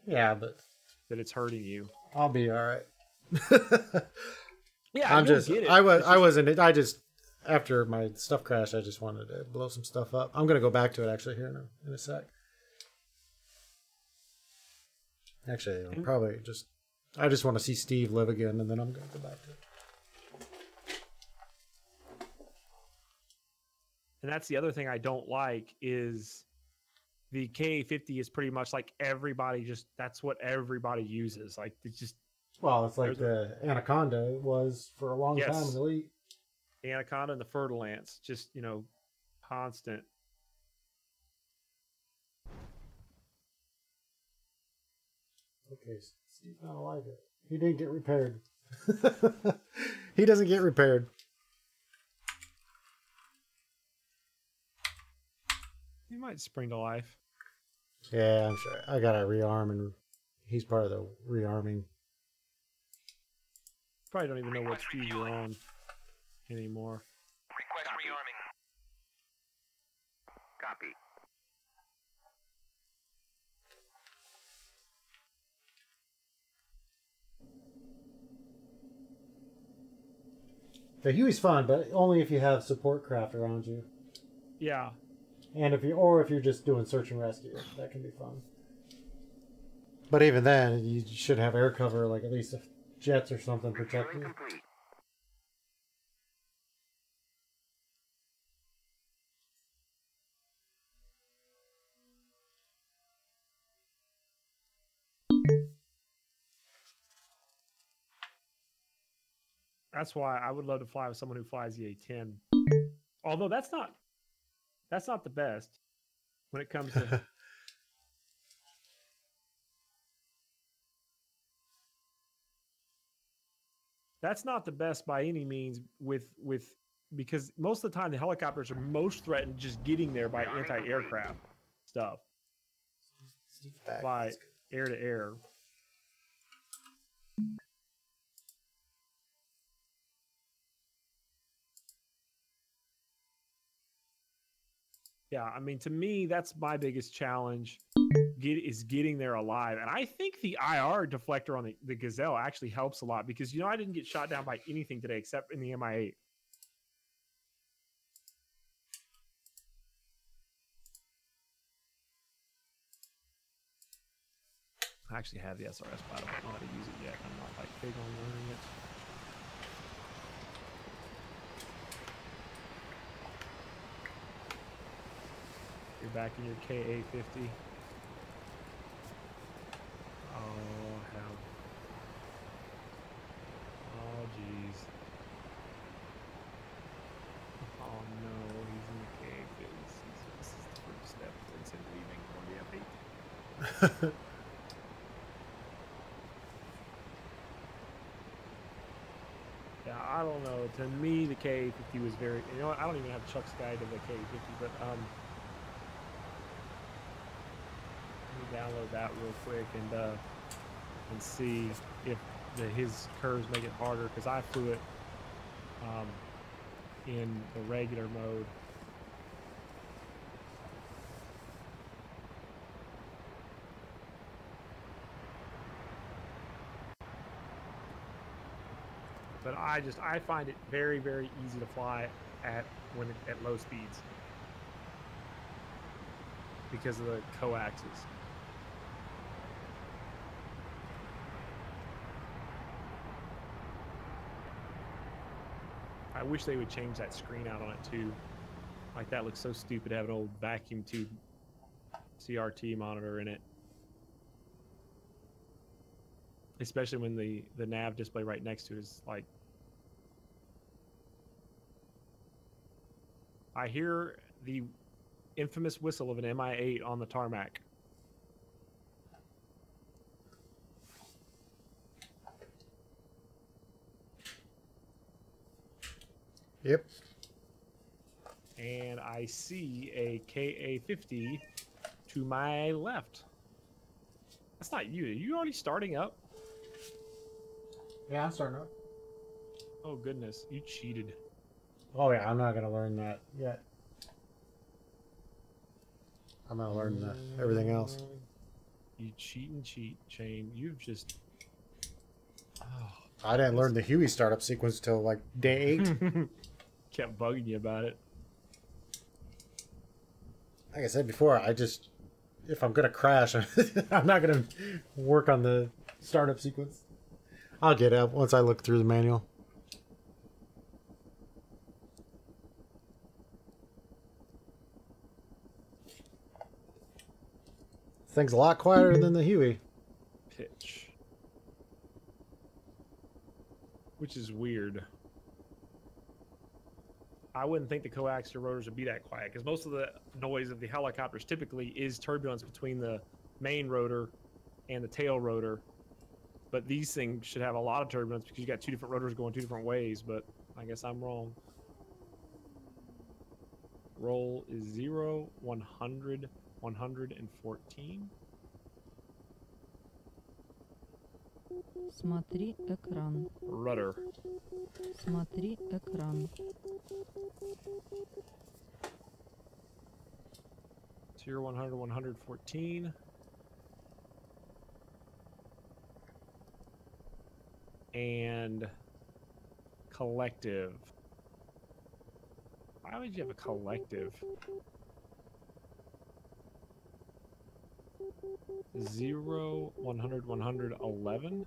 Yeah, but that it's hurting you. I'll be all right. Yeah, I just after my stuff crashed, I just wanted to blow some stuff up. I'm gonna go back to it actually here in a sec. Actually, I just want to see Steve live again, and then I'm gonna go back to it. And that's the other thing I don't like is the KA-50 is pretty much like that's what everybody uses. Like it's just. Well, it's like the Anaconda was for a long time in Elite. The Anaconda and the Fer-de-Lance, just, constant. Okay, Steve's not alive yet. He didn't get repaired. He doesn't get repaired. He might spring to life. Yeah, I'm sure. I got to rearm, and he's part of the rearming. Probably don't even know what speed you're on anymore. Request rearming. Copy. The Huey's fun, but only if you have support craft around you. Yeah. And if you're just doing search and rescue, that can be fun. But even then, you should have air cover, like at least jets or something protecting you. Complete. That's why I would love to fly with someone who flies the A-10. Although that's not the best when it comes to that's not the best by any means with because most of the time the helicopters are most threatened just getting there by anti-aircraft stuff. By air to air. Yeah, I mean, to me, that's my biggest challenge is getting there alive. And I think the IR deflector on the Gazelle actually helps a lot because, you know, I didn't get shot down by anything today except in the MI8. I actually have the SRS, but I don't know how to use it yet. I'm not like big on learning it. You're back in your KA-50. Oh, hell. Oh, jeez. Oh, no. He's in the KA-50. This is the first step towards him leaving on the F-8. Yeah, I don't know. To me, the KA-50 was very... You know what? I don't even have Chuck's guide to the KA-50, but... Let me download that real quick and see if his curves make it harder, because I flew it in the regular mode. But I find it very, very easy to fly at low speeds because of the coaxes. I wish they would change that screen out on it too. Like, that looks so stupid to have an old vacuum tube CRT monitor in it. Especially when the nav display right next to it is like... I hear the infamous whistle of an MI8 on the tarmac. Yep. And I see a KA-50 to my left. That's not you. Are you already starting up? Yeah, I'm starting up. Oh, goodness. You cheated. Oh, yeah, I'm not going to learn that yet. I'm going to learn everything else. You cheat and cheat, Shane. You've just... Oh, I didn't learn the Huey startup sequence till like day 8. kept bugging you about it. Like I said before, if I'm going to crash, I'm not going to work on the startup sequence. I'll get up once I look through the manual. Thing's a lot quieter than the Huey. Pitch. Which is weird. I wouldn't think the coaxial rotors would be that quiet, because most of the noise of the helicopters typically is turbulence between the main rotor and the tail rotor. But these things should have a lot of turbulence because you got two different rotors going two different ways, but I guess I'm wrong. Roll is 0, 100, 114. Смотри экран. Rudder. Смотри экран. Tier 100, 114. And collective. Why would you have a collective? 0, 100, 111.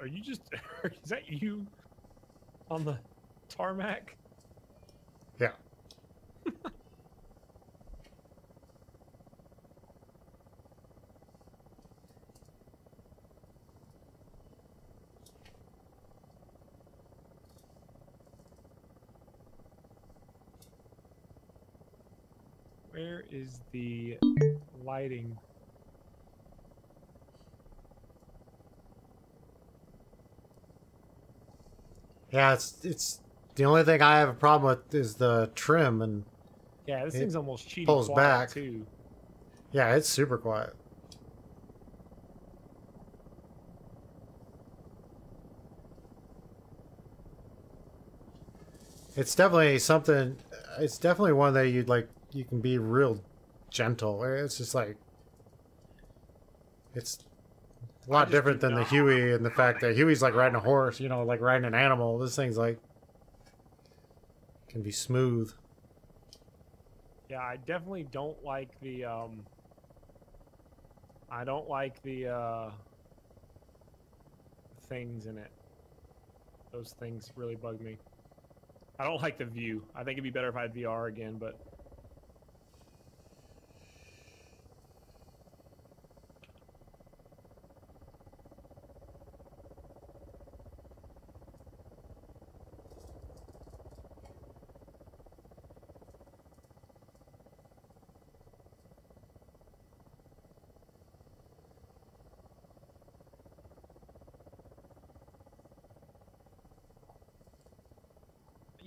Are you just? Is that you on the tarmac? Yeah. Where is the lighting? Yeah, it's the only thing I have a problem with is the trim, and Yeah, this it thing's almost cheating pulls quiet back. too. yeah, it's super quiet. It's definitely something. It's definitely one that you'd like. You can be real gentle. It's just like it's a lot just different do than the not- Huey, and the fact that Huey's like riding a horse. You know, like riding an animal. This thing's like can be smooth. Yeah, I definitely don't like the I don't like the things in it. Those things really bug me. I don't like the view. I think it'd be better if I had VR again, but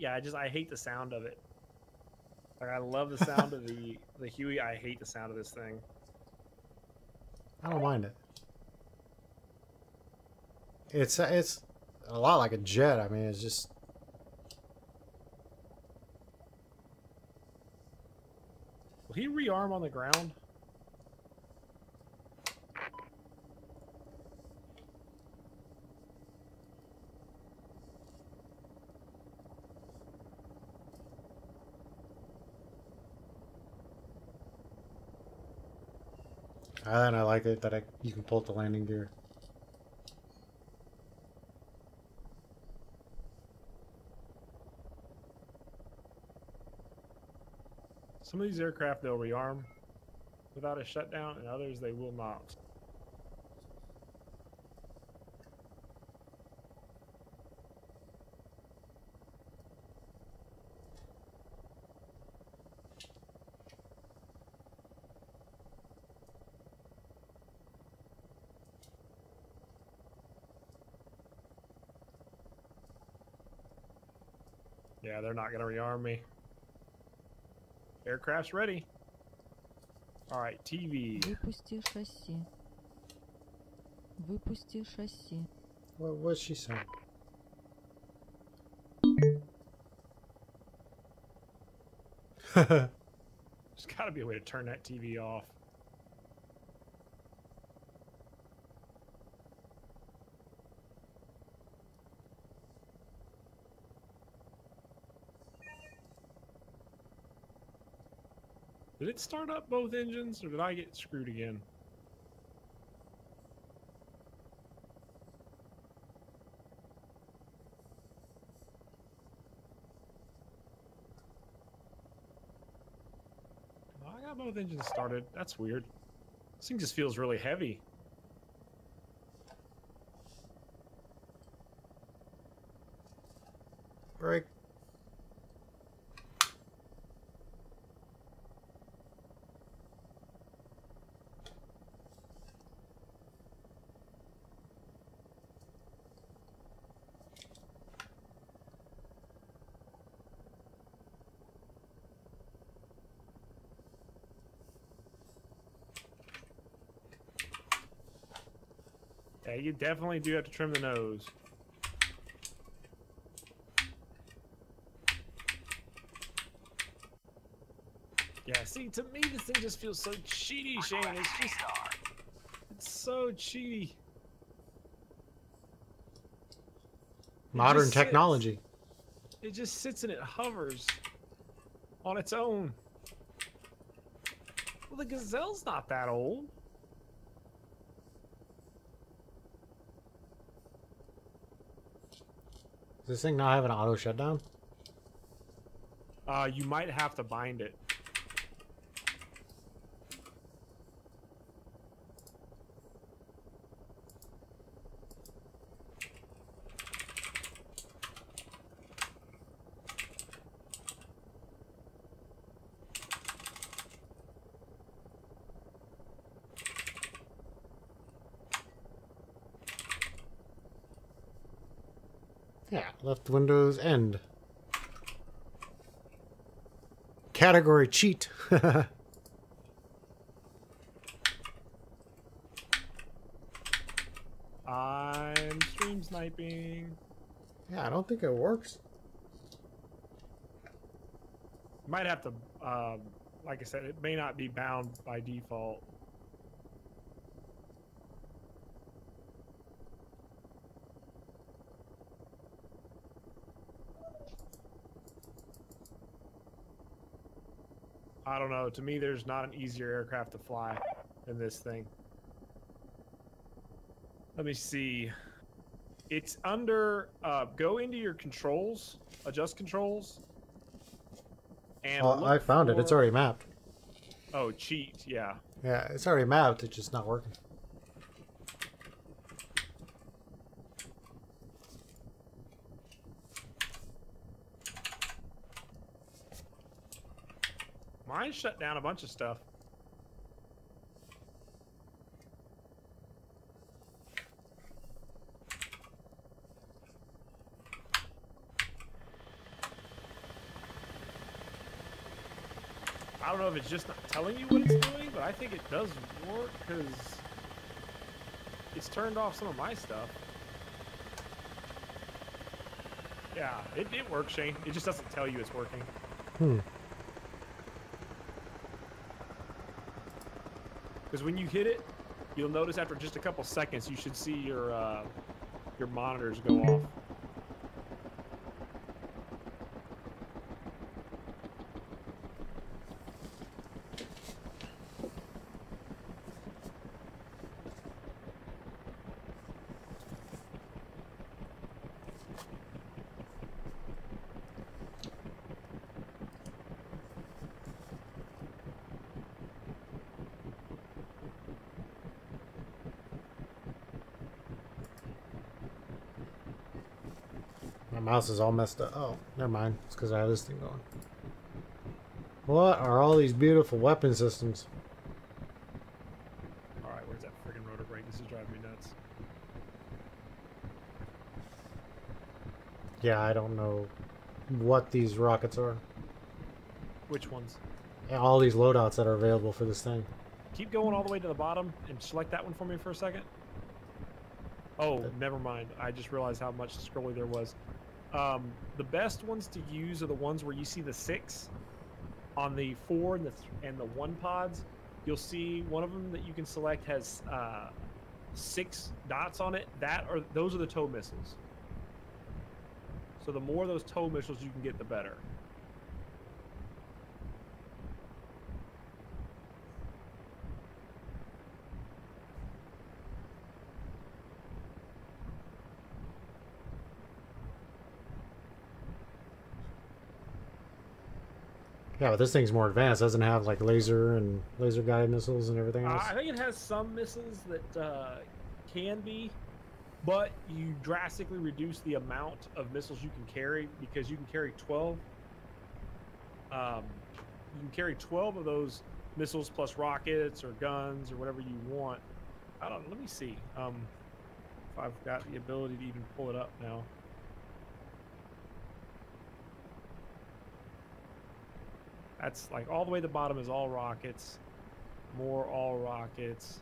yeah, I hate the sound of it. Like I love the sound of the Huey. I hate the sound of this thing. I don't mind it. It's a lot like a jet. I mean, it's just Will he rearm on the ground? and I like it that you can pull the landing gear. Some of these aircraft they'll rearm without a shutdown, and others they will not. Yeah, they're not gonna rearm me. Aircraft's ready. All right, TV. Выпусти шасси. Выпусти шасси. What's she saying? There's got to be a way to turn that TV off. Did it start up both engines, or did I get screwed again? I got both engines started. That's weird. This thing just feels really heavy. Break. Yeah, you definitely do have to trim the nose. Yeah, see, to me, this thing just feels so cheaty, Shane. It's so cheaty. Modern technology. It just sits and it hovers on its own. Well, the Gazelle's not that old. Does this thing not have an auto shutdown? You might have to bind it. Yeah, left Windows end. Category cheat. I'm stream sniping. Yeah, I don't think it works. Might have to, like I said, it may not be bound by default. I don't know. To me, there's not an easier aircraft to fly than this thing. Let me see. It's under, go into your controls, adjust controls. And I found it. It's already mapped. Oh, cheat, yeah. Yeah, it's already mapped. It's just not working. Mine shut down a bunch of stuff. I don't know if it's just not telling you what it's doing, but I think it does work because it's turned off some of my stuff. Yeah, it works, Shane. It just doesn't tell you it's working. Because when you hit it, you'll notice after just a couple seconds, you should see your monitors go off. My mouse is all messed up. Oh, never mind. It's because I have this thing going. What are all these beautiful weapon systems? Alright, where's that friggin' rotor brake? This is driving me nuts. Yeah, I don't know what these rockets are. Which ones? Yeah, all these loadouts that are available for this thing. Keep going all the way to the bottom and select that one for me for a second. Oh, never mind. I just realized how much scrolly there was. The best ones to use are the ones where you see the 6 on the 4 and the 1 pods. You'll see one of them that you can select has 6 dots on it. Those are the tow missiles. So the more of those tow missiles you can get, the better. Yeah, but this thing's more advanced. Doesn't it have like laser and laser guided missiles and everything else? I think it has some missiles that can be, but you drastically reduce the amount of missiles you can carry because you can carry 12. You can carry 12 of those missiles plus rockets or guns or whatever you want. I don't know. Let me see if I've got the ability to even pull it up now. That's like all the way to the bottom is all rockets, more all rockets.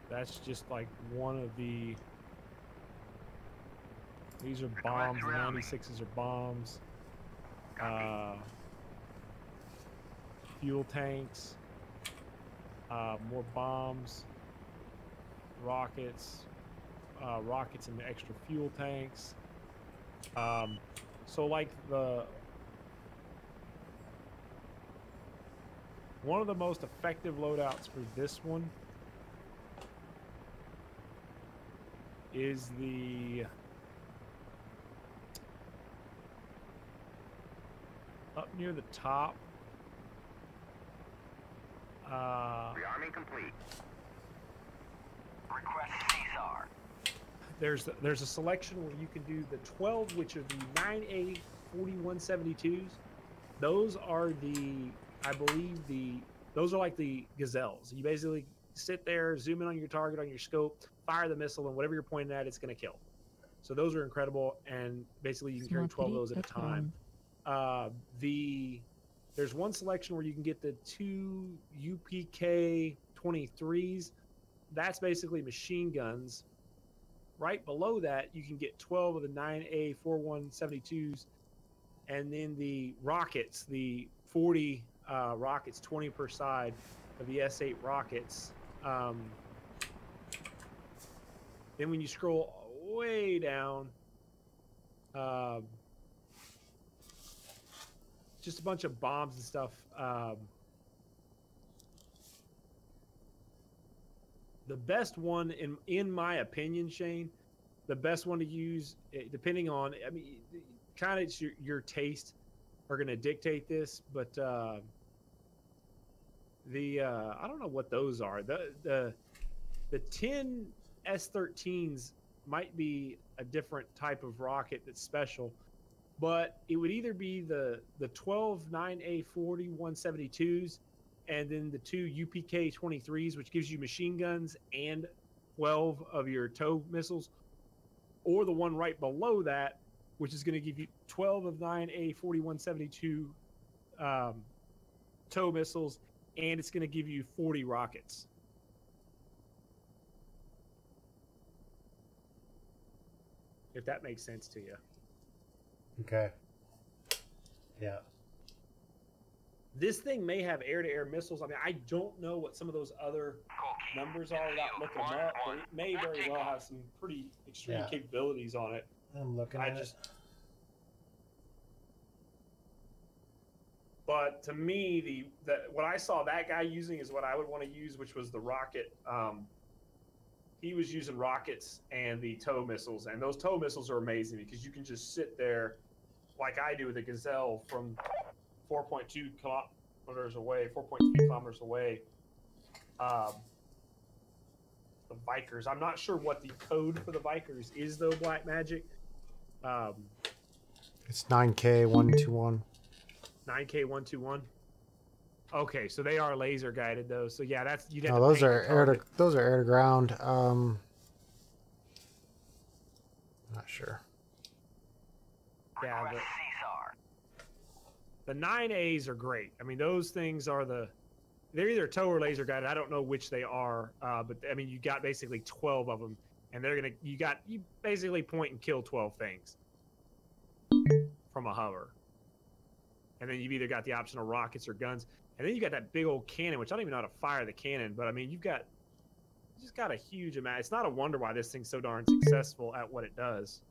That's just like one of the, these are bombs, the 96s are bombs. Fuel tanks, more bombs, rockets, rockets and extra fuel tanks. So like one of the most effective loadouts for this one is the up near the top. Rearming complete. Request CSAR. There's a selection where you can do the 12, which are the 9A 4172s. Those are I believe those are like the Gazelles. You basically sit there, zoom in on your target on your scope, fire the missile, and whatever you're pointing at, it's going to kill. So those are incredible, and basically you can carry 12 of those at a time. There's one selection where you can get the 2 UPK 23s. That's basically machine guns. Right below that, you can get 12 of the 9A 4172s, and then the rockets, the 40 rockets, 20 per side of the S8 rockets. Then when you scroll way down, just a bunch of bombs and stuff. The best one, in my opinion, Shane, the best one to use, depending on, I mean, kind of your taste are going to dictate this, but I don't know what those are. The 10 S13s might be a different type of rocket that's special, but it would either be the 12 9A 40 172s and then the 2 UPK 23s, which gives you machine guns and 12 of your tow missiles, or the one right below that, which is going to give you 12 of 9A 40 172 tow missiles, and it's going to give you 40 rockets. If that makes sense to you. Okay. Yeah. This thing may have air-to-air missiles. I mean, I don't know what some of those other numbers are without looking them up, but it may very well have some pretty extreme capabilities on it. I'm looking at it. But to me, what I saw that guy using is what I would want to use, which was the rocket. He was using rockets and the tow missiles, and those tow missiles are amazing because you can just sit there like I do with the Gazelle from 4.2 kilometers away, 4.3 kilometers away. The Vikers. I'm not sure what the code for the Vikers is, though, Black Magic. It's 9K121. 9K121. Okay, so they are laser guided though. So yeah, that's you. No, those are air to ground. Not sure. Yeah, the 9As are great. I mean, those things are they're either tow or laser guided. I don't know which they are, but I mean, you got basically 12 of them, and you basically point and kill 12 things from a hover. And then you've either got the option of rockets or guns. And then you got that big old cannon, which I don't even know how to fire the cannon. But, I mean, you just got a huge amount. It's not a wonder why this thing's so darn successful at what it does.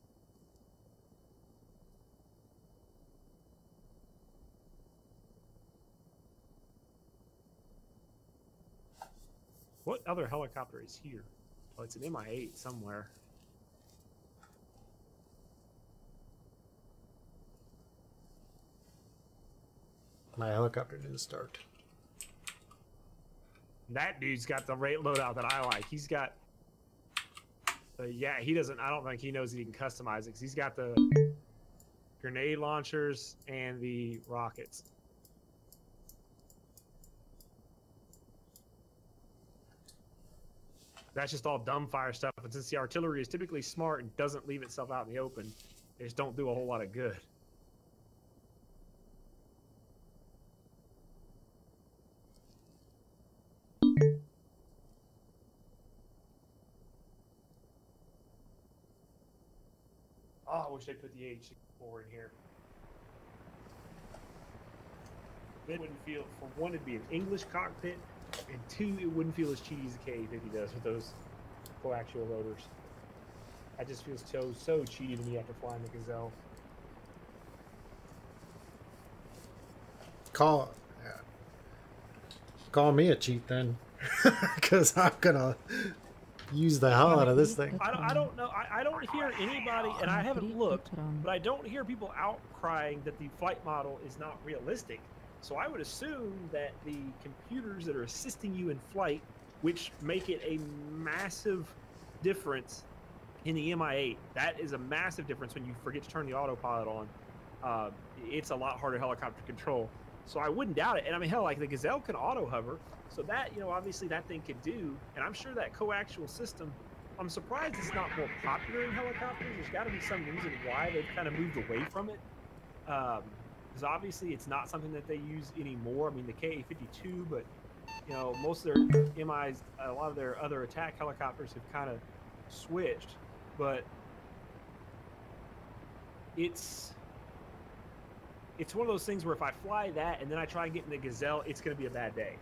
What other helicopter is here? Oh, it's an Mi-8 somewhere. My helicopter didn't start. That dude's got the rate loadout that I like. He's got... yeah, he doesn't... I don't think he knows he can customize it, because he's got the grenade launchers and the rockets. That's just all dumbfire stuff. And since the artillery is typically smart and doesn't leave itself out in the open, they just don't do a whole lot of good. Oh, I wish they put the H-4 in here. It wouldn't feel, for one, it'd be an English cockpit, and two, it wouldn't feel as cheesy as the KA-50 does with those coaxial rotors. That just feels so cheaty to me after flying the Gazelle. Call me a cheat then, because I'm gonna use the hell out of this thing. I don't know. I don't hear anybody, and I haven't looked, but I don't hear people outcrying that the flight model is not realistic. So I would assume that the computers that are assisting you in flight, which make it a massive difference in the MI8, that is a massive difference when you forget to turn the autopilot on. It's a lot harder helicopter control. So I wouldn't doubt it. And I mean, hell, like the Gazelle can auto hover. So that, obviously that thing could do. And I'm sure that coaxial system, I'm surprised it's not more popular in helicopters. There's got to be some reason why they've kind of moved away from it. Because obviously it's not something that they use anymore. I mean, the KA-52, but, most of their MIs, a lot of their other attack helicopters have kind of switched. But it's one of those things where if I fly that and then I try and get in the Gazelle, it's going to be a bad day.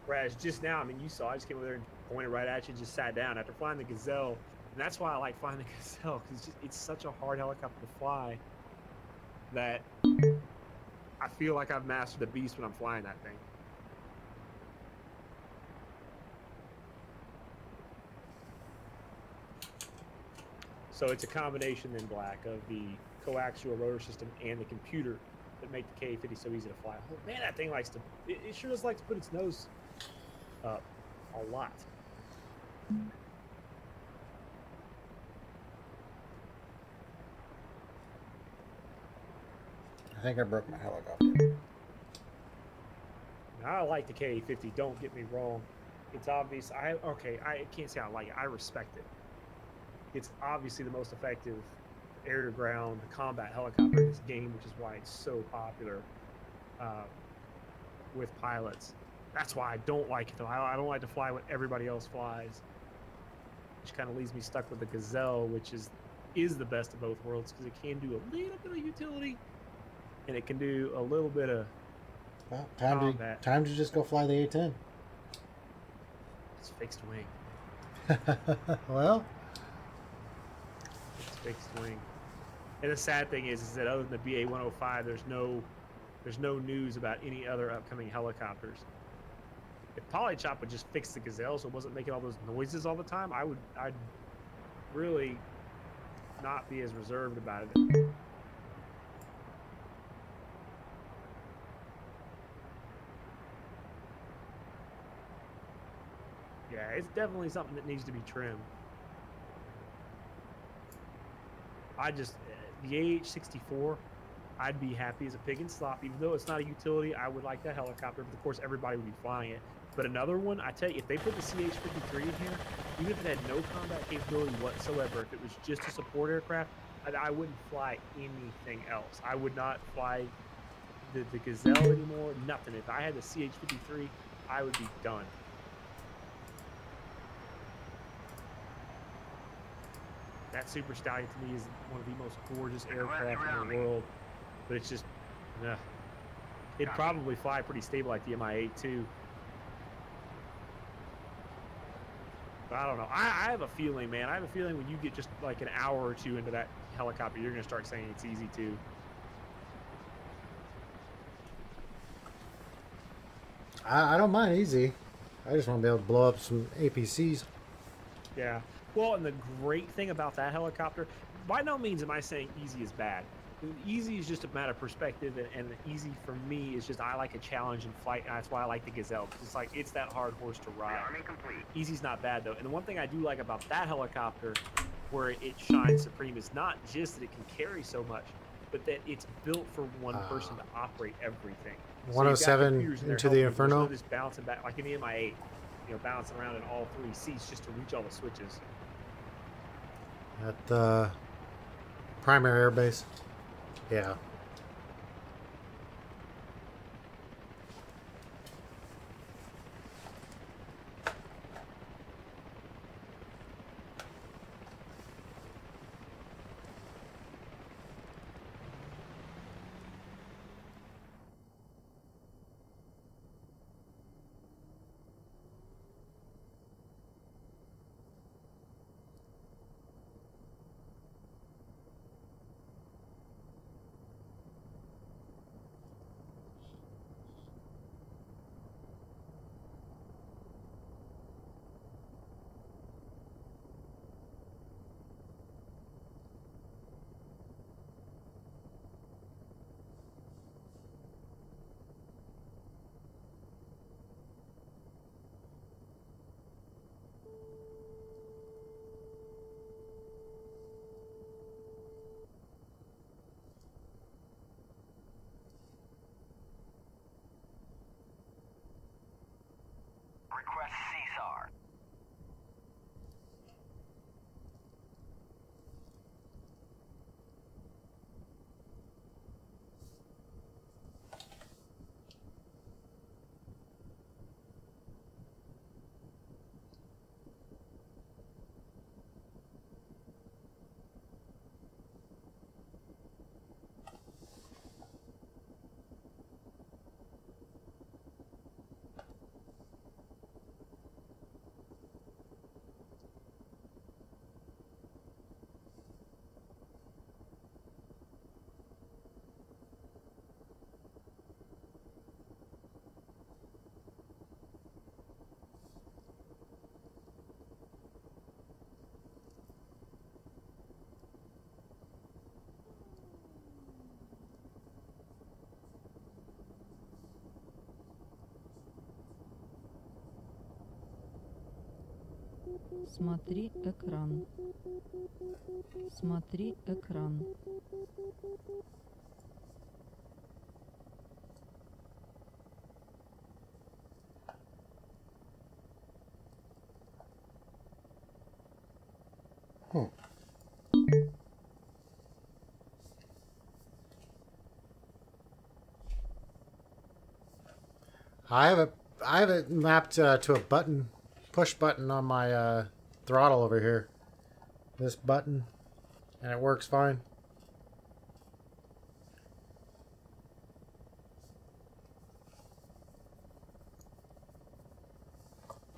Whereas just now, I mean, you saw, I just came over there and pointed right at you and just sat down after flying the Gazelle. And that's why I like flying the Gazelle, because it's such a hard helicopter to fly that I feel like I've mastered the beast when I'm flying that thing. So it's a combination then, Black, of the coaxial rotor system and the computer that make the KA-50 so easy to fly. Oh, man, that thing likes to, it sure does like to put its nose up a lot. I think I broke my helicopter. Now, I like the KA-50, don't get me wrong. It's obvious, I can't say I like it, I respect it. It's obviously the most effective air-to-ground combat helicopter in this game, which is why it's so popular with pilots. That's why I don't like it, though. I don't like to fly what everybody else flies, which kind of leaves me stuck with the Gazelle, which is the best of both worlds, because it can do a little bit of utility, and it can do a little bit of combat. Time to just go fly the A-10. It's fixed wing. Well, it's fixed wing. And the sad thing is that other than the BA-105, there's no news about any other upcoming helicopters. If Polychop would just fix the Gazelle so it wasn't making all those noises all the time, I'd really not be as reserved about it. Yeah, it's definitely something that needs to be trimmed. The AH-64, I'd be happy as a pig in slop. Even though it's not a utility, I would like that helicopter. But of course, everybody would be flying it. But another one, I tell you, if they put the CH-53 in here, even if it had no combat capability whatsoever, if it was just a support aircraft, I wouldn't fly anything else. I would not fly the Gazelle anymore, nothing. If I had the CH-53, I would be done. That Super Stallion to me is one of the most gorgeous aircraft in the world, but it's just, it'd probably fly pretty stable like the Mi-8 too. But I don't know. I have a feeling, man. I have a feeling when you get just like an hour or two into that helicopter, you're going to start saying it's easy too. I don't mind easy. I just want to be able to blow up some APCs. Yeah. Well, and the great thing about that helicopter, by no means am I saying easy is bad. Easy is just a matter of perspective, and easy for me is just I like a challenge in flight, and that's why I like the Gazelle. It's like it's that hard horse to ride. Easy's not bad though, and the one thing I do like about that helicopter, where it shines supreme, is not just that it can carry so much, but that it's built for one person to operate everything. 107 into the Inferno. Just bouncing back like an Mi-8, bouncing around in all three seats just to reach all the switches. At the primary air base. Yeah. Смотри экран. Смотри экран. I have it mapped to a button, push button on my throttle over here. This button, and it works fine.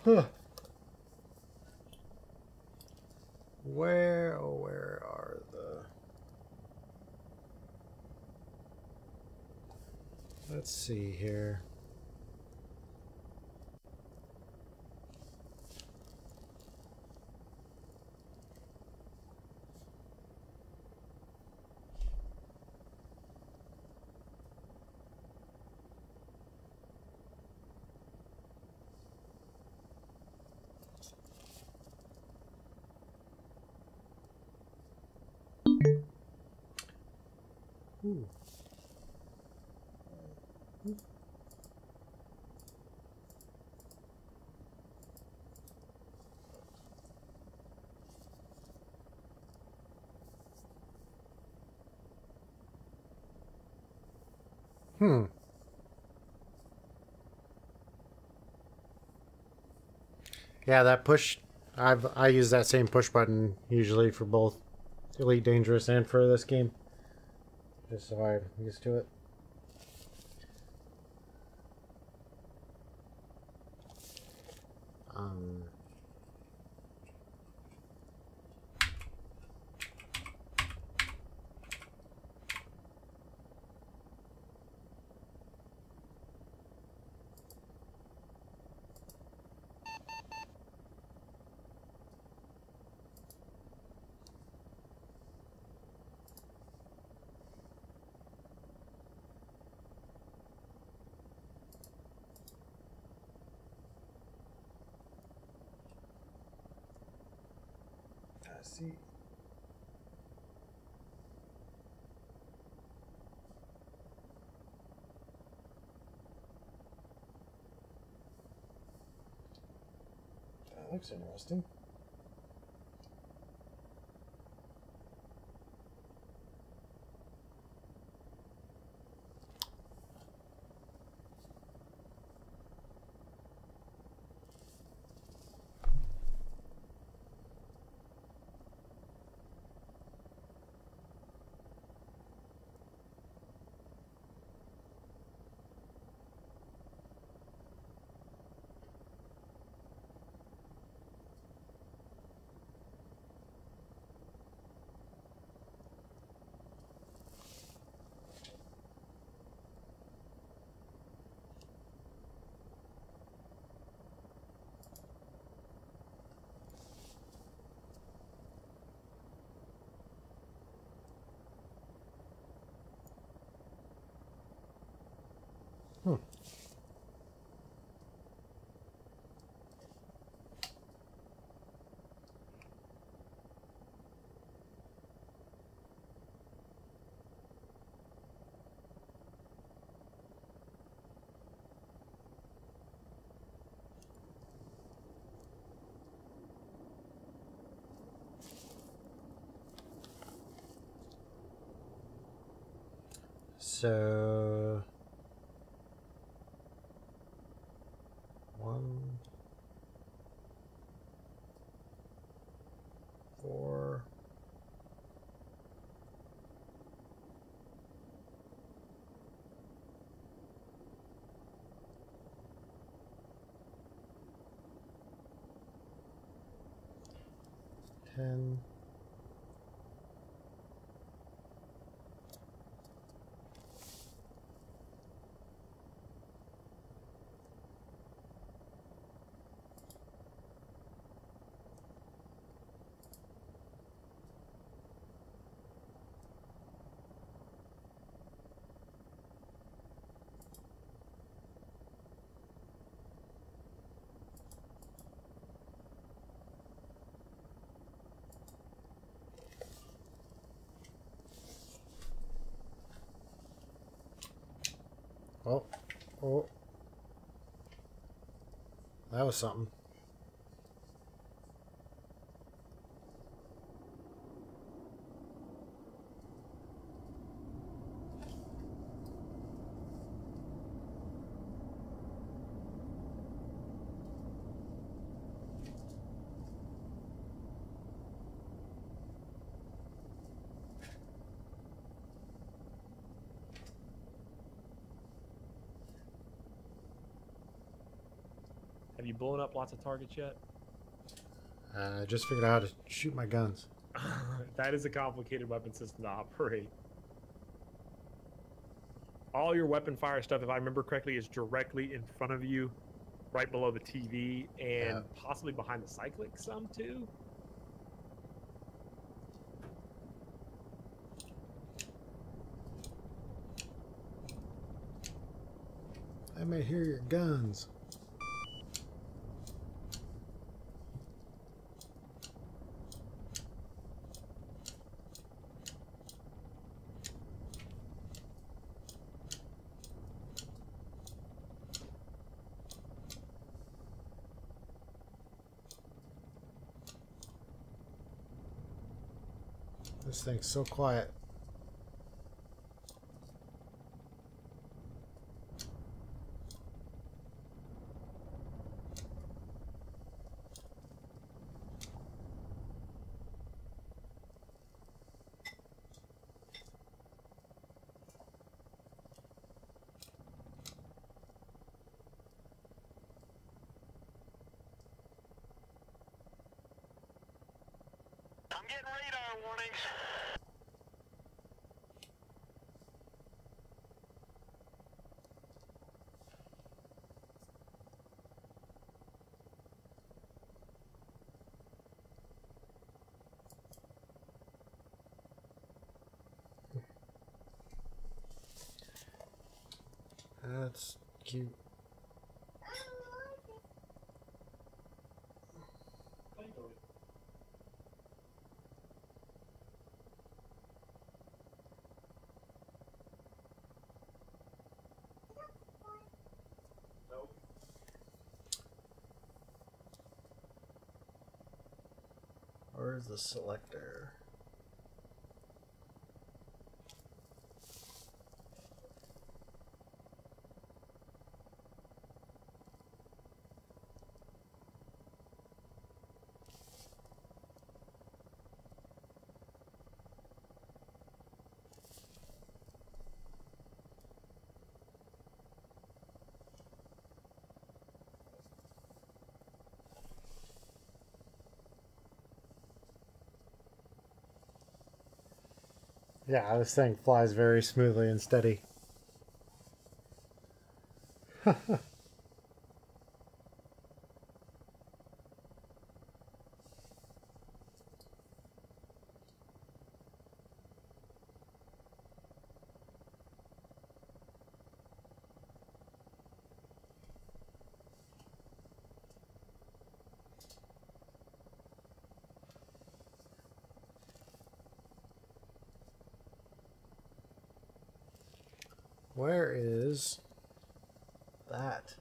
Huh. Where are the... Let's see here. Ooh. Hmm. Yeah, that push. I use that same push button usually for both Elite Dangerous and for this game, just so I'm used to it. Um. I see. That looks interesting. Hmm. So 1, 4. Ten. Oh. That was something. Have you blown up lots of targets yet? I just figured out how to shoot my guns. That is a complicated weapon system to operate. All your weapon fire stuff, if I remember correctly, is directly in front of you, right below the TV, and possibly behind the cyclic some too. I may hear your guns. This thing's so quiet. I'm getting radar warnings. That's cute. Where's the selector? Yeah, this thing flies very smoothly and steady. Where is that?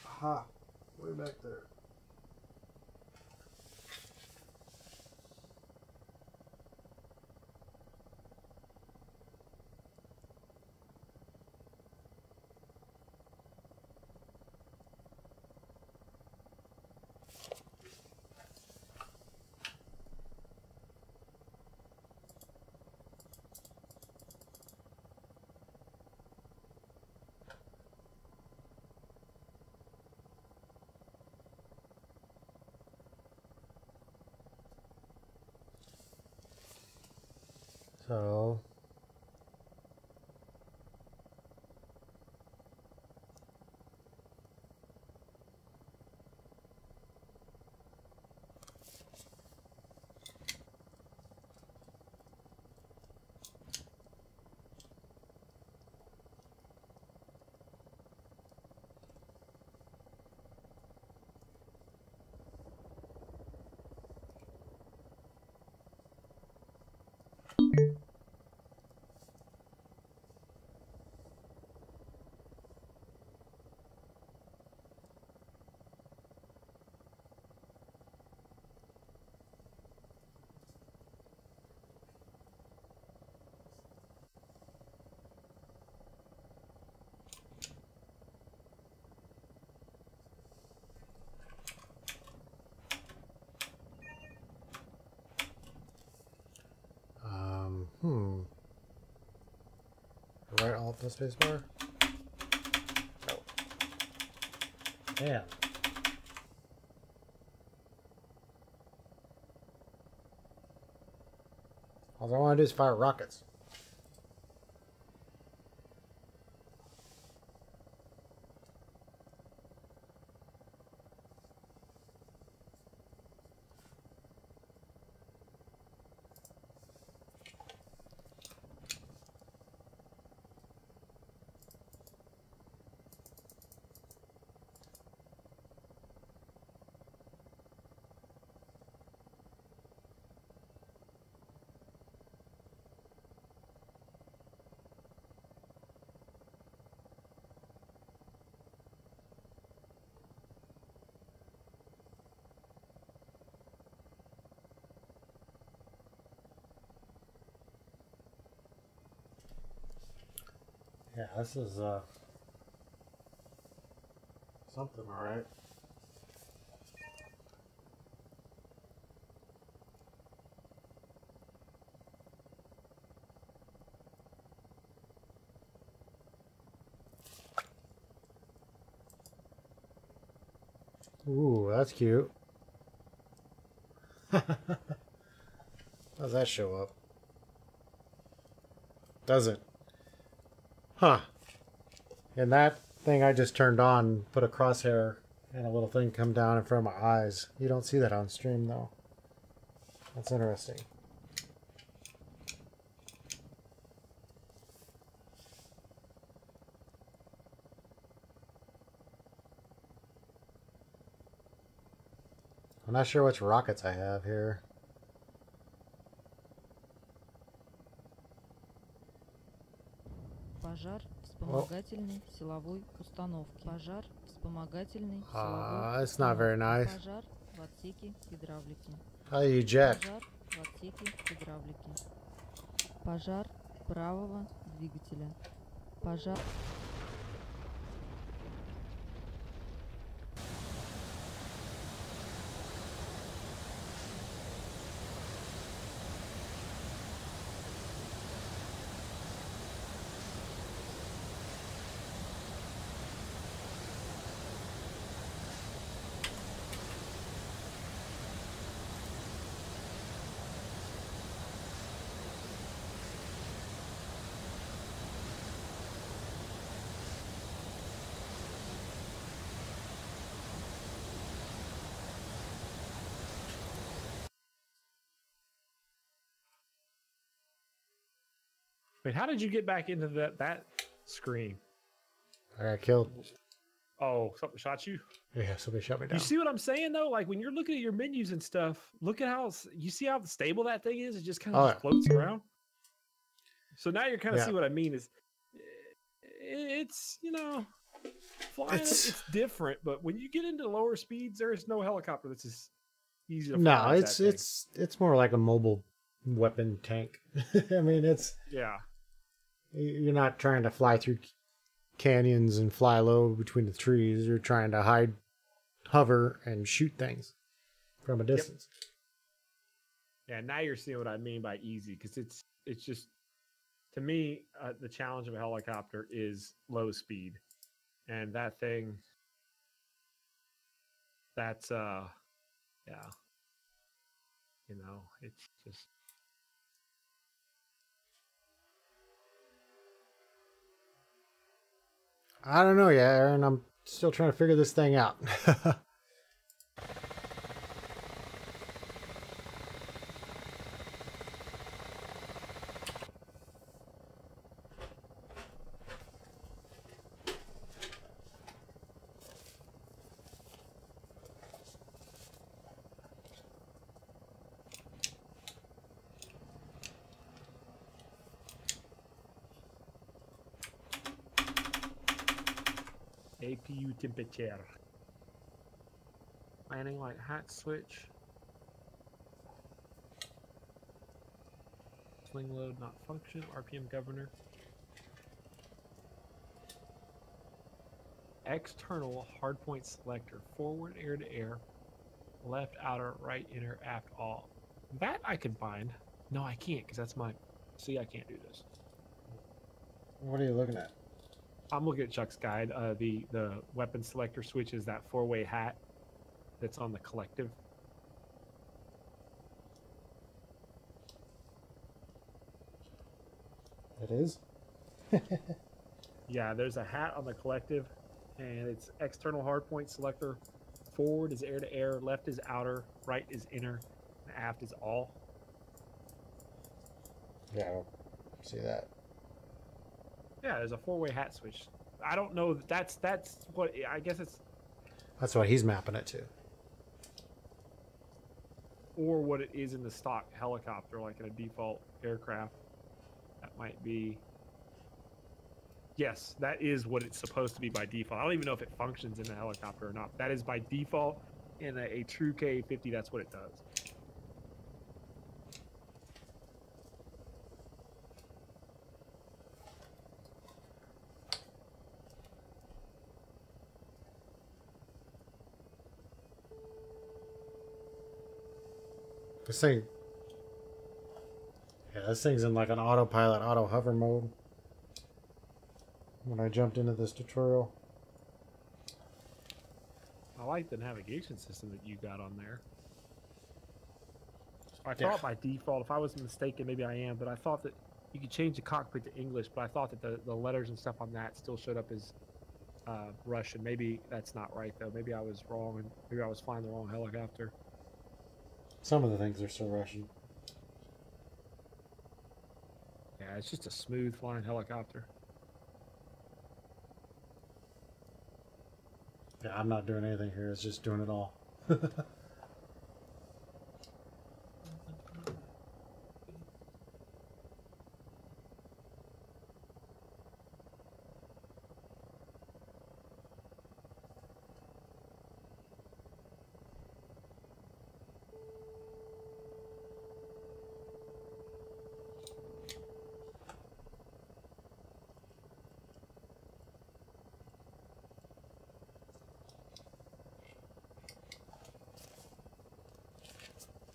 Aha, way back there. So No space bar? No. Damn. All I want to do is fire rockets. Yeah, this is something, all right. Ooh, that's cute. How's that show up? Doesn't. Huh. And that thing I just turned on put a crosshair and a little thing come down in front of my eyes. You don't see that on stream though. That's interesting. I'm not sure which rockets I have here. Пожар вспомогательной силовой установки. Пожар вспомогательной силовой It's not very nice. Пожар в отсеке гидравлики. How do you eject? Пожар в отсеке гидравлики. Пожар правого двигателя. Пожар. Wait, how did you get back into that screen? I got killed. Oh, something shot you? Yeah, somebody shot me down. You see what I'm saying though? Like when you're looking at your menus and stuff, look at how you see how stable that thing is. It just kind of floats around. So now you're kind of see what I mean is, it's flying. It's different, but when you get into lower speeds, there is no helicopter that's as easy to fly. No, it's more like a mobile weapon tank. I mean, you're not trying to fly through canyons and fly low between the trees. You're trying to hover and shoot things from a distance. Yeah, now you're seeing what I mean by easy, because it's just, to me, the challenge of a helicopter is low speed, and that thing, that's it's just. I don't know yet, Aaron. I'm still trying to figure this thing out. APU temperature. Landing light hat switch. Swing load not function. RPM governor. External hardpoint selector. Forward air to air. Left outer, right inner, aft all. That I can find. No, I can't because that's my. See, I can't do this. What are you looking at? I'm looking at Chuck's guide. The weapon selector switch is that 4-way hat that's on the collective. It is? Yeah, there's a hat on the collective, and it's external hardpoint selector. Forward is air to air, left is outer, right is inner, and aft is all. Yeah, I don't see that. Yeah, there's a 4-way hat switch. I don't know. That's what I guess it's, That's what he's mapping it to. or what it is in the stock helicopter, like in a default aircraft. That might be. Yes, that is what it's supposed to be by default. I don't even know if it functions in the helicopter or not. That is by default in a true KA-50. That's what it does. This thing. Yeah, this thing's in like an autopilot, auto hover mode. When I jumped into this tutorial. I like the navigation system that you got on there. I thought by default, if I was mistaken, maybe I am, but I thought that you could change the cockpit to English, but I thought that the letters and stuff on that still showed up as Russian. Maybe that's not right, though. Maybe I was wrong, and maybe I was flying the wrong helicopter. Some of the things are still Russian. Yeah, it's just a smooth flying helicopter. Yeah, I'm not doing anything here. It's just doing it all.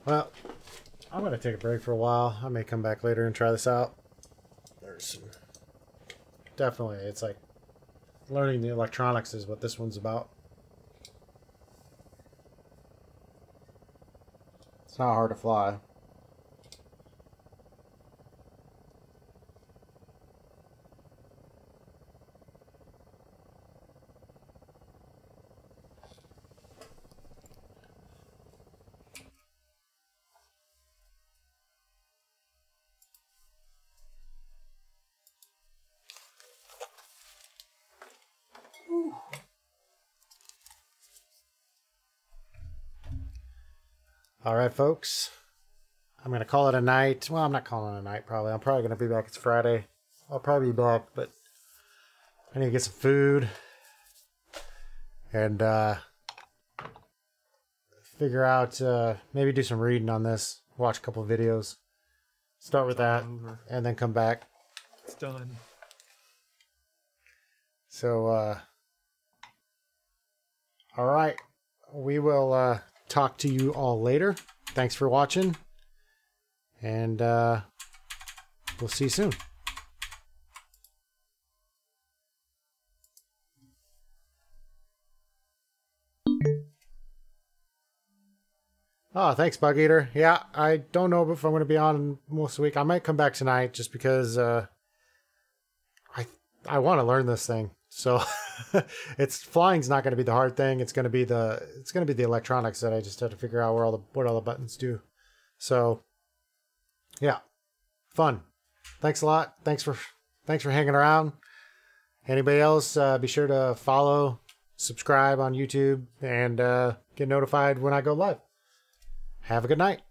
Well, I'm going to take a break for a while. I may come back later and try this out. There's some... Definitely, it's like learning the electronics is what this one's about. It's not hard to fly. All right, folks. I'm going to call it a night. Well, I'm not calling it a night, probably. I'm probably going to be back. It's Friday. I'll probably be back, but I need to get some food and figure out, maybe do some reading on this, watch a couple of videos, start with that, and then come back. It's done. So, all right. We will talk to you all later. Thanks for watching. And we'll see you soon. Oh, thanks, Bug Eater. Yeah, I don't know if I'm going to be on most of the week. I might come back tonight just because I want to learn this thing. So it's flying's not going to be the hard thing. It's going to be the electronics that I just have to figure out what all the buttons do. So yeah, fun. Thanks a lot. Thanks for hanging around. Anybody else, be sure to follow, subscribe on YouTube, and get notified when I go live. Have a good night.